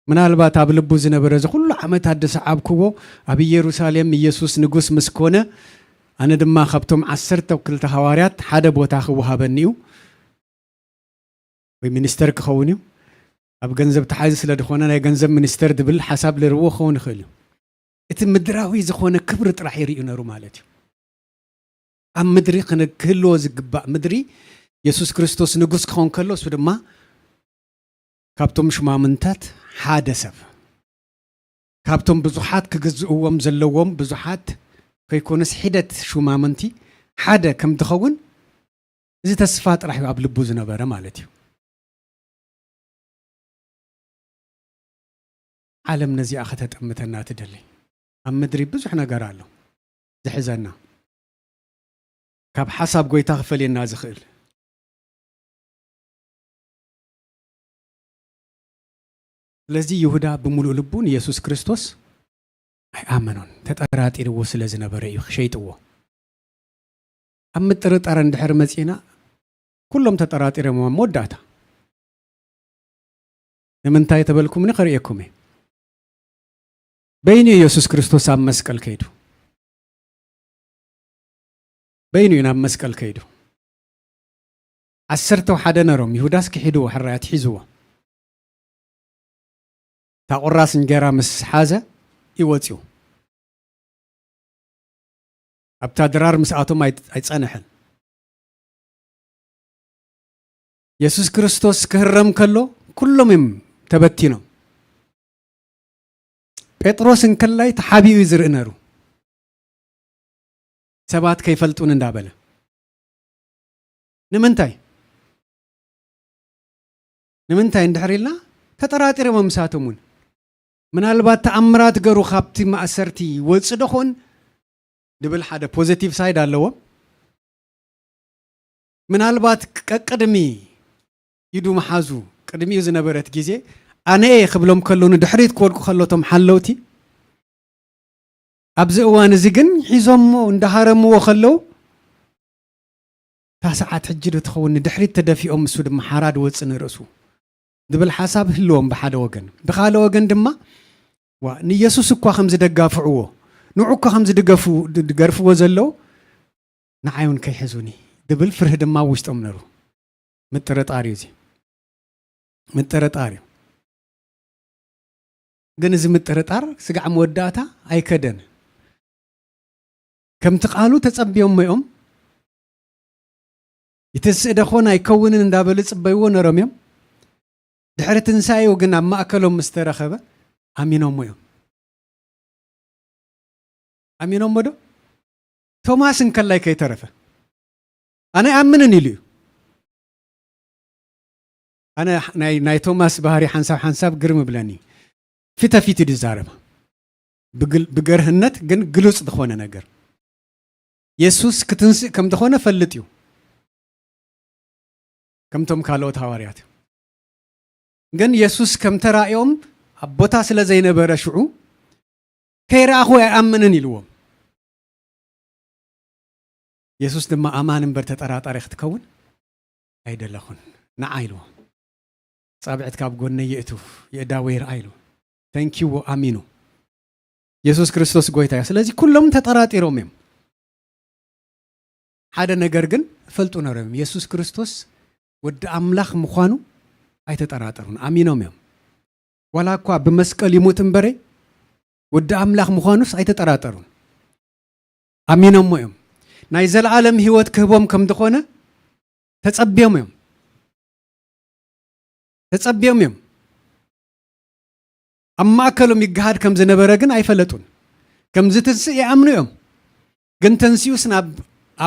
ምናልባት ኣብ ልቡ ዝነበረ ዝኩሉ ዓመታት ደሰዓብክዎ ኣብ ኢየሩሳሌም ኢየሱስ ንጉስ ምስኮነ ኣነ ድማ ካብቶም 12 ሐዋርያት ሓደ ቦታ ክወሃበኒ እዩ ወይ ሚኒስተር ክኸውን እዩ ኣብ ገንዘብ ተሓዚ ስለ ዝኾነ ናይ ገንዘብ ሚኒስተር ድብል ሓሳብ ልርዎ ክኸውን ይኽእል እዩ እቲ ምድራዊ ዝኾነ ክብሪ ጥራሕ ይርዩ ነሩ ማለት እዩ ኣብ ምድሪ ክህልዎ ዝግባእ ምድሪ ኢየሱስ ክርስቶስ ንጉስ ክኸውን ከሎ እሱ ድማ ካብቶም ሽማምንታት ሓደ ሰብ ካብቶም ብዙሓት ክግዝእዎም ዘለዎም ብዙሓት ከይኮነስ ሒደት ሽማምንቲ ሓደ ከም ትኸውን እዚ ተስፋ ጥራሕ ኣብ ልቡ ዝነበረ ማለት እዩ ዓለም ነዚኣ ከተጠምተና ትደሊ ኣብ ምድሪ ብዙሕ ነገር ኣሎ ዝሕዘና ካብ ሓሳብ ጎይታ ክፈልየና ዝኽእል ስለዚ ይሁዳ ብምሉእ ልቡ ኢየሱስ ክርስቶስ ኣይኣመኖን ተጠራጢርዎ ስለ ዝነበረ እዩ ሸይጥዎ ኣብ ምጥርጣር እንድሕር መፂና ኩሎም ተጠራጢሮም መወዳእታ ንምንታይ ተበልኩምኒ ክሪአኩም እየ በይኑ ኢየሱስ ክርስቶስ ኣብ መስቀል ከይዱ በይኑ ናብ መስቀል ከይዱ 11 ነሮም ይሁዳስ ክሒድዎ ሕራያት ሒዝዎ ታቆራስ እንጀራ ምስ ሓዘ ይወፅዩ ኣብታ ድራር ምስኣቶም ኣይፀንሕን ኢየሱስ ክርስቶስ ክህረም ከሎ ኩሎም እዮም ተበቲኖም ጴጥሮስ እንከላይ ተሓቢኡ ይዝርኢ ነሩ ሰባት ከይፈልጡን እንዳበለ ንምንታይ እንድሕር ኢልና ተጠራጢሮም ምሳቶምን ምናልባት ተኣምራት ገሩ ካብቲ ማእሰርቲ ወፅእ ደኾን ድብል ሓደ ፖዚቲቭ ሳይድ ኣለዎ ምናልባት ቀቅድሚ ይዱ መሓዙ ቅድሚኡ ዝነበረት ግዜ ኣነ ክብሎም ከለኑ ድሕሪት ክወድቁ ከለቶም ሓለውቲ ኣብዚ እዋን እዚ ግን ሒዞሞ እንዳሃረምዎ ከለው ታሰዓት ሕጂ ትኸውን ድሕሪት ተደፊኦም እሱ ድማ ሓራድ ወፅእ ንርእሱ ድብል ሓሳብ ህልዎም ብሓደ ወገን ብኻለ ወገን ድማ ንኢየሱስ እኳ ከም ዝደጋፍዕዎ ንዑ እኳ ከም ዝገርፍዎ ዘለው ንዓዩን ከይሕዙኒ ድብል ፍርህ ድማ ውሽጦም ነሩ ምጥርጣር እዩ እዚ ምጥርጣር እዩ ግን እዚ ምጥርጣር ስጋዕ መወዳእታ ኣይከደን ከምቲ ቃሉ ተጸቢዮም እዮም ይትስእ ደኾን ኣይከውንን እንዳበሉ ጽበይዎ ነሮም እዮም ድሕሪ ትንሳኤ ግን ኣብ ማእከሎም ምስተረኸበ ኣሚኖም እዮም ኣሚኖም ዶ ቶማስ እንከላይ ከይተረፈ ኣነ ኣምንን ኢሉ ኣነ ናይ ቶማስ ባህሪ ሓንሳብ ግርም ብለኒ ፊት ይዛረብ ብገርህነት ግን ግሉጽ ዝኾነ ነገር ኢየሱስ ክትንስእ ከም ዝኾነ ፈልጥ እዩ ከምቶም ካልኦት ሐዋርያት ግን ኢየሱስ ከም ተራእዮም ኣብ ቦታ ስለ ዘይነበረ ሽዑ ከይረኣኹ ኣይኣምንን ኢልዎም ኢየሱስ ድማ ኣማን እምበር ተጠራጣሪ ክትከውን ኣይደለኹን ንዓ ኢልዎ ጻብዕት ካብ ጎነይ የእቱ የዳወይ ረኣይሉ ተንኪዎ ኣሚኑ ኢየሱስ ክርስቶስ ጎይታ እዩ ስለዚ ኩሎም ተጠራጢሮም እዮም ሓደ ነገር ግን ፈልጡ ነሮም ኢየሱስ ክርስቶስ ወዲ ኣምላኽ ምዃኑ ኣይተጠራጠሩን ኣሚኖም እዮም ዋላ እኳ ብመስቀል ይሙት እምበረ ወዲ ኣምላኽ ምዃኑስ ኣይተጠራጠሩን ኣሚኖም እዮም ናይ ዘለዓለም ህይወት ክህቦም ከም ዝኾነ ተጸቢዮም እዮም ኣብ ማእከሎም ይገሃድ ከም ዝነበረ ግን ኣይፈለጡን ከም ዝትንስእ ይኣምኑ እዮም ግን ተንስዩስ ናብ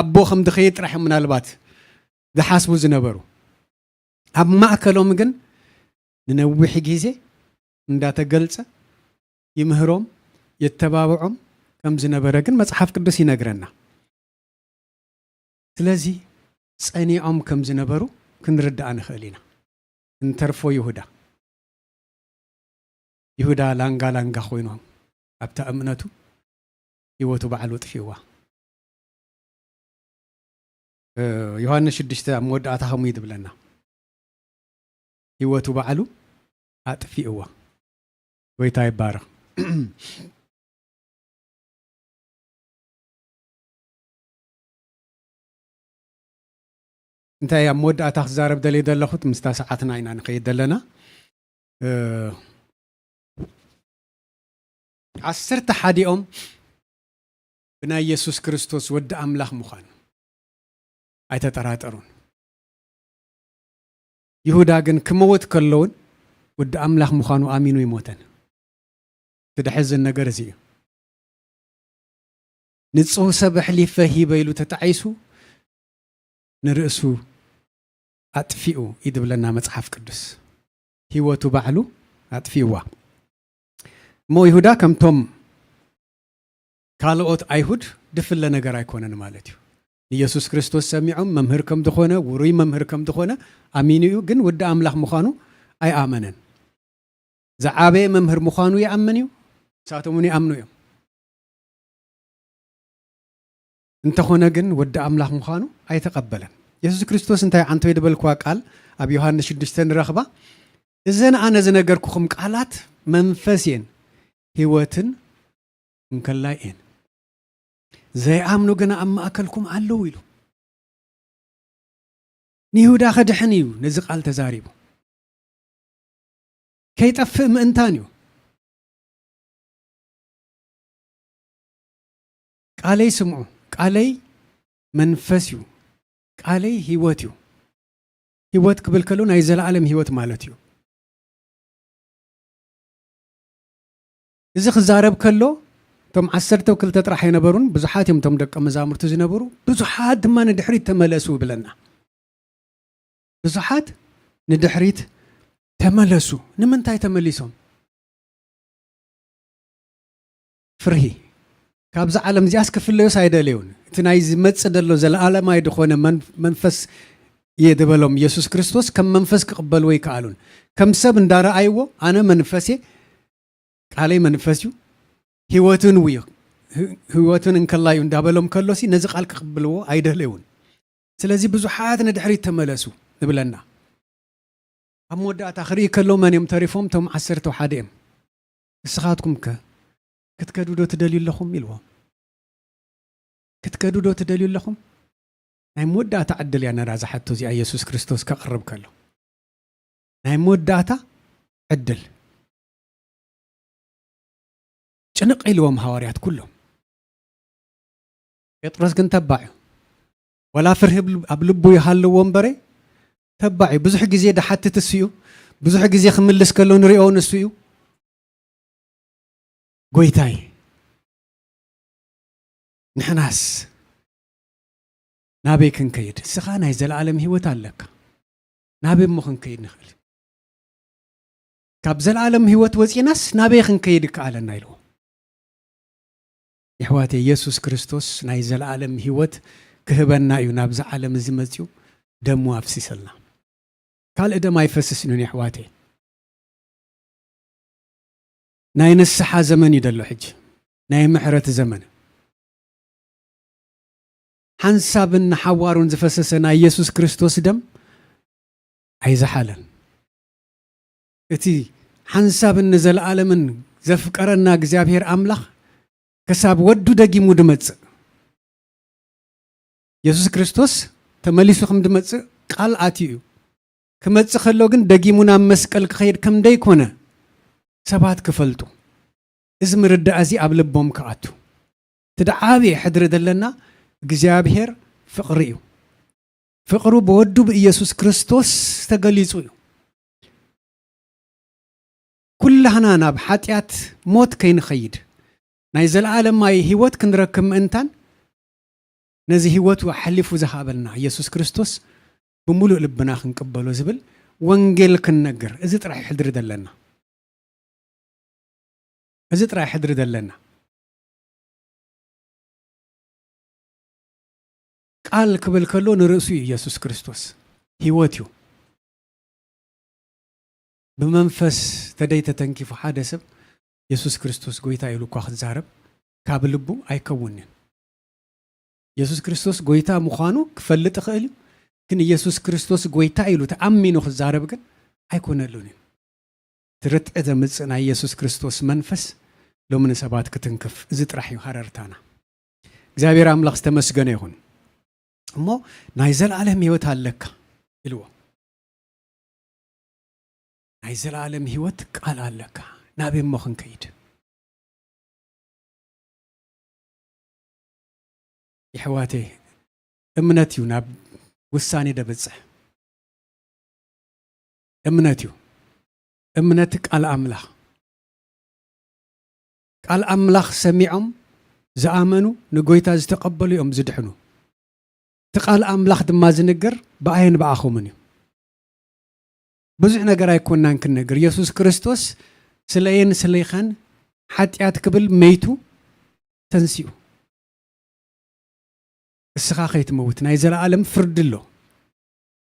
ኣቦ ከም ድኸይድ ጥራሕ ምናልባት ዝሓስቡ ዝነበሩ ኣብ ማእከሎም ግን ንነዊሕ ግዜ እንዳተገልጸ ይምህሮም የተባብዖም ከም ዝነበረ ግን መጽሓፍ ቅዱስ ይነግረና ስለዚ ጸኒዖም ከም ዝነበሩ ክንርዳእ ንኽእል ኢና እንተርፎ ይሁዳ ላንጋ ኮይኑ ኣብታ እምነቱ ህይወቱ ባዕሉ ጥፊዋ ዮሐንስ 6 መወዳእታ ኸሙ ይድብለና ህይወቱ ባዕሉ ኣጥፊእዋ ጎይታ ይባረክ እንታይ ኣብ መወዳእታ ክዛረብ ደልየ ዘለኹት ምስታ ሰዓትና ኢና ንኸይድ ዘለና 11 ብናይ ኢየሱስ ክርስቶስ ወዲ ኣምላኽ ምዃኑ ኣይተጠራጠሩን ይሁዳ ግን ክመወት ከለውን ወዲ ኣምላኽ ምዃኑ ኣሚኑ ይሞተን ትድሕዝን ነገር እዚ እዩ ንጹህ ሰብ ሕሊፈ ሂበ ኢሉ ተታዒሱ ንርእሱ ኣጥፊኡ ይድብለና መጽሓፍ ቅዱስ ህይወቱ ባዕሉ ኣጥፊእዋ እሞ ይሁዳ ከምቶም ካልኦት ኣይሁድ ድፍለ ነገር ኣይኮነን ማለት እዩ ኢየሱስ ክርስቶስ ሰሚዖም መምህር ከም ዝኾነ ውሩይ መምህር ከም ዝኾነ ኣሚኑ እዩ ግን ወዲ ኣምላኽ ምዃኑ ኣይኣመነን ዝዓበየ መምህር ምዃኑ ይኣምን እዩ ንሳቶም እውን ይኣምኑ እዮም እንተኾነ ግን ወዲ ኣምላኽ ምዃኑ ኣይተቐበለን ኢየሱስ ክርስቶስ እንታይ ዓንቶ ይድበልክዋ ቃል ኣብ ዮሐንስ 6 ንረኽባ እዘን ኣነ ዝነገርኩኹም ቃላት መንፈስ እየን ህይወትን እንከላይ እየን ዘይኣምኑ ግና ኣብ ማእከልኩም ኣለዉ ኢሉ ንይሁዳ ኸድሕን እዩ ነዚ ቃል ተዛሪቡ ከይጠፍእ ምእንታን እዩ ቃለይ ስምዑ ቃለይ መንፈስ እዩ ቃለይ ህይወት እዩ ህይወት ክብል ከሎ ናይ ዘለዓለም ህይወት ማለት እዩ እዚ ክዛረብ ከሎ ቶም 12 ጥራሕ ይነበሩን ብዙሓት እዮም ቶም ደቀ መዛሙርቱ ዝነበሩ ብዙሓት ድማ ንድሕሪት ተመለሱ ብለና ብዙሓት ንድሕሪት ተመለሱ ንምንታይ ተመሊሶም ፍርሂ ካብዚ ዓለም እዚኣስ ክፍለዮስ ኣይደልዩን እቲ ናይ ዝመፅእ ደሎ ዘለኣለማይ ድኾነ መንፈስ የድበሎም ኢየሱስ ክርስቶስ ከም መንፈስ ክቕበልዎ ይከኣሉን ከም ሰብ እንዳረኣይዎ ኣነ መንፈሴ ቃለይ መንፈስ እዩ ህይወትን ውዩ ህይወትን እንከላዩ እንዳበሎም ከሎሲ ነዚ ቃል ክቕበልዎ ኣይደልዩን ስለዚ ብዙሓት ንድሕሪት ተመለሱ ንብለና ኣብ መወዳእታ ክርኢ ከሎ መን እዮም ተሪፎም ቶም 11 እዮም ንስኻትኩም ከ ክትከዱ ዶ ትደልዩ ኣለኹም ኢልዎም ክትከዱ ዶ ትደልዩ ኣለኹም ናይ መወዳእታ ዕድል እያ ነራ ዝሓቶ እዚኣ ኢየሱስ ክርስቶስ ከቕርብ ከሎ ናይ መወዳእታ ዕድል ጭንቕ ኢልዎም ሃዋርያት ኩሎም ጴጥሮስ ግን ተባዕዩ ወላ ፍርሂ ኣብ ልቡ ይሃለዎ እምበረ ተባዕዩ ብዙሕ ግዜ ድሓትት እሱ እዩ ብዙሕ ግዜ ክምልስ ከሎ ንሪኦ ንሱ እዩ ጎይታይ ንሕናስ ናበይ ክንከይድ እስኻ ናይ ዘለዓለም ህይወት ኣለካ ናበይ እሞ ክንከይድ ንኽእል ካብ ዘለዓለም ህይወት ወፂናስ ናበይ ክንከይድ ይከኣለና ኢልዎ ይሕዋቴ ኢየሱስ ክርስቶስ ናይ ዘለዓለም ህይወት ክህበና እዩ ናብዚ ዓለም እዚ መፂኡ ደሙ ኣፍሲሰልና ካልእ ደም ኣይፈስስን እዩ ይሕዋቴ ናይ ንስሓ ዘመን እዩ ደሎ ሕጂ ናይ ምሕረት ዘመን ሓንሳብን ሓዋሩን ዝፈሰሰ ናይ ኢየሱስ ክርስቶስ ደም ኣይዝሓለን እቲ ሓንሳብን ንዘለዓለምን ዘፍቀረና እግዚኣብሔር ኣምላኽ ክሳብ ወዱ ደጊሙ ድመጽእ ኢየሱስ ክርስቶስ ተመሊሱ ከም ድመጽእ ቃል ኣትዩ እዩ ክመጽእ ከሎ ግን ደጊሙና መስቀል ክኸይድ ከም ደይኮነ ሰባት ክፈልጡ እዚ ምርዳእ እዚ ኣብ ልቦም ክኣቱ ትደዓብየ ሕድሪ ዘለና እግዚኣብሔር ፍቕሪ እዩ ፍቕሩ ብወዱ ብኢየሱስ ክርስቶስ ተገሊጹ እዩ ኩላህና ናብ ሓጢኣት ሞት ከይንኸይድ ናይ ዘለዓለማይ ህይወት ክንረክብ ምእንታን ነዚ ህይወቱ ሓሊፉ ዝሃበልና ኢየሱስ ክርስቶስ ብምሉእ ልብና ክንቅበሎ ዝብል ወንጌል ክንነግር እዚ ጥራሕ ሕድሪ ዘለና እዚ ጥራሕ ሕድሪ ዘለና ቃል ክብል ከሎ ንርእሱ ኢየሱስ ክርስቶስ ህይወት እዩ ብመንፈስ ተደይተ ተንኪፉ ሓደ ሰብ ኢየሱስ ክርስቶስ ጎይታ ኢሉ እኳ ክዛረብ ካብ ልቡ ኣይከውንን ኢየሱስ ክርስቶስ ጎይታ ምዃኑ ክፈልጥ ይኽእል ግን ኢየሱስ ክርስቶስ ጎይታ ኢሉ ተኣሚኑ ክዛረብ ግን ኣይኮነሉን ترتع زمصنا يسوع كريستوس منفس لو من سبات كتنكف زي طرحي حررتانا እግዚአብሔር አምላክ ተመስገነ ይሁን እሞ ናይ ዘላለም ህይወት አለካ ይልዎ ናይ ዘላለም ህይወት ቃል አለካ ናቤ ሞኽን ከይድ ይሕዋቴ እምነት እዩ ናብ ውሳኔ ደበጽሕ እምነት እዩ እምነት ቃል አምላኽ ሰሚዖም زآمنوا نقويتا زتقبلوا يوم زدحنوا تقال أملاخ دما زنقر بأين بأخو منيو بزحنا قرأي كوننا نكن نقر يسوس كريستوس سليين سليخان حتى يتقبل ميتو تنسيو السخاخي تموتنا يزال عالم فرد له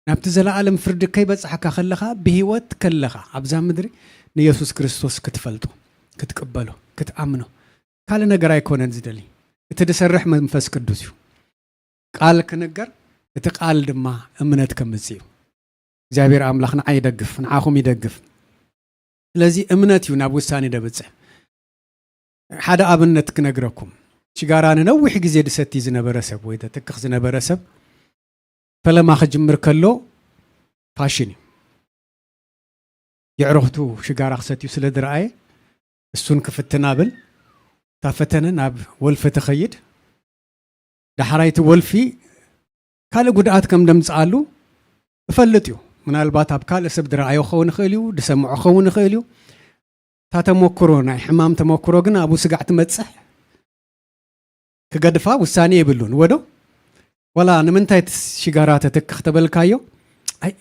نابت زال عالم فرد كي بس حكا خلخا بهيوت كلخا عبزان مدري نيسوس كريستوس كتفلتو كتقبلو كتأمنو قال نقر يكون زدلي تدسرح منفس قدوسيو قال كنقر تقال دما امنت كمزيو እግዚአብሔር አምላኽና አይደግፍ ንዓኹም ይደግፍ ስለዚ እምነት እዩ ናብ ውሳኔ ደብጽሕ ሓደ ኣብነት ክነግረኩም ሽጋራን ነውሕ ግዜ ድሰቲ ዝነበረ ሰብ ወይ ተተክኽ ዝነበረ ሰብ ፈለማ ክጅምር ከሎ ፋሽን ይዕረኽቱ ሽጋራ ክሰትዩ ስለ ድረአየ እሱን ክፍትና ብል ታፈተነ ናብ ወልፈ ተኸይድ ዳሕራይቲ ወልፊ ካለ ጉድኣት ከም ደምጽኣሉ እፈልጥ እዩ ምናልባት ኣብ ካለ ሰብ ድረአዮ ኸውን ይኽእል እዩ ድሰምዖ ኸውን ይኽእል እዩ ታተሞክሮ ናይ ሕማም ተሞክሮ ግን ኣብኡ ስጋዕ ትመጽሕ ክገድፋ ውሳኔ ይብሉን ወዶ ወላ ንምንታይ ሽጋራ ተተክኽ ተበልካዮ ኣይ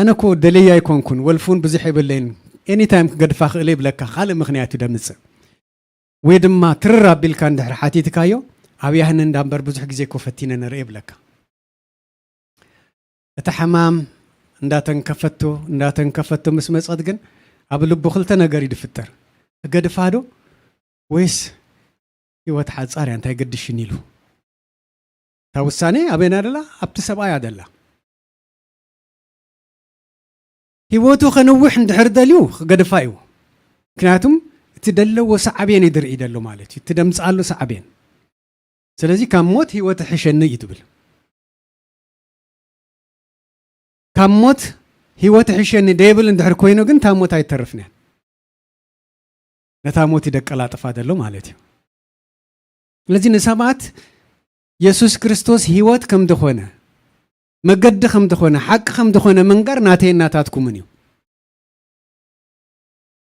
ኣነኮ ደለያ ይኮንኩን ወልፉን ብዙሕ ይብለይን ኤኒ ታይም ክገድፋ ክእል ይብለካ ካለ ምኽንያት ደምጽእ ወይ ድማ ትርራ ቢልካ እንድሕር ሓቲትካዮ ኣብ ያህን እንዳንበር ብዙሕ ግዜ ኮፈቲነ ነርኢ ብለካ እቲ ሕማም እንዳተንከፈቶ ምስ መጸት ግን ኣብ ልቡ ክልተ ነገር ይድፍጠር ገድፋዶ ወይስ ህይወት ሓጻር እንታይ ገድሽን ኢሉ ታ ውሳኔ ኣበና ደላ ኣብቲ ሰብኣይ ኣደላ ህይወቱ ከንውሕ እንድሕር ደልዩ ክገድፋ እዩ ምክንያቱም እቲ ደለዎ ሰዓቤን ይድርኢ ደሎ ማለት እዩ ትደምጽኣሉ ሰዓቤን ስለዚ ካብ ሞት ህይወት ሕሸኒ እዩ ትብል ካብ ሞት ህይወት ሕሸኒ ደብል እንድሕር ኮይኑ ግን ታ ሞት ኣይተርፍነ ነታ ሞት ይደቀላጥፋ ደሎ ማለት እዩ ስለዚ ንሰባት ኢየሱስ ክርስቶስ ህይወት ከም ደኾነ መገዲ ከም ደኾነ ሓቂ ከም ደኾነ መንገር ናተይ እናታትኩምን እዩ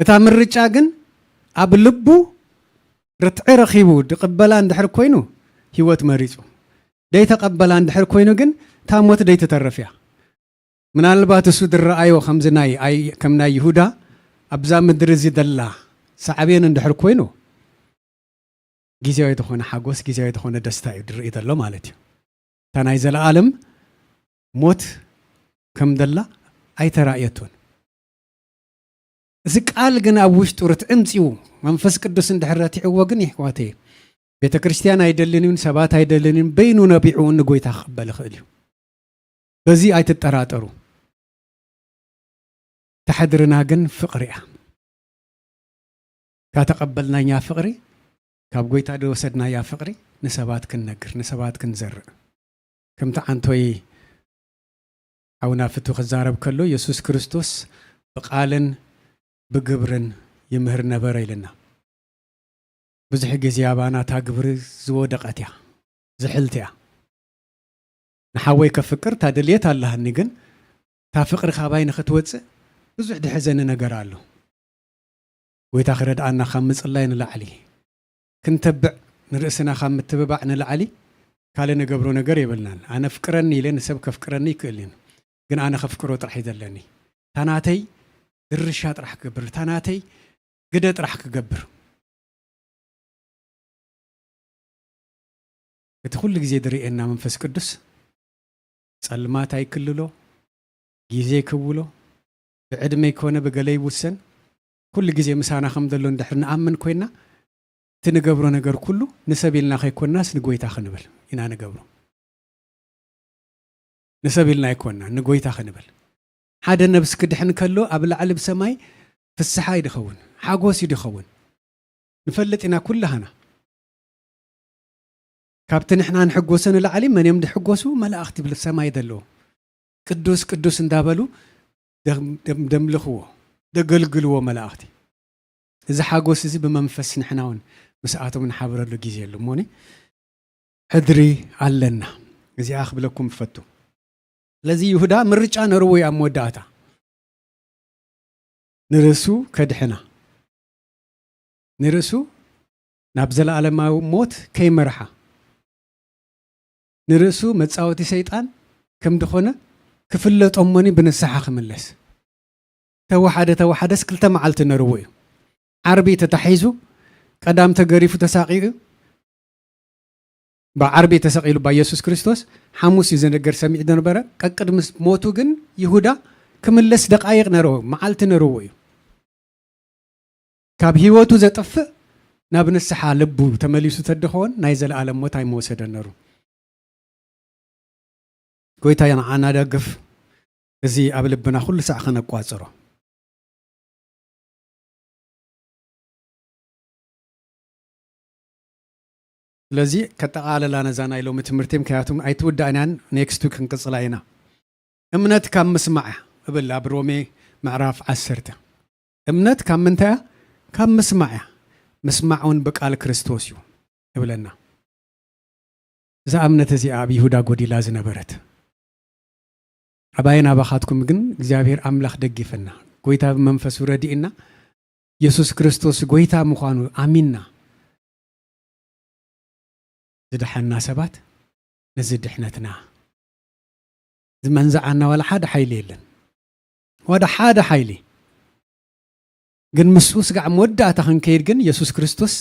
እታ ምርጫ ግን ኣብ ልቡ ርትዕ ረኺቡ ድቕበላ እንድሕር ኮይኑ ህይወት መሪጹ ደይ ተቐበላ እንድሕር ኮይኑ ግን ታ ሞት ደይ ተተረፍያ ምናልባት እሱ ድረአዮ ከምዝናይ ኣይ ከም ናይ ይሁዳ ኣብዛ ምድሪ እዚ ደላ ሰዓቤን እንድሕር ኮይኑ ጊዜያዊ ዝኾነ ሓጎስ ጊዜያዊ ዝኾነ ደስታ እዩ ድርኢ ዘሎ ማለት እዩ እታ ናይ ዘለኣለም ሞት ከም ደላ ኣይተራእየቶን እዚ ቃል ግን ኣብ ውሽጡ ርትዕምፂኡ መንፈስ ቅዱስ እንድሕር ረቲዕዎ ግን ይሕዋተይ ቤተ ክርስቲያን ኣይደልንን ሰባት ኣይደልንን በይኑ ነቢዑ ንጎይታ ክቕበል ይኽእል እዩ በዚ ኣይትጠራጠሩ ተሓድርና ግን ፍቕሪ እያ ካተቐበልናኛ ፍቕሪ ካብ ጎይታ ድወሰድናያ ፍቕሪ ንሰባት ክንነግር ንሰባት ክንዘርእ ከምቲ ዓንቶይ ኣውና ፍቱ ክዛረብ ከሎ ኢየሱስ ክርስቶስ ብቃልን ብግብርን ይምህር ነበረ ኢልና ብዙሕ ግዜ ኣባና ታ ግብሪ ዝወደቐት እያ ዝሕልት እያ ንሓወይ ከፍቅር ታደልየት ኣለሃኒ ግን ታ ፍቕሪ ካባይ ንኽትወፅእ ብዙሕ ድሕዘኒ ነገር ኣሎ ጎይታ ክረድኣና ካብ ምጽላይ ንላዕሊ ክንተብዕ ንርእስና ካብ ምትብባዕ ንላዕሊ ካልእ ንገብሮ ነገር የብልናን ኣነ ፍቅረኒ ኢለ ንሰብ ከፍቅረኒ ይክእል እዩ ግን ኣነ ከፍቅሮ ጥራሕ ይዘለኒ ታናተይ ድርሻ ጥራሕ ክገብር ታናተይ ግደ ጥራሕ ክገብር እቲ ኩሉ ግዜ ድርኤና መንፈስ ቅዱስ ጸልማት ኣይክልሎ ጊዜ ክውሎ ብዕድመ ይኮነ ብገለ ይውሰን ኩሉ ግዜ ምሳና ከም ዘሎ እንድሕር ንኣምን ኮይና እቲ ንገብሮ ነገር ኩሉ ንሰብ ኢልና ከይኮናስ ንጎይታ ክንብል ኢና ንገብሮ ንሰብ ኢልና ኣይኮና ንጎይታ ክንብል ሓደ ነብስ ክድሕን ከሎ ኣብ ላዕሊ ብሰማይ ፍስሓ ይድኸውን ሓጎስ ይድኸውን ንፈልጥ ኢና ኩላህና ካብቲ ንሕና ንሕጎሶ ንላዕሊ መን እዮም ድሕጎሱ መላእኽቲ ብሰማይ ዘለዉ ቅዱስ ቅዱስ እንዳበሉ ደምልኽዎ ደገልግልዎ መላእኽቲ እዚ ሓጎስ እዚ ብመንፈስ ንሕና እውን ምስኣቶም ንሓብረሉ ግዜ የሉ እሞኒ ሕድሪ ኣለና እዚኣ ክብለኩም ፈቱ ስለዚ ይሁዳ ምርጫ ነርዎ ኣብ መወዳእታ ንርእሱ ከድሕና ንርእሱ ናብ ዘለዓለማዊ ሞት ከይመርሓ ንርእሱ መጻወቲ ሰይጣን ከም ድኾነ ክፍለጦሞኒ ብንስሓ ክምለስ ተዋሓደስ ክልተ መዓልቲ ነርዎ እዩ ዓርቢ ተታሒዙ ቀዳም ተገሪፉ ተሳቂዩ بعربي تسقيلو با يسوع كريستوس حموس يزنجر سميع دنبرة كقد موتو جن يهودا كملس دقائق نرو معلت نروي كاب هيوتو زتف نابن السحا لبو تمليسو تدخون نايزل عالم موتاي موسد النرو قويتا يانا عنا دقف زي قبل بنا كل ساعة خنا قواصرو لذي كتقال لنا زانا يلو متمرتين كياتهم أيتود عنان نيكستو كنقصلاينا امنت كم مسمع قبل برومي معرف عسرته امنت كم منتا كم مسمعون بقال كريستوسيو قبلنا ذا امنت زي ابي يهودا غودي لازم نبرت اباينا باخاتكم ግን እግዚአብሔር አምላክ ደግፈና ጎይታ መንፈሱ ረዲእና ኢየሱስ ክርስቶስ ጎይታ ምዃኑ አሚንና ዝድሐና ሰባት ነዝድሕነትና ዝመንዛዓና ወላ ሓደ ሓይሊ የለን ወዳ ሓደ ሓይሊ ግን ምስኡስ ጋዕ መወዳእታ ክንከይድ ግን ኢየሱስ ክርስቶስ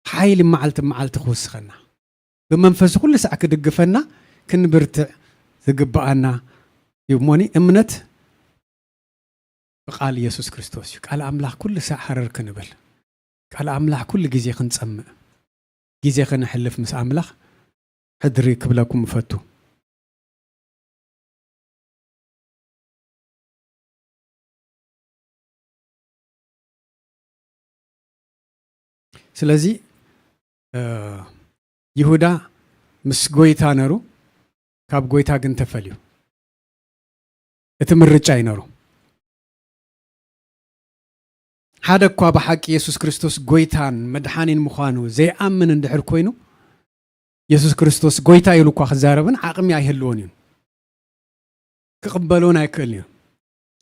ሓይሊ መዓልቲ ክውስኸና ብመንፈሱ ኩሉ ሰዓት ክድግፈና ክንብርትዕ ዝግባአና ይሞኒ እምነት በቃል ኢየሱስ ክርስቶስ ቃል አምላክ ኩሉ ሰዓት ሓረር ክንብል ቃል አምላክ ኩሉ ግዜ ክንጸምዕ ጊዜ ከነሕልፍ ምስ አምላኽ ሕድሪ ክብለኩም ፈቱ ስለዚ ይሁዳ ምስ ጎይታ ነሩ ካብ ጎይታ ግን ተፈልዩ እቲ ምርጫ ይነሩ ሓደ እኳ በሓቂ ኢየሱስ ክርስቶስ ጎይታን መድሓኒን ምዃኑ ዘይኣምን እንድሕር ኮይኑ ኢየሱስ ክርስቶስ ጎይታ ኢሉ እኳ ክዛረብን ዓቕሚ ኣይህልዎን እዩ ክቕበሎን ኣይክእልን እዩ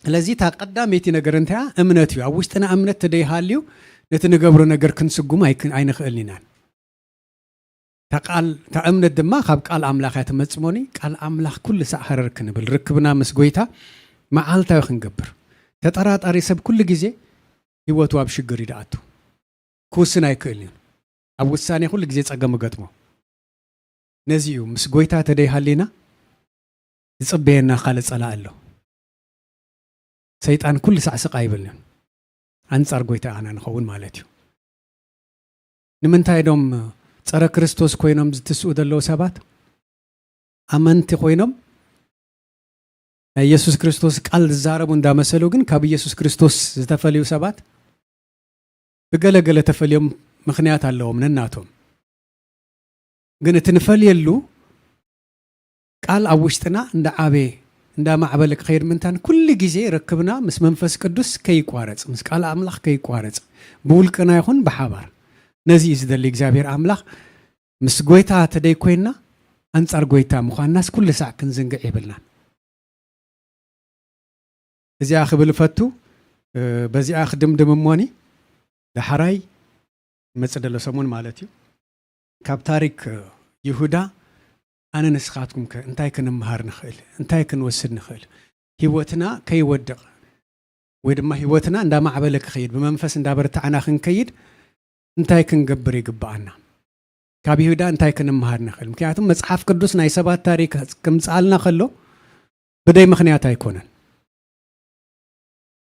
ስለዚ እታ ቀዳመይቲ ነገር እንታይ እምነት እዩ ኣብ ውሽጥና እምነት ተደይሃልዩ ነቲ ንገብሮ ነገር ክንስጉም ኣይንኽእልን ኢና تا እምነት ድማ ካብ ቃል ኣምላኽ እያ ቃል ኣምላኽ ኩሉ ሰዓት ሓረር ክንብል ርክብና ምስ ጎይታ መዓልታዊ ክንገብር ተጠራጣሪ ሰብ ኩሉ ግዜ ህይወቱ ኣብ ሽግር ይዳኣቱ ኩስን ኣይክእልን ኣብ ውሳኔ ኩሉ ግዜ ጸገም ገጥሞ ነዚ እዩ ምስ ጎይታ ተደይሃሊና ዝጽበየና ካልእ ጸላእ ኣሎ ሰይጣን ኩሉ ሰዓት ስቃይ ይብልን አንጻር ጎይታ ኣና ንኸውን ማለት እዩ ንምንታይ ዶም ጸረ ክርስቶስ ኮይኖም ዝትስኡ ዘለዉ ሰባት ኣመንቲ ኮይኖም ኢየሱስ ክርስቶስ ቃል ዝዛረቡ እንዳመሰሉ ግን ካብ ኢየሱስ ክርስቶስ ዝተፈልዩ ሰባት ብገለገለ ተፈልዮም ምኽንያት ኣለዎም ነናቶም ግን እቲ ንፈልየሉ ቃል ኣብ ውሽጥና እንደ ዓበ እንደ ማዕበል ክኸይድ ምንታን ኩሉ ግዜ ረክብና ምስ መንፈስ ቅዱስ ከይቋረጽ ምስ ቃል ኣምላኽ ከይቋረጽ ብውልቅና ይኹን ብሓባር ነዚ ዝደሊ እግዚአብሔር ኣምላኽ ምስ ጎይታ ተደይ ኮይና አንጻር ጎይታ ምዃንናስ ኩሉ ሰዓት ክንዝንግዕ ይብልና እዚኣ ክብል ፈቱ በዚኣ ክድምድም እሞኒ ዳሕራይ መጽደሎ ሰሙን ማለት እዩ ካብ ታሪክ ይሁዳ ኣነ ንስኻትኩም እንታይ ክንምሃር ንኽእል እንታይ ክንወስድ ንኽእል ህይወትና ከይወድቕ ወይ ድማ ህይወትና እንዳማዕበለ ክኸይድ ብመንፈስ እንዳበርታዕና ክንከይድ እንታይ ክንገብር ይግባአና ካብ ይሁዳ እንታይ ክንምሃር ንኽእል ምክንያቱም መጽሓፍ ቅዱስ ናይ ሰባት ታሪክ ክምጻልና ከሎ ብደይ ምኽንያት ኣይኮነን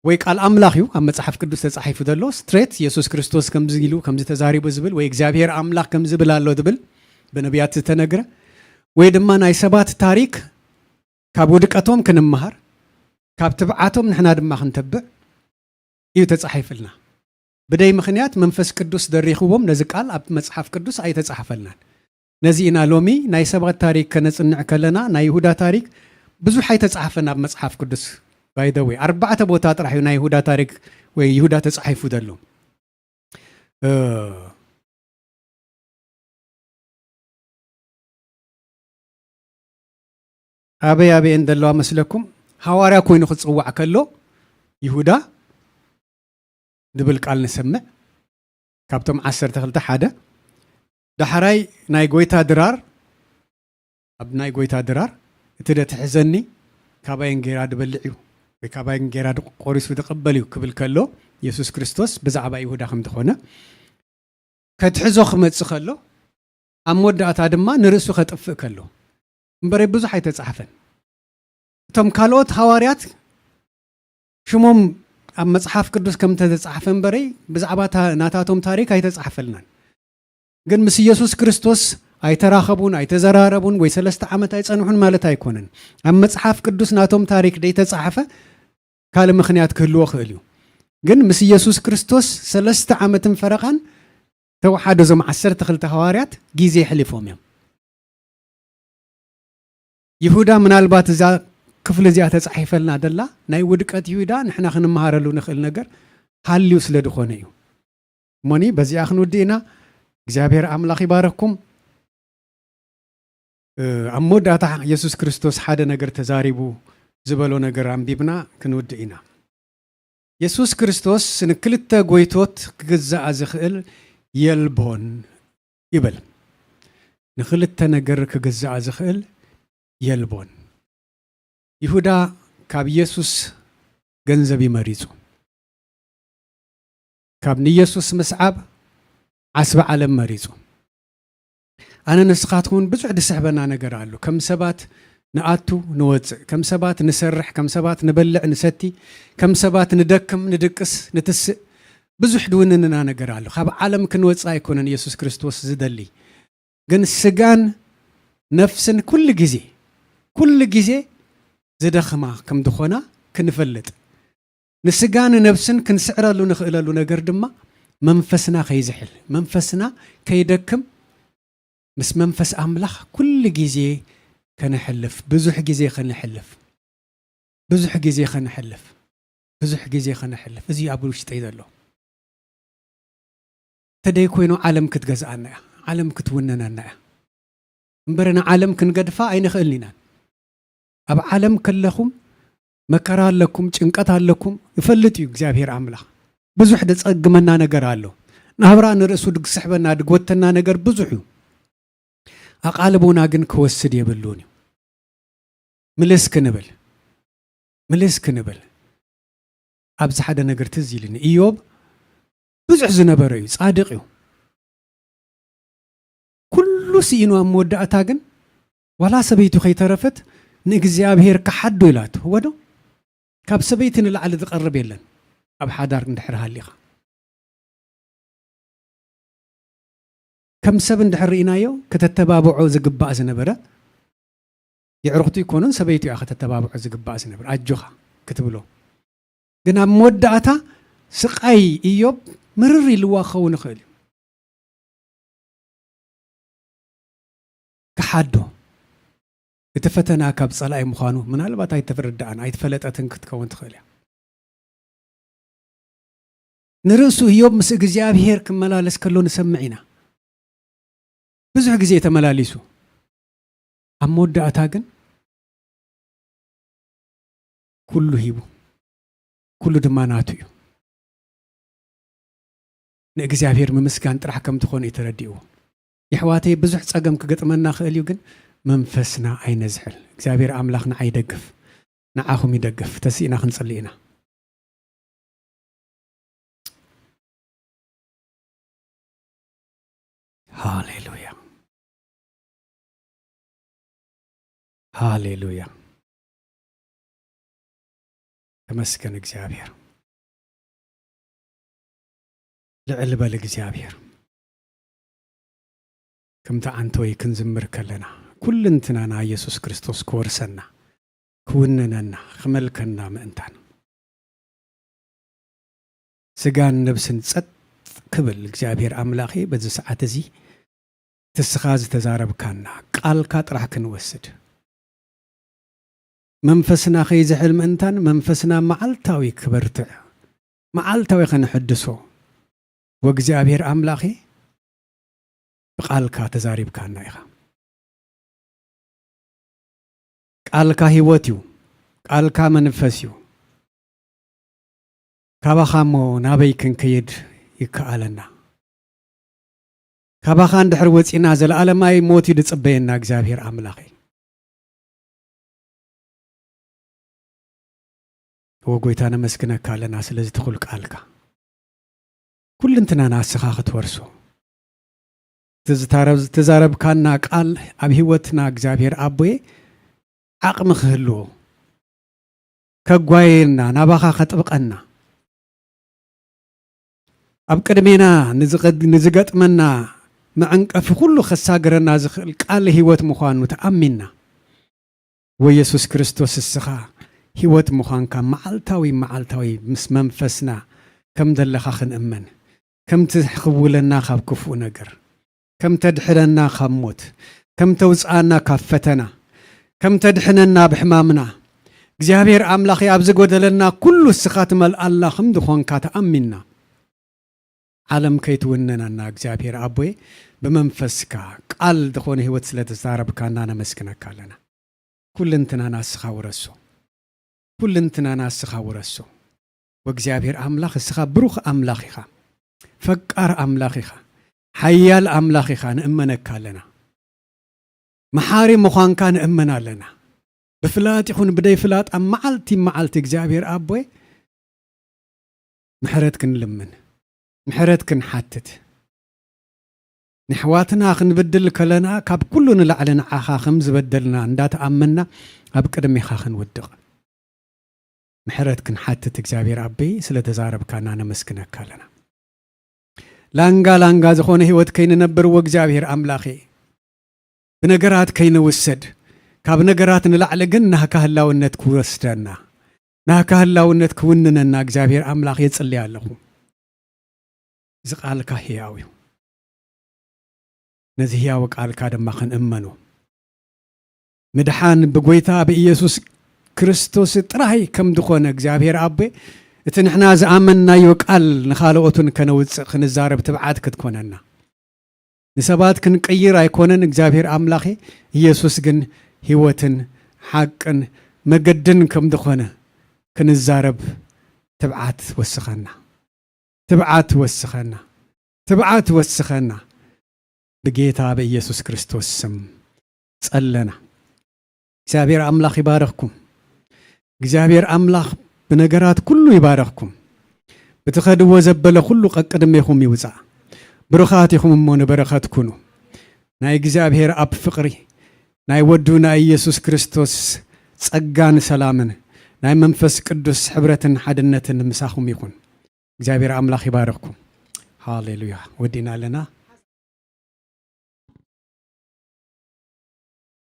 ወይ ቃል ኣምላኽ እዩ ኣብ መጽሓፍ ቅዱስ ተጻሒፉ ዘሎ ስትሬት ኢየሱስ ክርስቶስ ከምዚ ኢሉ ከምዚ ተዛሪቡ ዝብል ወይ እግዚአብሔር ኣምላኽ ከምዚ ብል ኣሎ ዝብል ብነቢያት ዝተነገረ ወይ ድማ ናይ ሰባት ታሪክ ካብ ውድቀቶም ክንምሃር ካብ ትብዓቶም ንሕና ድማ ክንተብዕ ተጻሒፍልና بداي مخنيات منفس قدوس دريخوهم نزي قال اب مصحف قدوس اي تጻحفلنا نزي انا لومي ناي سبات تاريخ كنصنع كلنا ناي يهودا تاريخ بزو حي تጻحفنا بمصحف قدوس باي ذا وي 4 بوتا طرحي ناي يهودا تاريخ وي يهودا تጻحفو دلو أبي إن دلوا مسلكم حواريا كوين خصوع كله يهودا دبل قال نسمع كابتم 10 تخلت حدا دحراي ناي غويتا درار اب ناي غويتا درار تدا تحزني كاباين غيرا دبلعيو بكاباين غيرا قوريسو تقبليو كبل كله يسوع كريستوس بزعبا يهودا خم تخونه كتحزو خمص خلو اموداتا دما نرسو خطف كله مبري بزو حي تጻحفن تم كالوت حواريات شموم اب مصحف قدوس كم تጻحفن بري بزعباتا ناتاتهم تاريخ اي تጻحفلنا ግን ምስ ኢየሱስ ክርስቶስ አይተራኸቡን አይተዘራረቡን ወይ 3 ዓመት አይጸንሑን ማለት አይኮነን ኣብ መጽሐፍ ቅዱስ ናቶም ታሪክ ደይ ተጻሐፈ ካለ ምኽንያት ክህልዎ ክእል እዩ ግን ምስ ኢየሱስ ክርስቶስ 3 ዓመትን ፈረኻን ተዋሓደ ዞም 12 ሐዋርያት ጊዜ ሕሊፎም እዮም ይሁዳ ምናልባት እዛ ክፍል እዚኣ ተጻሒፈልና ደላ ናይ ውድቀት ይሁዳ ንሕና ክንመሃረሉ ንኽእል ነገር ሃልዩ ስለ ድኾነ እዩ ሞኒ በዚኣ ክንውዲና እግዚአብሔር አምላክ ይባረኩም አሞዳታ ኢየሱስ ክርስቶስ ሓደ ነገር ተዛሪቡ ዝበሎ ነገር አንቢብና ክንውድኢና ኢየሱስ ክርስቶስ ንክልተ ጎይቶት ክግዛእ ዝኽእል የልቦን ይብል ንክልተ ነገር ክግዛእ ዝኽእል የልቦን ይሁዳ ካብ ኢየሱስ ገንዘብ ይመሪጹ ካብ ኢየሱስ መስዓብ عسب عالم مريضو أنا نسخاتكم بزعد سحبنا نجرالو كم سبات نأتو نوزع كم سبات نسرح كم سبات نبلع نستي كم سبات ندكم ندكس نتس بزحد ويننا نجرالو خاب عالم كنوزع يكون يسوع كريستوس زدلي جن السجان نفسن كل جزء زدخما كم دخونا كنفلت نسجان نفسن كنسعرالو نخيلالو نجر دما منفسنا خيزحل منفسنا كيدكم مس منفس أملاخ كل جزء كنحلف بزح جزء خنحلف بزح جزء خنحلف بزح جزء خنحلف زي أبوش تيدلو تدي كوينو عالم كتجزأنا عالم كتوننا مبرنا عالم كنقدفا أين خلينا أب عالم كلهم مكرال لكم تنقطع لكم يفلتوا እግዚአብሔር አምላክ ብዙሕ ደጸግመና ነገር አለው ናብራ ንርሱ ድግ ስሕበና ድግ ወተና ነገር ብዙሕ እዩ አቃልቦና ግን ከወስድ የብሉን ምልስክ ንብል ኣብዚ ሓደ ነገር ትዝ ኢልኒ ኢዮብ ብዙሕ ዝነበረ እዩ ጻድቕ እዩ ኩሉ ሲኢኑ ኣብ መወዳእታ ግን ዋላ ሰበይቱ ከይተረፈት ንእግዚአብሔር ከሓዶ ኢላቱ ወዶ ካብ ሰበይቲ ንላዕሊ ዝቐርብ የለን أب حدار ندحرها الليخا كم سبن دحر إنايو كتتبابعو زقباء زنبرة يعرفتو يكونون سبيتو أخذ تتبابعو زقباء زنبرة أجوخا كتبلو قنا مودعتا سقاي إيوب مرري لواخو نخيل كحادو اتفتنا كاب صلاة مخانو من هالبات هاي تفردان هاي تفلتاتن كتكون تخيلها نرسو يوب مس እግዚአብሔር ከመላለስ ከሎ ነሰምዒና ብዙሕ ግዜ ተመላሊሱ አሞዳታ ግን ኩሉ ሂቡ ኩሉ ድማናቱ እዩ ንእግዚአብሔር ምምስጋን ጥራሕ ከም ትኾነ ይተረዲኡ ይሕዋተይ ብዙሕ ጸገም ክገጥመና ክእል እዩ ግን መንፈስና አይነዝሕል እግዚአብሔር አምላክና አይደግፍ ንዓኹም ይደግፍ ተሲእና ክንጽልይና هاليلويا هاليلويا تمسكن እግዚአብሔር لعلبه እግዚአብሔር كمታ አንተወይ ክንዝምር ከለና ኩልንትናና ኢየሱስ ክርስቶስ ኮርሰና ኩውነና خملكنا ምእንታን ስጋን ነብስን ጸጥ ክብል እግዚአብሔር አምላኬ በዚህ ሰዓት እዚ ተስኻዝ ተዛረብካና ቃልካ ጥራሕ ክንወስድ መንፈስና ኸይዝሕል ምእንታን መንፈስና መዓልታዊ ክበርትዕ መዓልታዊ ከንሕድሶ ወእግዚአብሔር አምላኬ በቃልካ ተዛሪብካና ኢኻ ቃልካ ህይወት እዩ ቃልካ መንፈስ እዩ ካባኻሞ ናበይ ክንከይድ ይከኣለና ካባኻ እንድሕር ወፂና ዘለዓለማይ ሞት እዩ ድጽበየና እግዚአብሔር አምላኬ ወጎይታ ነመስግነካ ኣለና ስለዚ ትኹል ቃልካ ኩልንትና ናስኻ ክትወርሶ ተዛረብካና ቃል ኣብ ህይወትና እግዚአብሔር አቦዬ ዓቕሚ ክህልዎ ከጓየና ናባኻ ከጥብቀና ኣብ ቅድሜና ንዝገጥመና መዕንቀፊ ኩሉ ከሳግረና ዝኽእል ቃል ህይወት ምዃኑ ተኣሚንና ወኢየሱስ ክርስቶስ እስኻ ህይወት ምዃንካ መዓልታዊ ምስ መንፈስና ከም ዘለኻ ክንእመን ከም ትሕውለና ካብ ክፉእ ነገር ከም ተድሕነና ካብ ሞት ከም ተውፅኣና ካብ ፈተና ከም ተድሕነና ብሕማምና እግዚአብሔር አምላኬ ኣብ ዝጎደለና ኩሉ እስኻ ትመልኣላ ከም ድኾንካ ተኣሚንና ዓለም ከይትውነናና እግዚአብሔር አቦዬ በመንፈስካ ቃል ድኾነ ህይወት ስለተዛረብካና ነመስግነካ ኣለና ኩልንትና ናስኻ ውረሶ ኩልንትና ናስኻ ውረሶ ወእግዚአብሔር አምላኽ እስኻ ብሩኽ አምላኽ ኢኻ ፈቃር አምላኽ ኢኻ ሓያል አምላኽ ኢኻ ንእመነካ ኣለና መሓሪ ምዃንካ ንእመን ኣለና ብፍላጥ ይኹን ብደይፍላጥ ኣብ መዓልቲ እግዚአብሔር አቦዬ ምሕረት ክንልምን ምሕረት ክንሓትት ንሕዋትና ክንብድል ከለና ካብ ኩሉ ንላዕሊ ንዓኻ ከም ዝበደልና እንዳተኣመና ኣብ ቅድሚኻ ክንውድቕ ምሕረት ክንሓትት እግዚአብሔር አቦዬ ስለተዛረብካና ነመስግነካ ኣለና ላንጋ ዝኾነ ህይወት ከይንነብር ወእግዚአብሔር አምላኬ ብነገራት ከይንውሰድ ካብ ነገራት ንላዕሊ ግን ናህካ ህላውነት ክወስደና ናህካ ህላውነት ክውንነና እግዚአብሔር አምላኽ የጽልይ ኣለኹ እዚ ቃልካ ሕያው እዩ ነዚ ሕያው ቃልካ ድማ ክንእመኑ ምድሓን ብጎይታ ብኢየሱስ ክርስቶስ ጥራይ ከም ድኾነ እግዚአብሔር አቦዬ እቲ ንሕና ዝኣመንናዮ ቃል ንኻልኦቱን ከነውፅእ ክንዛረብ ትብዓት ክትኮነና ንሰባት ክንቀይር ኣይኮነን እግዚአብሔር አምላኼ ኢየሱስ ግን ህይወትን ሓቅን መገድን ከም ድኾነ ክንዛረብ ትብዓት ወስኸና بجيتا بإيسوس كريستوس سم ጸለና እግዚአብሔር አምላክ ይባረክኩም እግዚአብሔር አምላክ በነገራት ሁሉ ይባረክኩም በተኸድዎ ዘበለ ሁሉ ቀቅድሜኹም ይውጻ ብሩኻትኩም ሞነ በረኸትኩኑ ናይ እግዚአብሔር አብ ፍቅሪ ናይ ወዱና ኢየሱስ ክርስቶስ ጸጋን ሰላምን ናይ መንፈስ ቅዱስ ሕብረትን ሓድነትን ምሳኹም ይኹን እግዚአብሔር አምላክ ይባረክኩም ሃሌሉያ ወዲና ለና